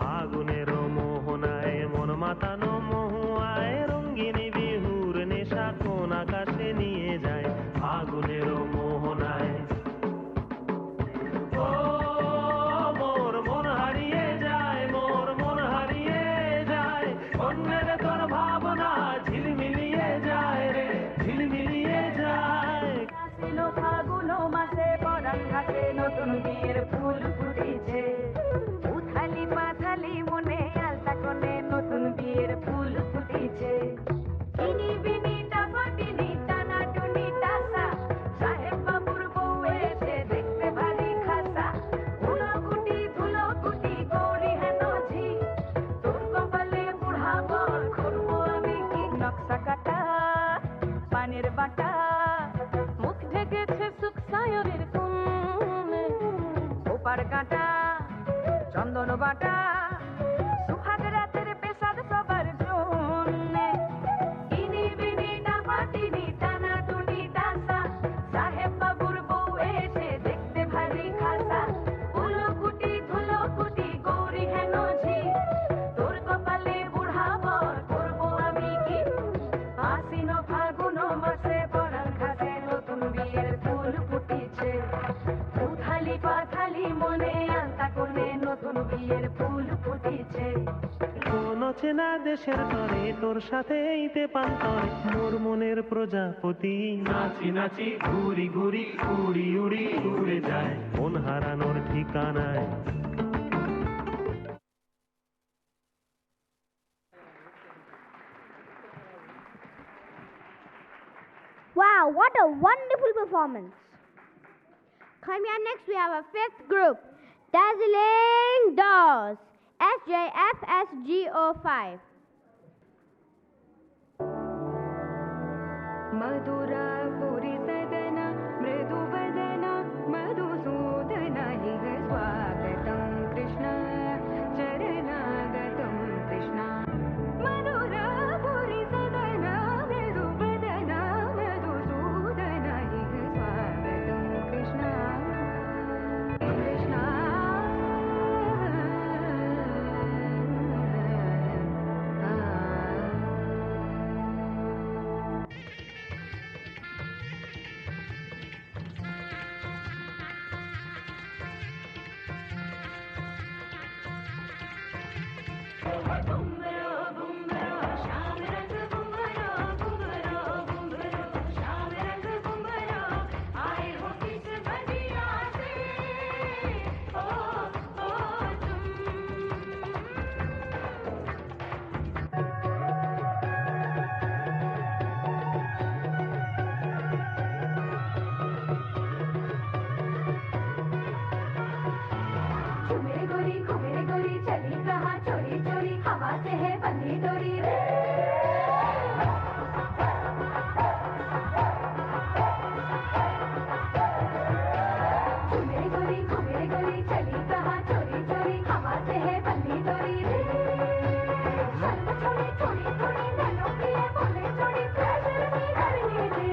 ফাগুনেরও মোহনায় মন মাতানো মহুয়ায় রঙ্গিনী বিহুর নেশা কোন আকাশে নিয়ে যায় ফাগুনের
নকশা কাটা পানের বাটা মুখ ঢেকেছে সুখ সায়রের কোণে ওপার কাটা চন্দন বাটা সুহাগ রাতের পেশাদ সবার জন্যে ইনি বিনি ডাপাটিনি টানা টুনি ডাসা সাহেব বাবুর বউ এসে দেখতে ভারী খাসা উলকুটি ধুলকুটি গৌরী হেন ঝি তোর কপালে বুড়া বর করবো আমি কি আশ্বিন ফাগুন মাসে পরাণ ঘাসে নতুন বিয়ের ফুল ফুটিছে উথালি পাথালি মনে আলতা কোণে নতুন বিয়ের ফুল ফুটিছে
কোন চেনা দেশের তরে তোর সাথে এইতে পান্তরে মোর মনের প্রজাপতি নাচি নাচি ঘুরি ঘুরি উড়ি উড়ি উড়ে যায় মন হারানোর ঠিকানায়
Wow, what a wonderful performance.
Coming up next, we have a fifth group, Dazzling Dolls, SJFSGO5.
मधुरा पुरी सदना मृदु वदना मधुसूदन हि स्वागतं कृष्ण चरणागतं कृष्ण मधुरा पुरी सदना मृदु वदना मधुसूदन हि स्वागतं कृष्ण कृष्ण घूमे गोरी चली कहाँ चोरी चोरी हवा से है बंधी डोरी रे घूमे गोरी चली कहाँ चोरी चोरी हवा से है बंधी डोरी रे शर्म छोड़ी थोड़ी थोड़ी नैनों की है बोले छोड़ी प्रेशर की करनी रे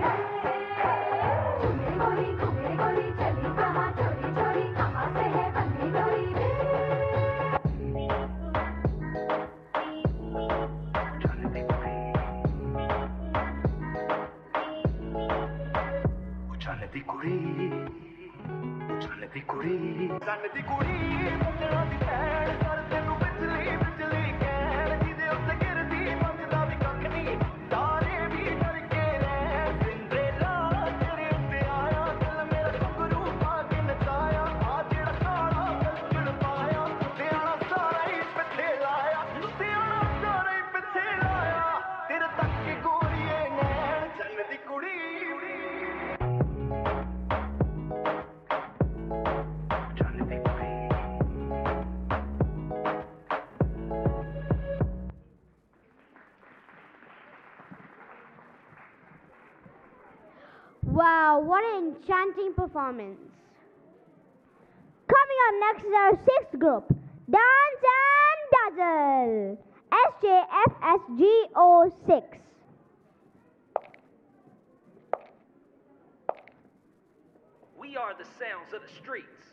घूमे गोरी चली कहाँ चोरी चोरी हवा से है बंधी डोरी रे
Uçaneti kuri
Santi kuri ਮੁੰਡਿਆਂ ਦੀ ਭੈਣ ਕਰ ਤੈਨੂੰ ਬਿਜਲੀ ਬਿਜਲੀ ਕਹਿਣ ਜਿਹਦੇ ਉੱਤੇ ਗਿਰਦੀ ਮੰਗਦਾ ਵੀ ਕੱਖ ਨਹੀਂ ਤਾਰੇ ਵੀ ਡਰ ਕੇ ਰਹਿ ਸਿੰਦਰੇਲਾ ਤੇਰੇ ਉੱਤੇ ਆਇਆ ਦਿਲ ਮੇਰਾ ਘੁੰਗਰੂ ਪਾ ਕੇ ਨਚਾਇਆ ਆ ਜਿਹੜਾ ਕਾਲਾ ਕਲਕਲ ਪਾਇਆ ਲੁਧਿਆਣਾ ਸਾਰਾ ਹੀ ਪਿੱਛੇ ਲਾਇਆ ਲੁਧਿਆਣਾ ਸਾਰਾ ਹੀ ਪਿੱਛੇ ਲਾਇਆ ਤੇਰੇ ਤੱਕ ਕੇ ਗੋਰੀਏ ਨੈਣ ਚੰਨ ਦੀ ਕੁੜੀ
Wow, what an enchanting performance.
Coming up next is our sixth group, Dance and Dazzle, SJFSGO6.
We are the sounds of the streets.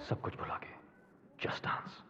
सब कुछ भुला के जस्ट डांस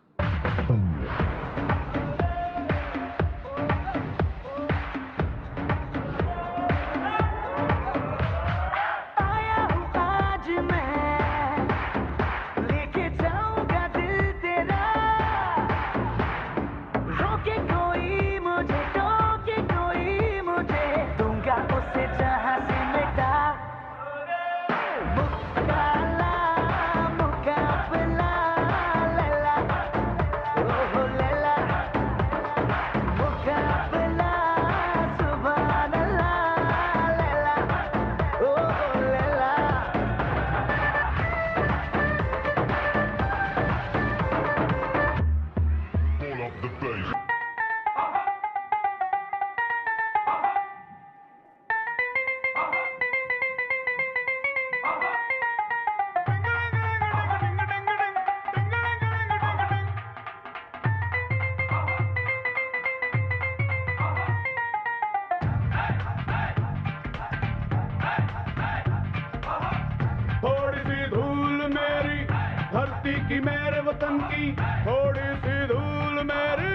धरती की मेरे वतन की थोड़ी सी धूल मेरी,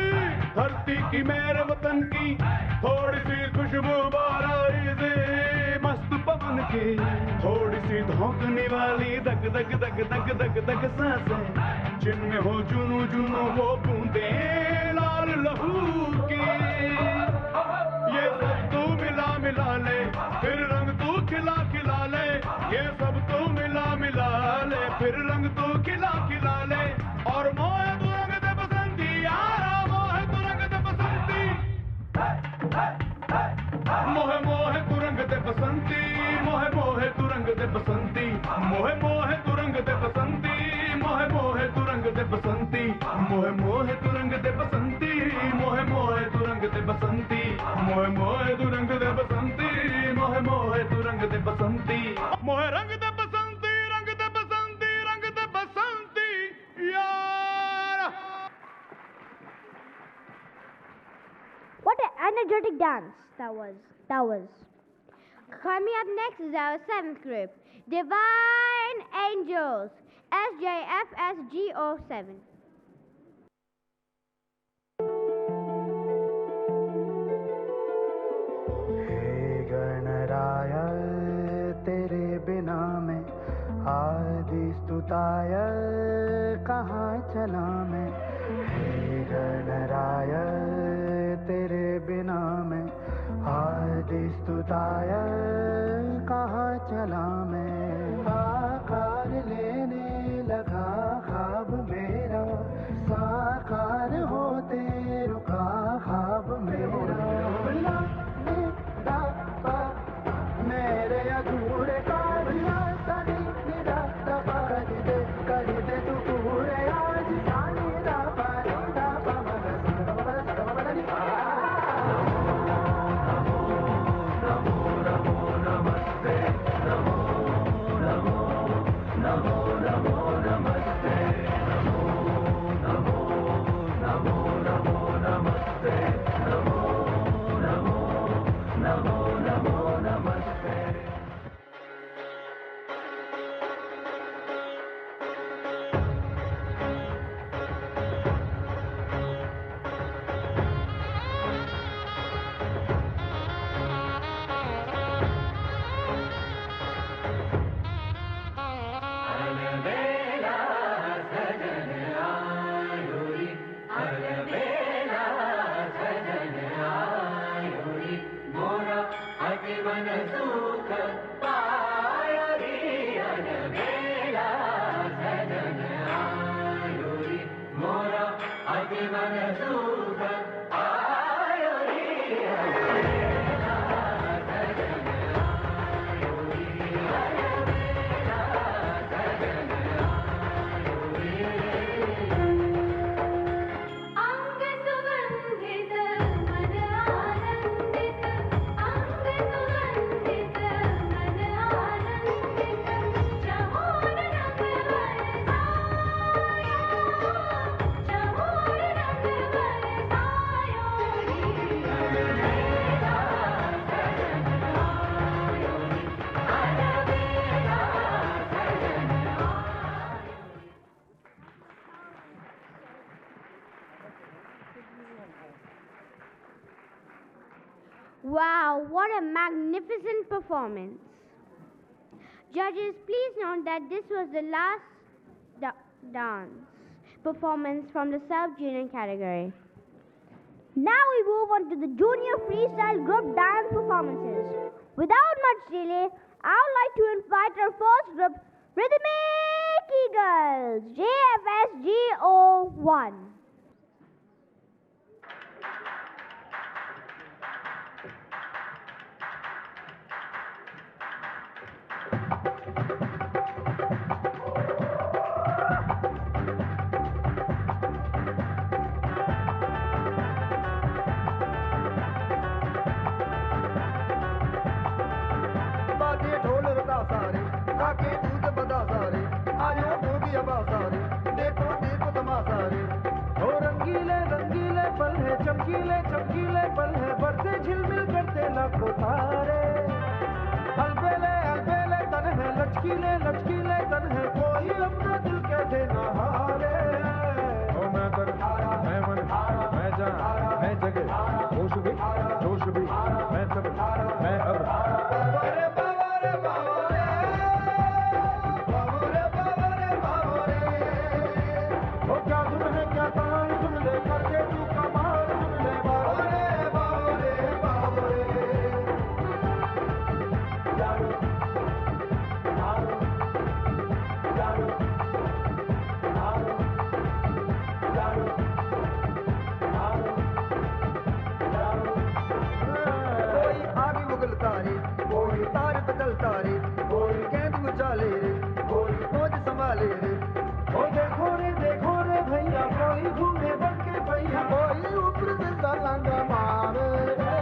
धरती की मेरे वतन की थोड़ी सी खुशबू बाराई से, मस्त पवन की थोड़ी सी धौंकने वाली दग दग दग दग दग दग सांसें, जिनमें हो जुनू जुनू वो बूंदे लाल लहू की। ये सब तू मिला मिला ले, फिर रंग तू खिला खिला ले, ये सब तू मिला मिला ले, फिर रंग तू खिला खिला ले। और मोहे तू रंग दे बसंती यारा, मोहे तू रंग दे बसंती, मोहे मोहे तू रंग दे बसंती, मोहे मोहे तू रंग दे बसंती, मोहे मोहे तू रंग दे बसंती, मोहे मोहे तू रंग दे बसंती, मोहे मोहे तू रंग दे बसंती, मोहे मोहे तू रंग दे बसंती, मोहे मोहे तू रंग दे बसंती, मोहे मोहे तू रंग दे बसंती, मोहे रंग दे बसंती, रंग दे बसंती, रंग दे बसंती यार।
What an energetic dance that was.
Coming up next is our 7th group, Divine Angels, SJFSGO7.
हे गणराय तेरे बिना मैं आदि स्तुताय कहाँ चला मैं, हे गणराय तेरे बिना मैं आदि स्तुताय कहाँ चला मैं। आकार लेने लगा ख्वाब मेरा, साकार होते रुका ख्वाब मेरा। मेरे अधूरे कार्य सनी निरा दबा दे, कर दे तू पूरे आज सानी दबा दबा
Wow, what a magnificent performance. Judges, please note that this was the last dance performance from the sub-junior category.
Now we move on to the junior freestyle group dance performances. Without much delay, I would like to invite our first group, Rhythmic Eagles, JFSGO1.
चमकीले चमकीले पल है बरसे झिलमिल करते लाखों तारे, अलबेले अलबेले तन है लचकीले लचकीले तन है, कोई अपना दिल कैसे ना
बदलता रे बोल गेंद उछाले रे बोल खोज संभाले रे
ओ देखो रे भैया कोई घूमे बढ़ के भैया
कोई ऊपर से लांगा मारे रे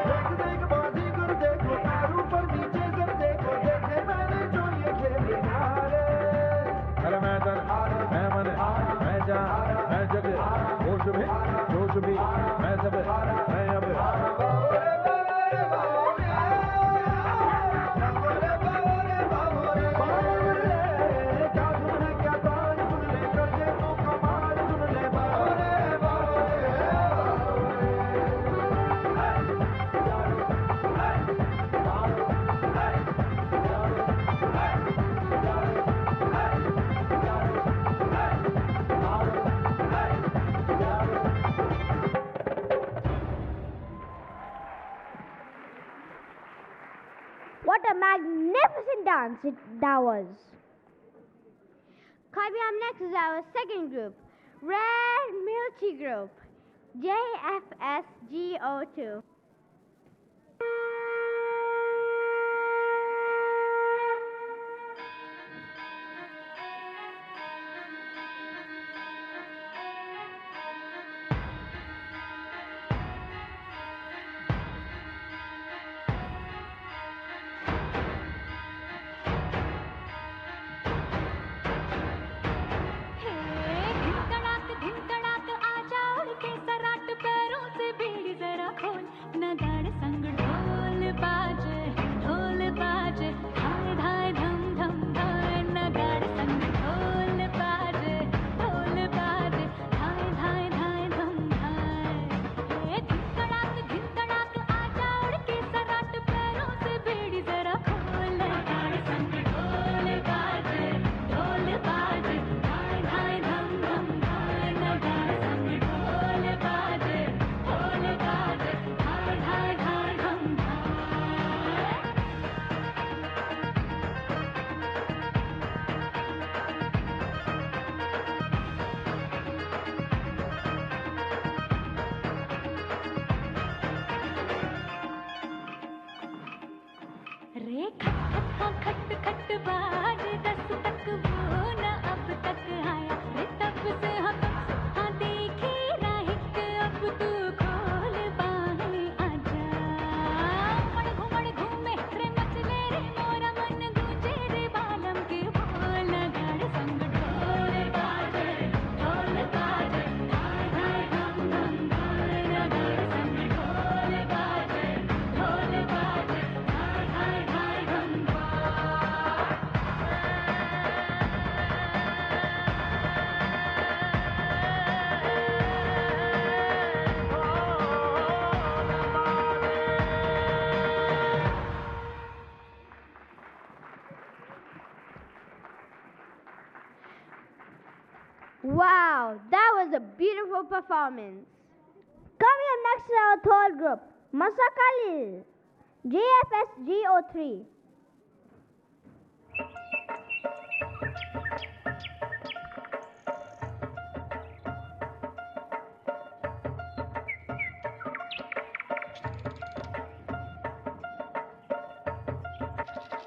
देख देख बाजी कर देखो पैर ऊपर नीचे सर देखो देखे मैंने जो ये खेल हारे
अरे मैं तन मैं मन मैं जान मैं जग होश भी जोश भी मैं सब मैं अब
What a magnificent dance that was.
Coming up next is our second group, Red Milky Group, JFSGO2. Wow, that was a beautiful performance.
Coming up next is our third group, Masakali, JFSGO3.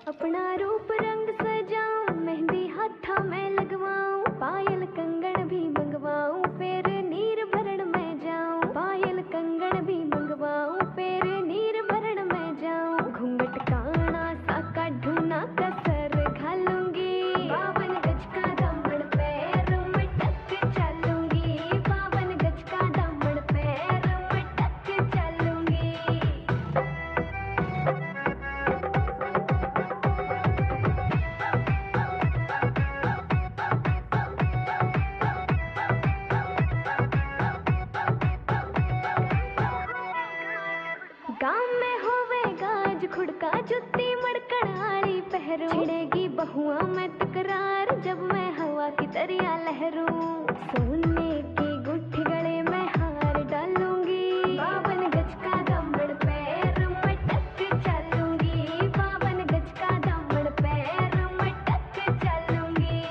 अपना रूप रंग सजाऊं मेहंदी हाथा में लगवाऊं पायल कंगन भी मंगवाऊं फिर नीर भरण में जाऊं पायल कंगन भी मंगवाऊं फिर नीर भरण में जाऊं घूंघट काना साका ढूना कसर घालूंगी 52 गज का दामन पैर में टक चलूंगी 52 गज का दामन पैर में टक चलूंगी गाँव में होवेगा आज खुड़का जुत्ती मड़कड़ाड़ी पहरू छिड़ेगी बहुआ में तकरार जब मैं हवा की तरिया लहरूं सोने की गुट्ठी गले में हार डालूंगी 52 गज का दामन पैर में टक चलूंगी 52 गज का दामन पैर में टक चलूंगी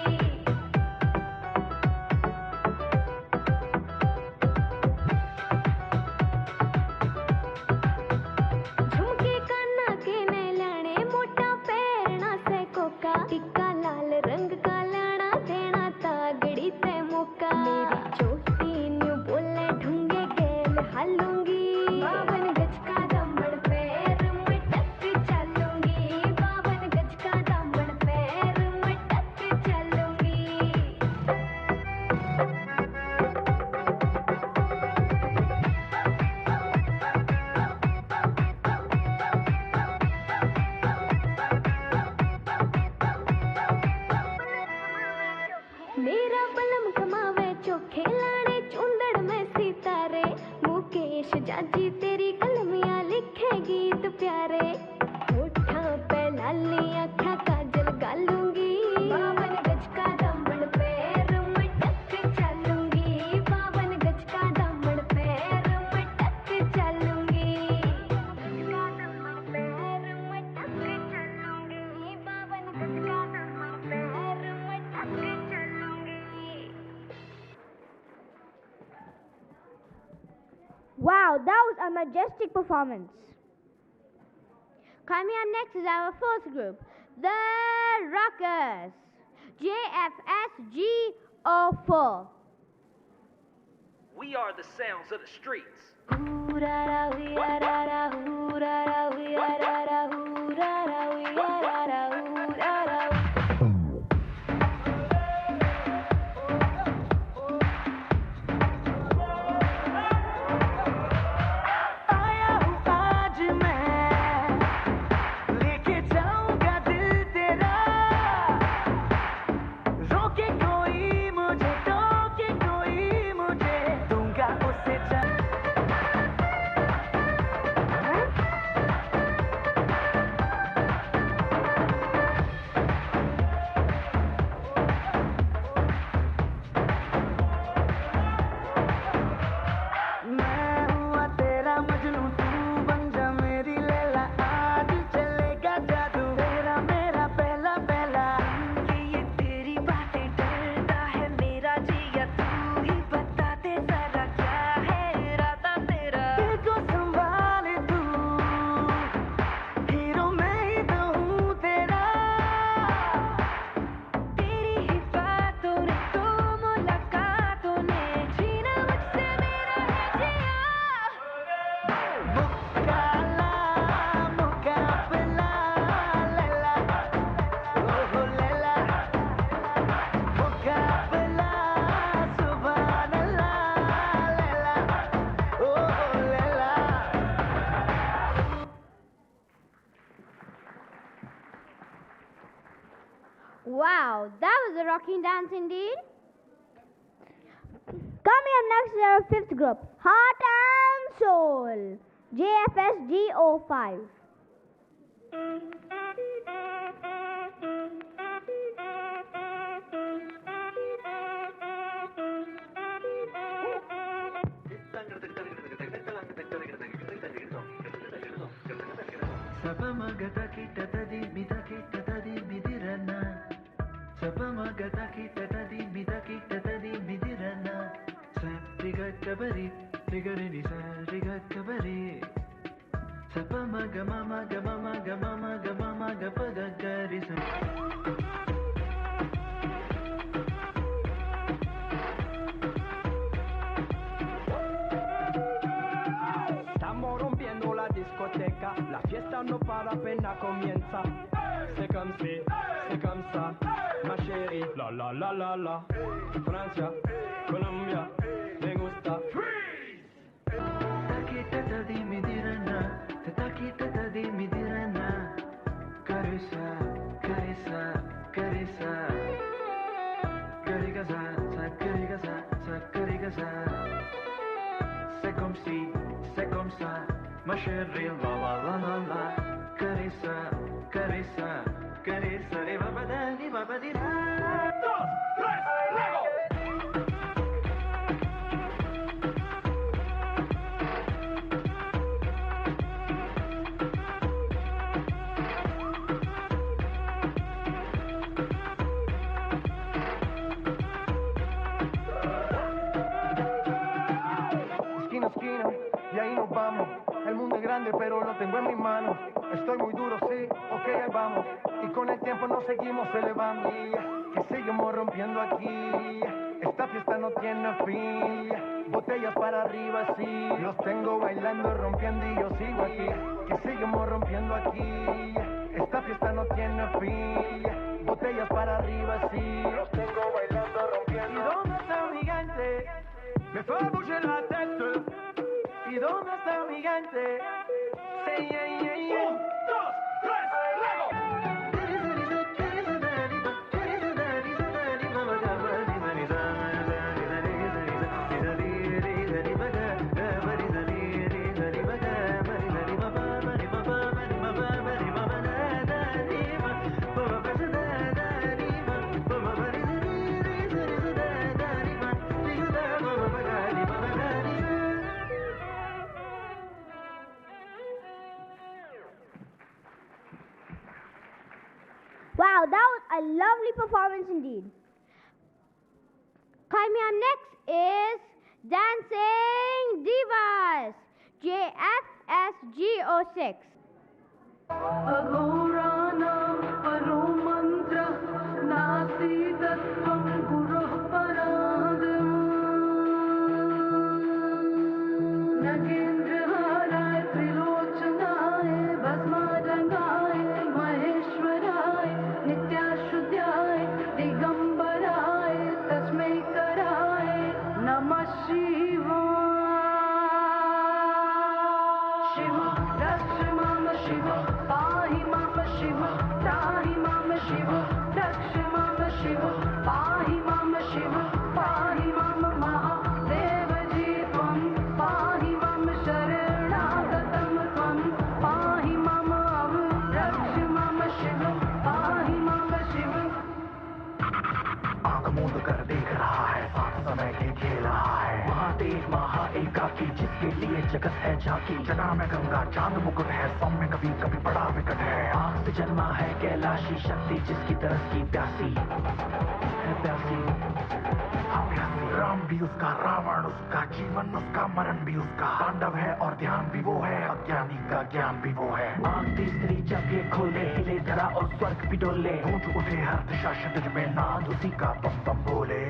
झुमके काना के ने लाने मोटा
Wow, that was a majestic performance.
Coming up next is our fourth group, the Rockers, JFSG04.
We are the sounds of the streets.
आया हूँ आज मैं लेके जाऊंगा दिल तेरा रोके कोई मुझे टोके कोई मुझे दूंगा उसे मैं हुआ तेरा मजनू तू बन जा मेरी लैला आज चलेगा जादू तेरा मेरा पहला पहला ये तेरी बातें डरता है मेरा जिया तू ही बता दे जरा क्या है इरादा तेरा दिल को संभाले तू हीरो मैं ही तो हूँ तेरा तेरी ही बातों ने तो मुलाकातों ने जीना मुझसे मेरा है जिया मुकाला मुकाबला लैला ओहो लैला मुकाबला सुभान अल्लाह लैला ओहो Laila
Wow, that was a rocking dance indeed.
Coming up next is our fifth group, Heart and Soul, JFSG05.
Sapamagata kita tadi bita kita tadi bidirana Sapamagata kita tadi bita kita tadi bidirana Sa riga kabari rigari ni sa riga kabari Sapamaga mama ga mama ga mama ga mama ga pada gari sa
Estamos rompiendo la discoteca, la fiesta no para apenas comienza. C'est comme si, c'est comme ça, ma chérie. La la la la la. Francia, Colombia, me gusta. Freeze!
Takita tadi midirana Takita tadi midirana Karisa, karisa, karisa Karigasa, sa karigasa, sa karigasa C'est comme ça, ma chérie, la la la la la Karisa, karisa, karisa Et va badani, va badina Dos, tres, lego!
Esquina a esquina, y ahí nos vamos. El mundo es grande, pero lo tengo en mis manos. Estoy muy duro, sí, ok, ahí vamos. Y con el tiempo nos seguimos elevando. Que seguimos rompiendo aquí. Esta fiesta no tiene fin. Botellas para arriba, sí. Los tengo bailando, rompiendo y yo sigo aquí. Que seguimos rompiendo aquí. Esta fiesta no tiene fin. Botellas para arriba, sí. Los tengo bailando, rompiendo.
¿Y dónde está mi gigante? Me fait bouger la tête. ¿Y dónde está mi gigante? Say yeah, yeah, yeah. 1, 2, 3, lego!
Wow, that was a lovely performance indeed.
Coming up next is Dancing Divas, JFSGO6.
अघोराणां परो मन्त्र नास्ति तत्त्वं गुरोः परागम् नगेन्द्रहाराय त्रिलोचनाय भस्मारंगाय महेश्वराय नित्याशुद्धाय दिगंबराय तस्मै कराय नमः शिवाय शिव रक्ष माम शिव पाहि माम शिव त्राहि माम शिव रक्ष माम शिव पाहि माम शिव पाहि माम महादेव जी त्वं पाहि माम शरणागतं त्वं पाहि माम रक्ष माम शिव पाहि माम शिव
आंख मूंद कर देख रहा है साथ समय के खेल रहा है महादेव महा एकाकी जिसके लिए जगत है झांकी जटा में गंगा चांद मुकुट है सौम्य कभी कभी बड़ा विकट है आग से जन्मा है कैलाशी शक्ति जिसकी तरस की प्यासी है प्यासी हाँ प्यासी राम भी उसका रावण उसका जीवन उसका मरण भी उसका तांडव है और ध्यान भी वो है अज्ञानी का ज्ञान भी वो है आंख तीसरी जब ये खोले हिले धरा और स्वर्ग भी डोले गूंज उठे हर दिशा शतज में नाद उसी का बम बम बोले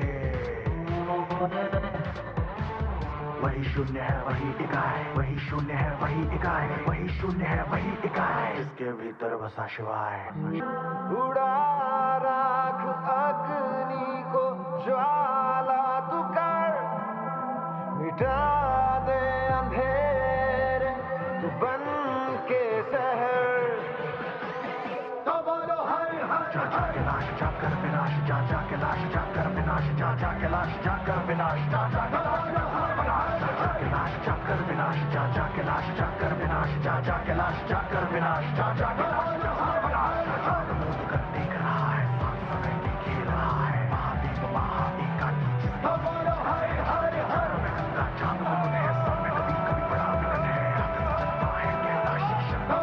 वही शून्य है वही इकाई वही शून्य है वही इकाई वही शून्य है वही इकाई जिसके भीतर बसा शिवाय
उड़ा राख अग्नि को ज्वाला तू कर मिटा दे अंधेरे तू बन के शहर तो बोलो हर हर
जा जा के लाश जा कर विनाश जा जा के लाश जा कर विनाश जा जा के लाश जा कर विनाश जा जा के लाश जा कर विनाश जा जा के लाश जा कर विनाश जा जा के लाश जा कर विनाश जा जा के लाश जा कर विनाश आंख मूंद कर देख रहा है साथ समय के खेल रहा है महादेव महा एकाकी जिसके लिए हर हर में गंगा चांद मुकुट है सब में कभी कभी बड़ा विकट है आग से जन्मा है कैलाशी शक्ति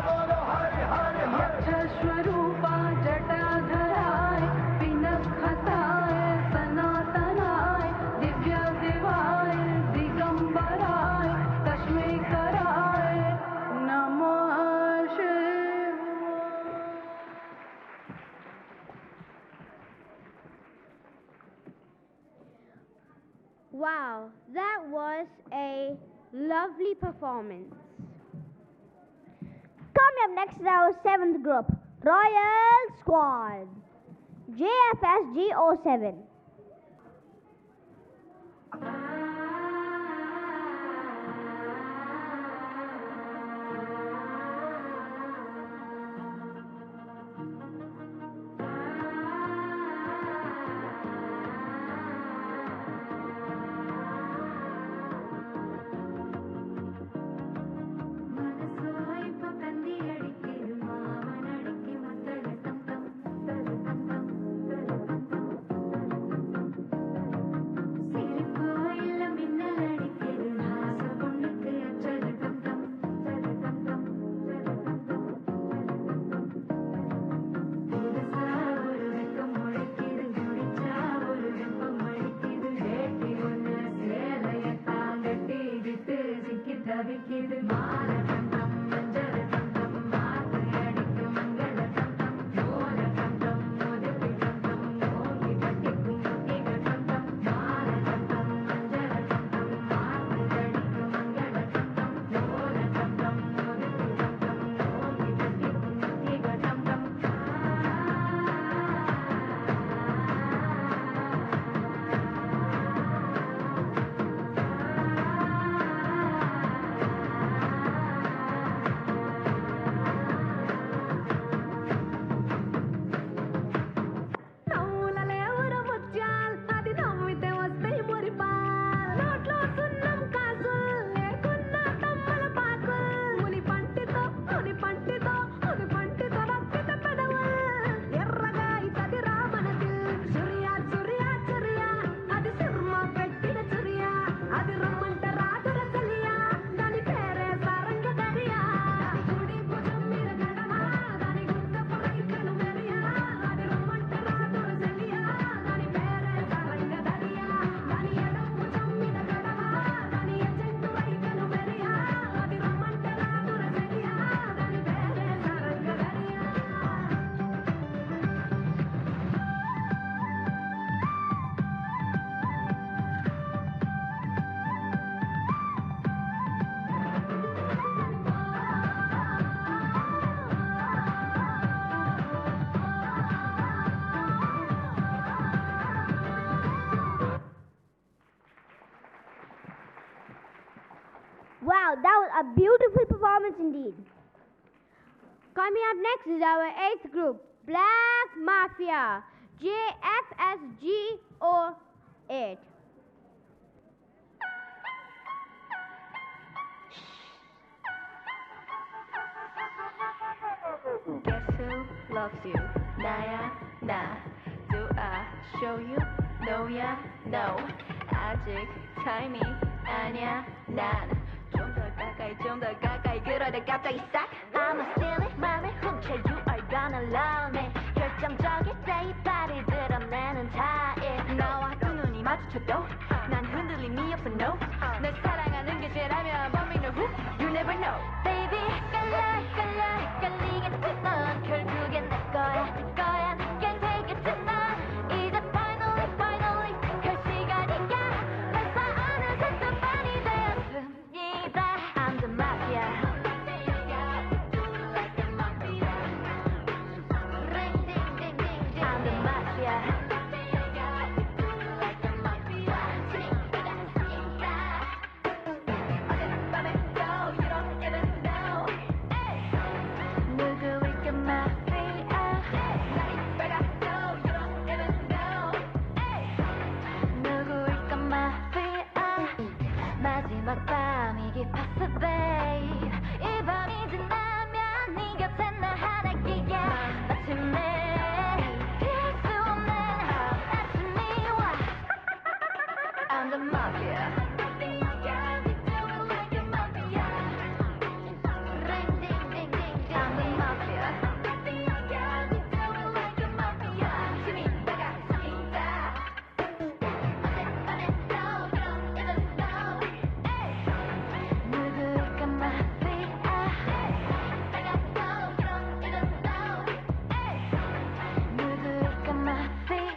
स्वरूपा जटाधराय पिनक हसाय सनातनाय दिव्य देवाय दिगंबराय तस्मै कराय नमः शिवाय
Wow, that was a lovely performance.
Coming up next is our 7th group, Royal Squad, JFSGO7. Wow, that was a beautiful performance indeed.
Coming up next is our 8th group, Black Mafia, JFSGO8.
Guess who loves you? 나야 나. Do I show you? No야 no. 아직 타임이 아니야 난. 좀 더 가까이 그러다 갑자기 싹. I'ma steal it 맘을 훔쳐 you are gonna love me. 결정적일 때 이빨을 드러내는 타입. 나와 두 눈이 마주쳐도 난 흔들림이 없어 no. 널 사랑하는 게 죄라면 but me know who you never know. Baby 깔리겠지만 결국엔 내 거야 내겐 되겠지만 이제 finally 갈 시간이야. 벌써 어느새 또 밤이 되었습니다. I'm the mafia. I'm the mafia. 어젯밤에 또 you don't even know. 누구일까 mafia. 날이 밝아도 you don't even know. 누구일까 mafia. 마지막 밤이 깊었어 babe. 이 밤이 지나면 네 곁에 나 하나기야. 마침내 피할 수 없는 아침이 와. I'm the mafia. I'm the mafia. 힘이 나갔습니다. 어젯밤에 또 you don't even know. 누구일까 mafia. 밝아도 you don't even know. 누구일까 mafia.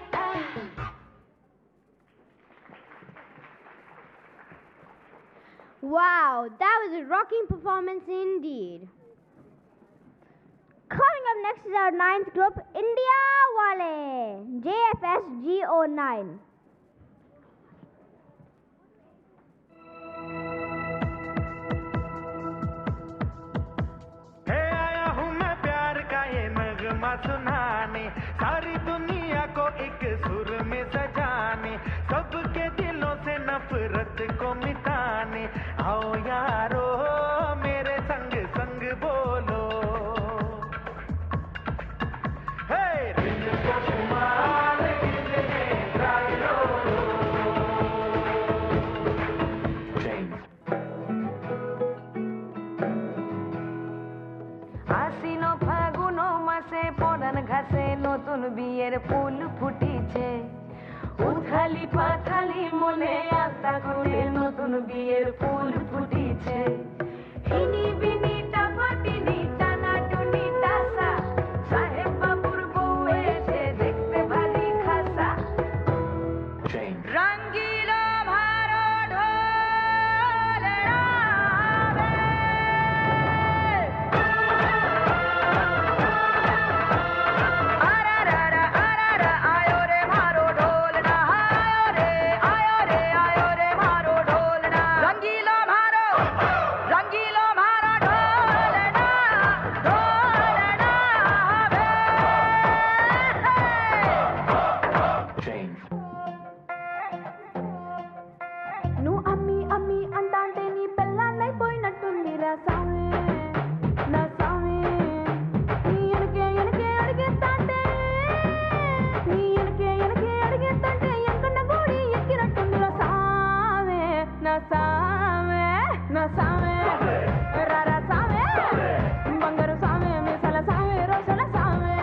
Wow, that was a rocking performance indeed.
Coming up next is our 9th group, India Wale, JFSGO9.
है आया हूँ मैं प्यार का ये नगमा सुनाने, सारी दुनिया को एक सुर में सजाने, सबके दिलों से नफरत को मिटाने। आओ यारो मेरे संग संग बोलो, हे दिल को शुमार गिरने गायो।
আসিনো ফাগুনো মাসে পরান ঘাসে নতুন বিয়ের ফুল ফুটিছে। উথালি পাথালি মনে আশা করে নতুন বিয়ের ফুল ফুটিছে। হিনি বিনি টাপাটিনি টানা টুনি টাসা, সাহেব বাবুর বউ এসে দেখতে ভারী খাসা। রঙ্গিলো ভারো ঢোল রাবে। आयो रे मारो ढोल ना, आयो रे मारो ढोल ना। रंगीलो मारो ढोल ना, बे। ను అమ్మి అమ్మి అంటాంటే నీ పెళ్ళాన్నైపోయినట్టుంది రా సామే, నా సామే. నీ ఎనకే అడిగేస్తాంటే, నీ ఎనకే అడిగేస్తాంటే ఎంకన్న గోడి ఎక్కినట్టుంది రా సామే, నా సామే, నా సామే. రారా సామే, బంగారు సామే, మీసాల సామే, రోషల సామే.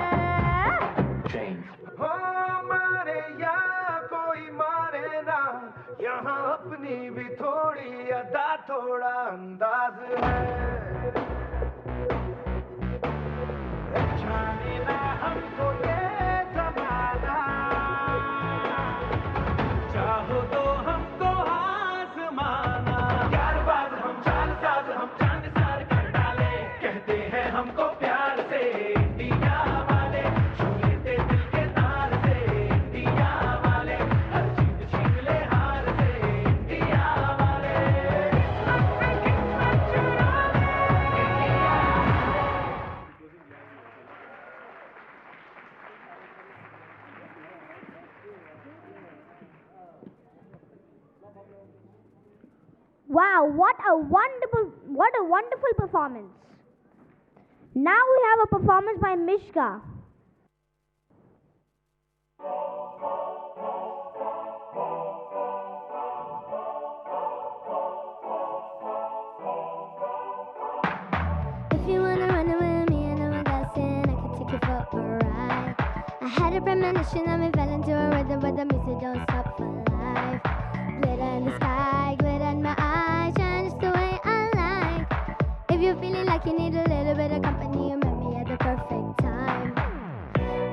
हो मारे या कोई मारे ना, यहाँ अपनी भी थोड़ी अदा थोड़ा अंदाज है। जाने ना हमको ये जमाना, चाहो तो हमको आसमाना। यारबाज हम चालसाज हम चांद सार कर डाले, कहते हैं हमको प्यार से इंडिया वाले। छू लेते दिल के तार से इंडिया वाले, हर चीज छीन ले हार से इंडिया वाले।
Wow, what a wonderful performance. Now we have a performance by Mishka.
If you wanna run away with me and I'm a dancing, I can take you for a ride. I had a premonition that we fell into a rhythm, but the music don't stop for life. Glitter in the sky, glitter in my eyes, shine just the way I like. If you're feeling like you need a little bit of company, you met me at the perfect time.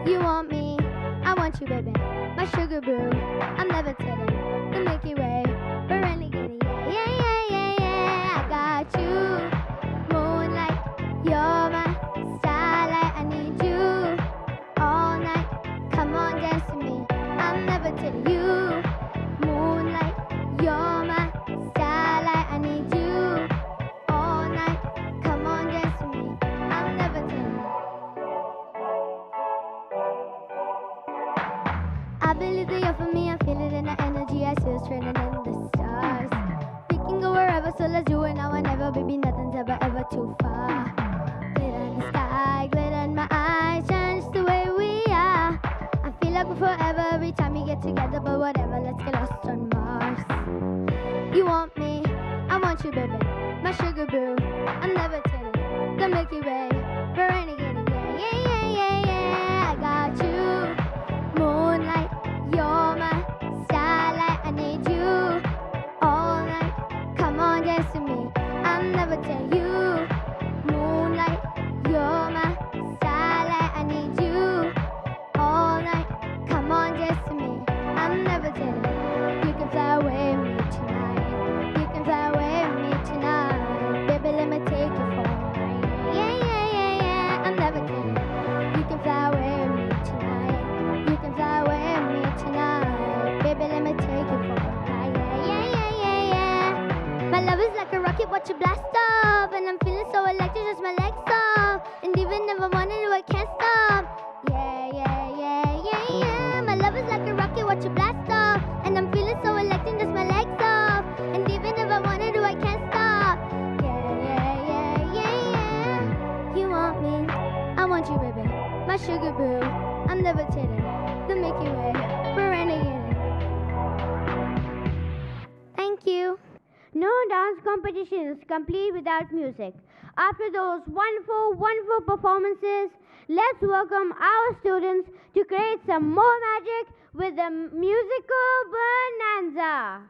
You want me, I want you, baby. My sugar brew, I'm levitating. The Milky Way, we're renegade. Yeah, yeah, yeah, yeah. I got you. Moonlight, you're my starlight. I need you all night. Come on, dance with me. I'm levitating. You, moonlight, you're my starlight. I need you all night. Come on, dance with me. I'm levitating. I believe that you're for me. I feel it in the energy. I see it's training in the stars. We can go wherever, so let's do it now and never. Baby, nothing's ever too far. Glitter in the sky, glitter in my eyes, shine just the way we are. I feel like we're forever every time we get together, but whatever, let's get lost on Mars. You want me, I want you, baby. My sugar brew, I'm levitating. The Milky Way, we're renegading. Yeah, yeah, yeah, yeah, yeah. I got you. Moonlight, you're my starlight. I need you all night. Come on, dance with me. I'm levitating. You, moonlight, you're my starlight. I need you all night. Come on, dance with me. I'm levitating. You can fly away with me tonight. You can fly away with me tonight. Baby, let me take you for a ride. Yeah, yeah, yeah, yeah. I'm levitating. You can fly away with me tonight. You can fly away with me tonight. Baby, let me take you for a ride. Yeah, yeah, yeah, yeah, yeah. My love is like a rocket, watch it blast off. And I'm feeling so electric, just my legs off. And even if I wanted to, I can't stop. Yeah, yeah, yeah, yeah, yeah. My love is like a rocket, watch it blast off. And I'm feeling so electric, just my legs off. And even if I wanted to, I can't stop. Yeah, yeah, yeah, yeah, yeah. You want me, I want you, baby. My sugar brew, I'm levitating. The Milky Way, we're renegading. Thank you.
No dance competition is complete without music. After those wonderful performances, let's welcome our students to create some more magic with the musical bonanza.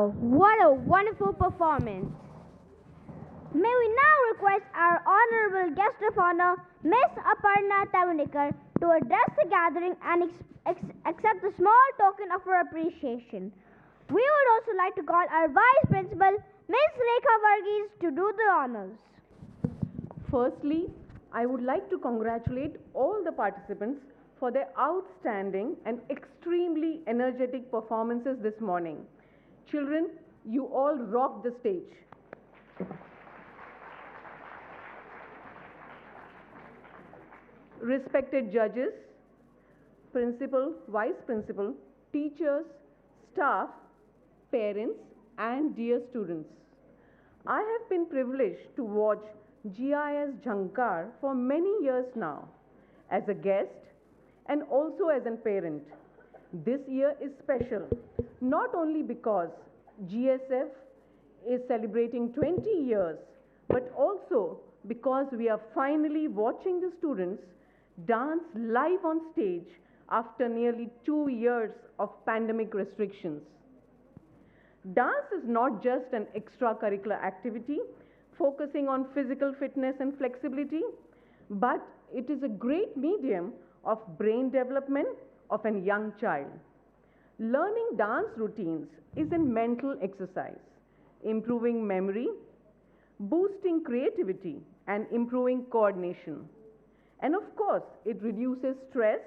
Wow, what a wonderful performance.
May we now request our honorable guest of honor, Miss Aparna Tamunikar, to address the gathering and accept a small token of her appreciation. We would also like to call our Vice Principal, Miss Rekha Varghese, to do the honors.
Firstly, I would like to congratulate all the participants for their outstanding and extremely energetic performances this morning. Children, you all rocked the stage. Respected judges, principal, vice principal, teachers, staff, parents, and dear students, I have been privileged to watch GIIS Jhankaar for many years now, as a guest and also as a parent. This year is special, not only because GSF is celebrating 20 years, but also because we are finally watching the students dance live on stage after nearly 2 years of pandemic restrictions. Dance is not just an extracurricular activity focusing on physical fitness and flexibility, but it is a great medium of brain development of a young child. Learning dance routines is a mental exercise, improving memory, boosting creativity, and improving coordination. And of course, it reduces stress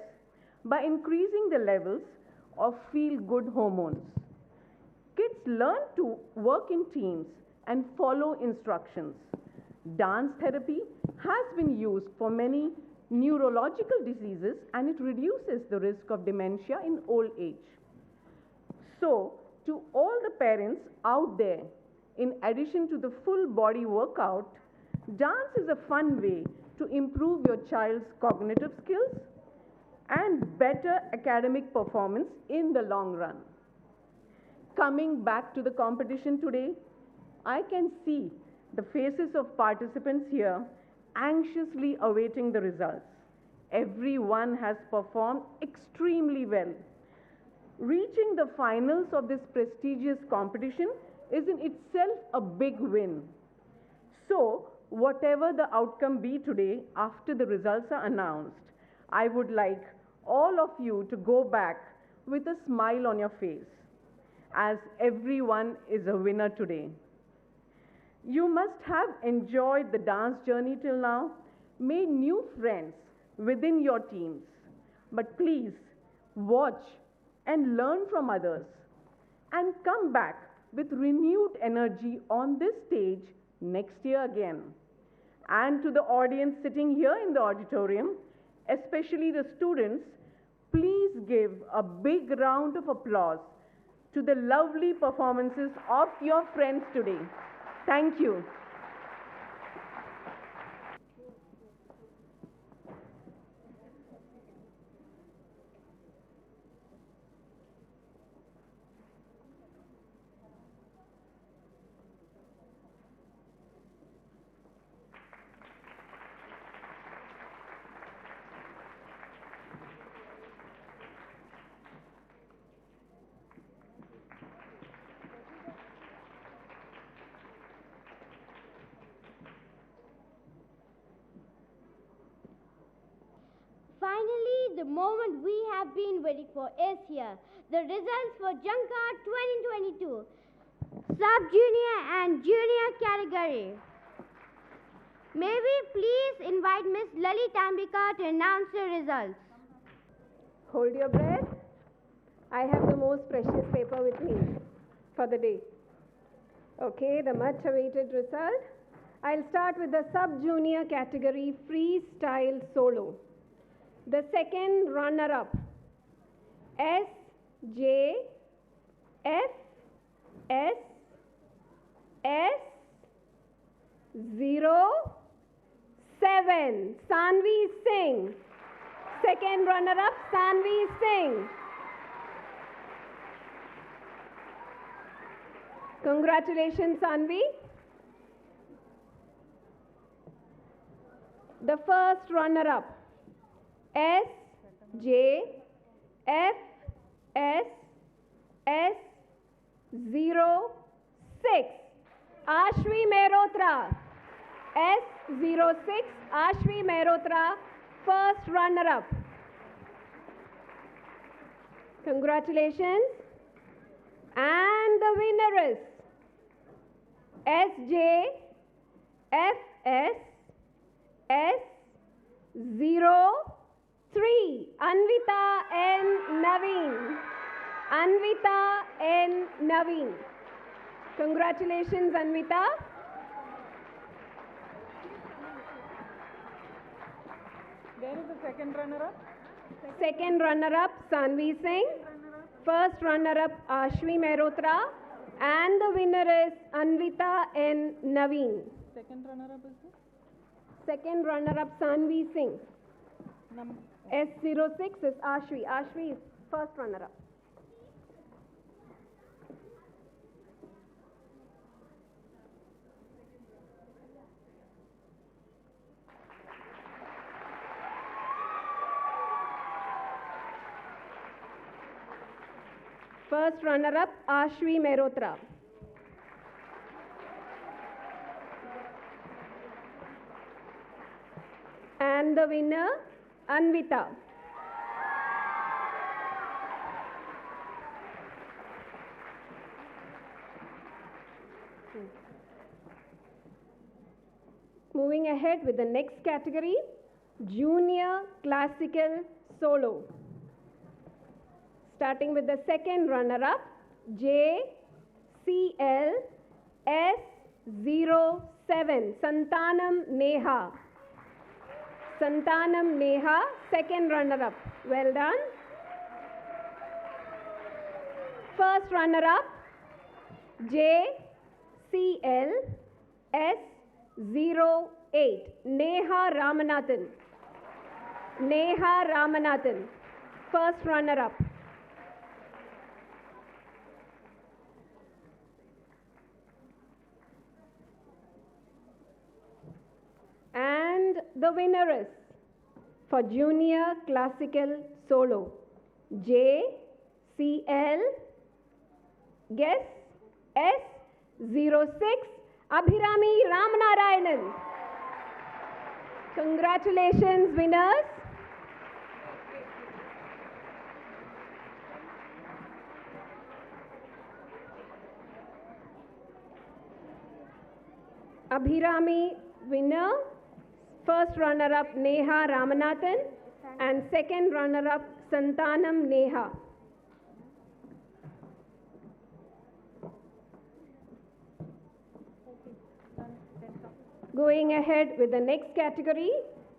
by increasing the levels of feel-good hormones. Kids learn to work in teams and follow instructions. Dance therapy has been used for many neurological diseases, and it reduces the risk of dementia in old age. So, to all the parents out there, in addition to the full body workout, dance is a fun way to improve your child's cognitive skills and better academic performance in the long run. Coming back to the competition today, I can see the faces of participants here anxiously awaiting the results. Everyone has performed extremely well. Reaching the finals of this prestigious competition is in itself a big win. So, whatever the outcome be today after the results are announced, I would like all of you to go back with a smile on your face, as everyone is a winner today. You must have enjoyed the dance journey till now, made new friends within your teams. But please watch and learn from others and come back with renewed energy on this stage next year again. And to the audience sitting here in the auditorium, especially the students, please give a big round of applause to the lovely performances of your friends today. Thank you.
Finally, the moment we have been waiting for is here. The results for Jhankaar 2022, sub-junior and junior category. May we please invite Miss Lalit Ambika to announce the results.
Hold your breath. I have the most precious paper with me for the day. Okay, the much awaited result. I'll start with the sub-junior category freestyle solo. The second runner-up, S, J, F, S, S, 0, 7, Sanvi Singh. Second runner-up, Sanvi Singh. Congratulations, Sanvi. The first runner-up, S, J, F, S, S, 0,
Ashvi Mehrotra. S06, Ashvi Mehrotra, first runner-up. Congratulations. And the winner is SJFS S03, Anvita N. Naveen. Anvita N. Naveen. Congratulations, Anvita.
There is a second runner-up.
Second runner-up, Sanvi Singh. First runner-up, Ashvi Mehrotra. And the winner is Anvita N. Naveen.
Second runner-up is who?
Second runner-up, Sanvi Singh. S06 is Ashvi. Ashvi is first runner-up. First runner-up, Ashvi Mehrotra. And the winner, Anvita. Moving ahead with the next category, Junior Classical Solo. Starting with the second runner-up, JCL S07, Santanam Neha. Santanam Neha, second runner-up. Well done. First runner-up, JCL S08, Neha Ramanathan. Neha Ramanathan, first runner-up. And the winner is, for Junior Classical Solo, JCL, guess, S06, Abhirami Ramanarayanan. Congratulations, winners. Abhirami winner, first runner-up Neha Ramanathan and second runner-up Santanam Neha. Going ahead with the next category,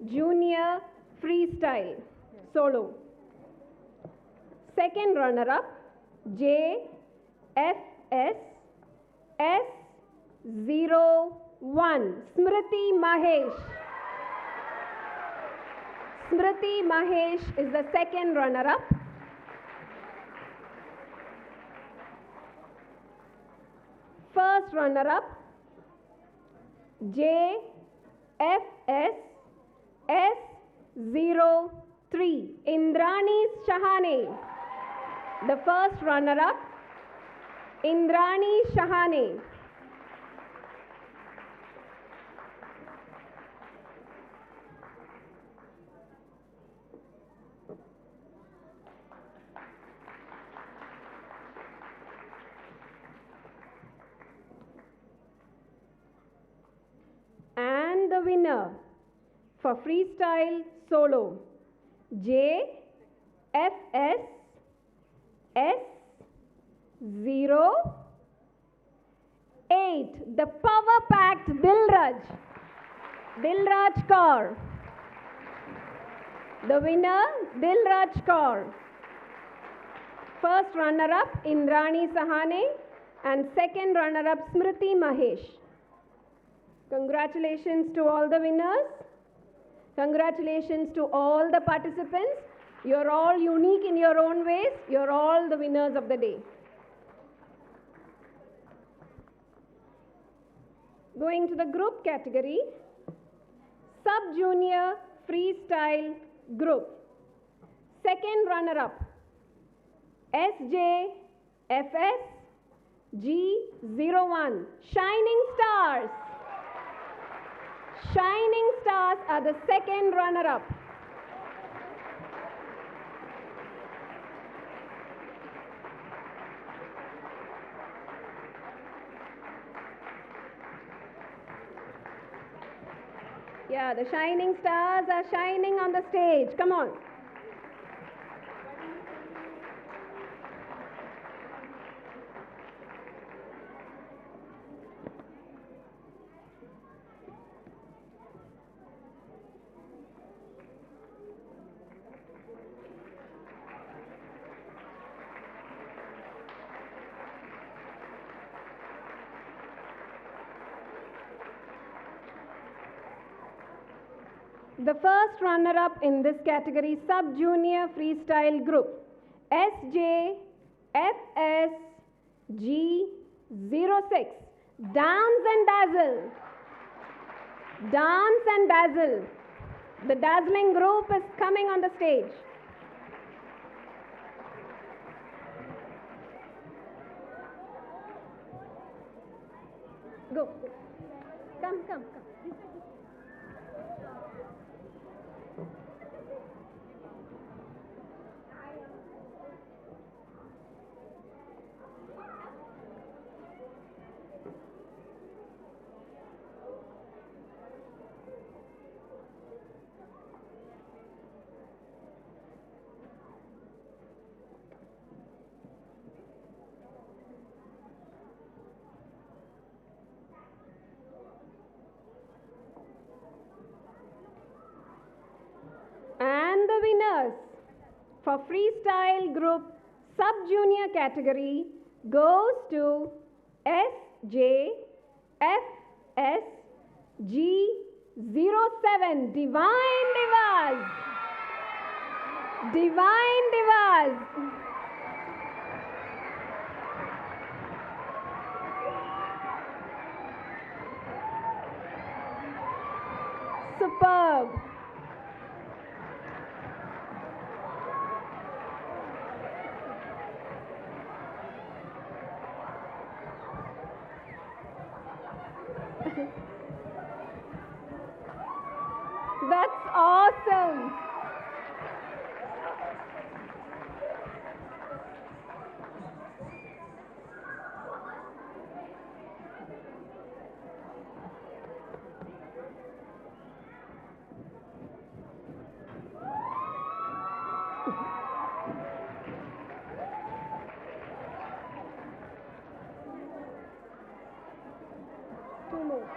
Junior Freestyle Solo. Second runner-up, JFS S01, Smriti Mahesh. Smriti Mahesh is the second runner-up. First runner-up, JFS S03, Indrani Shahane. The first runner-up, Indrani Shahane. And the winner for freestyle solo, JFS S08, the power-packed Dilraj Kaur. The winner, Dilraj Kaur. First runner-up, Indrani Sahane, and second runner-up, Smriti Mahesh. Congratulations to all the winners. Congratulations to all the participants. You're all unique in your own ways. You're all the winners of the day. Going to the group category, Sub-Junior Freestyle Group. Second runner-up, SJFS G G01. Shining Stars. Shining Stars are the second runner-up. Yeah, the Shining Stars are shining on the stage. Come on. The first runner-up in this category, Sub-Junior Freestyle Group, SJFSG06, Dance and Dazzle. Dance and Dazzle. The dazzling group is coming on the stage. Go. Come, come, come. And the winners for freestyle group sub-junior category goes to SJFSG07, Divine Divas. Divine Divas. Superb. That's awesome. Two more.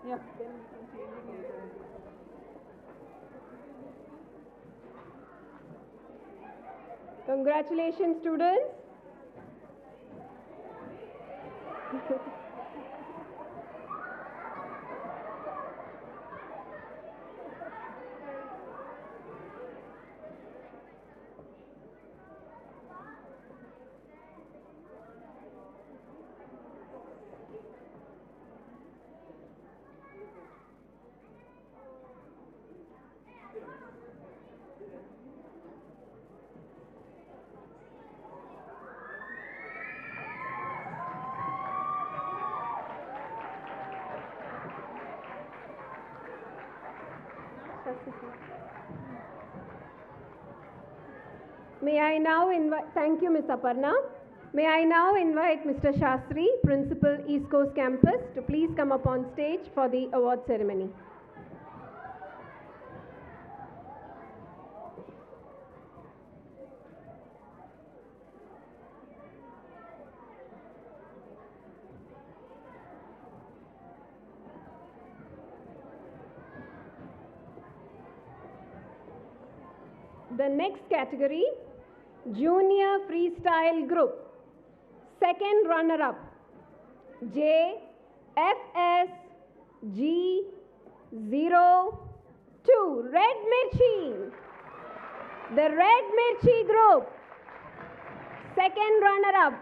Yeah, then we can change it later.
Congratulations, students. May I now invite, thank you, Ms. Aparna. May I now invite Mr. Shastri, Principal, East Coast Campus, to please come up on stage for the award ceremony. The next category, Junior Freestyle Group. Second runner-up, JFSG02, Red Mirchi. The Red Mirchi Group. Second runner-up.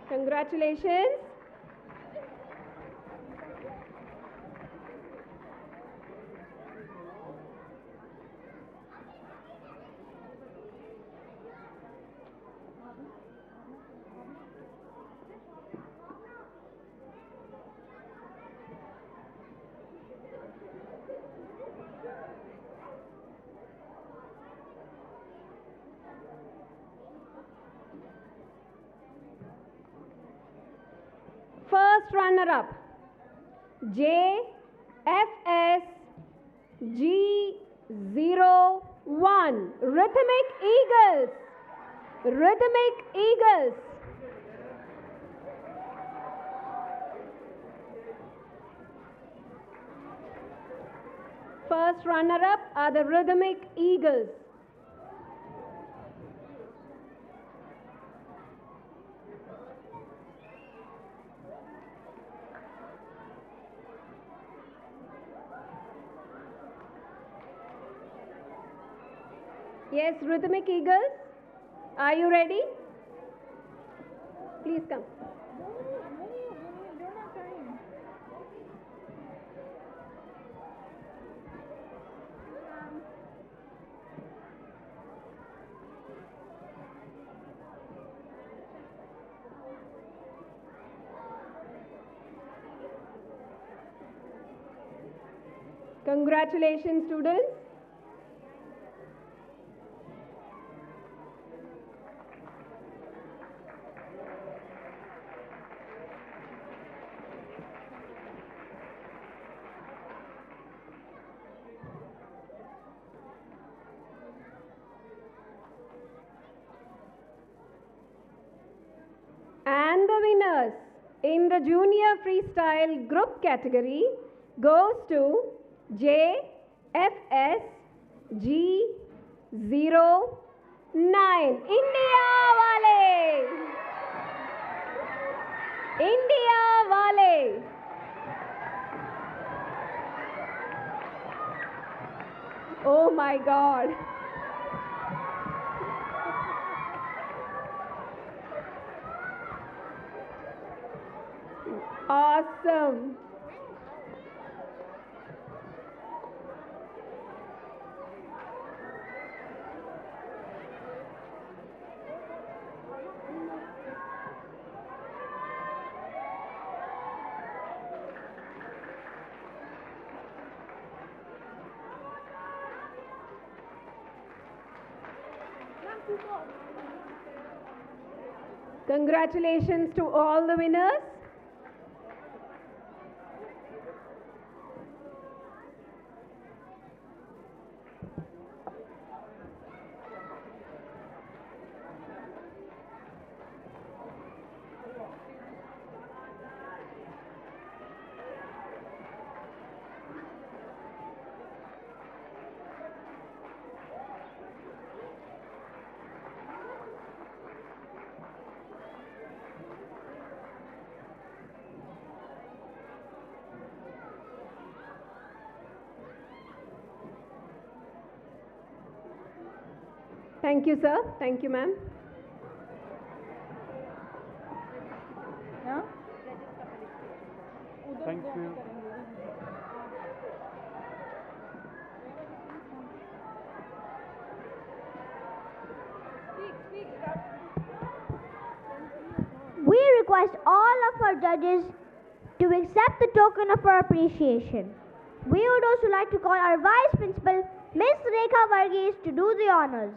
Congratulations. First runner-up, JFS G01, Rhythmic Eagles. Rhythmic Eagles. First runner-up are the Rhythmic Eagles. Yes, Rhythmic Eagles, are you ready? Please come. Congratulations, students. And the winners in the junior freestyle group category goes to JFS G09. India Wale! India Wale! Oh my God! Awesome! Congratulations to all the winners. Thank you, sir. Thank you, ma'am.
Thank you.
We request all of our judges to accept the token of our appreciation. We would also like to call our Vice Principal, Miss Rekha Varghese, to do the honors.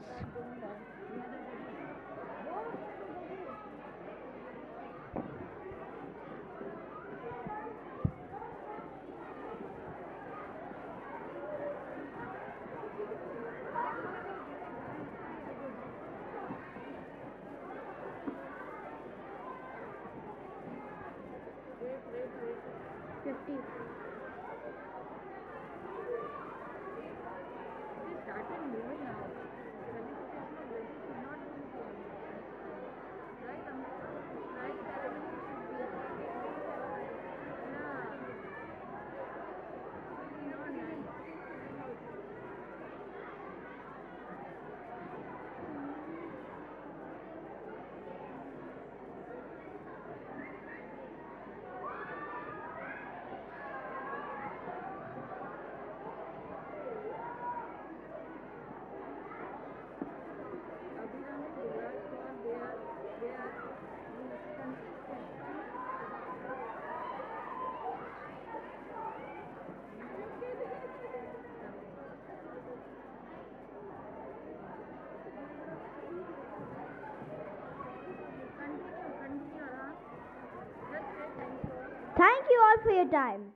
for your time.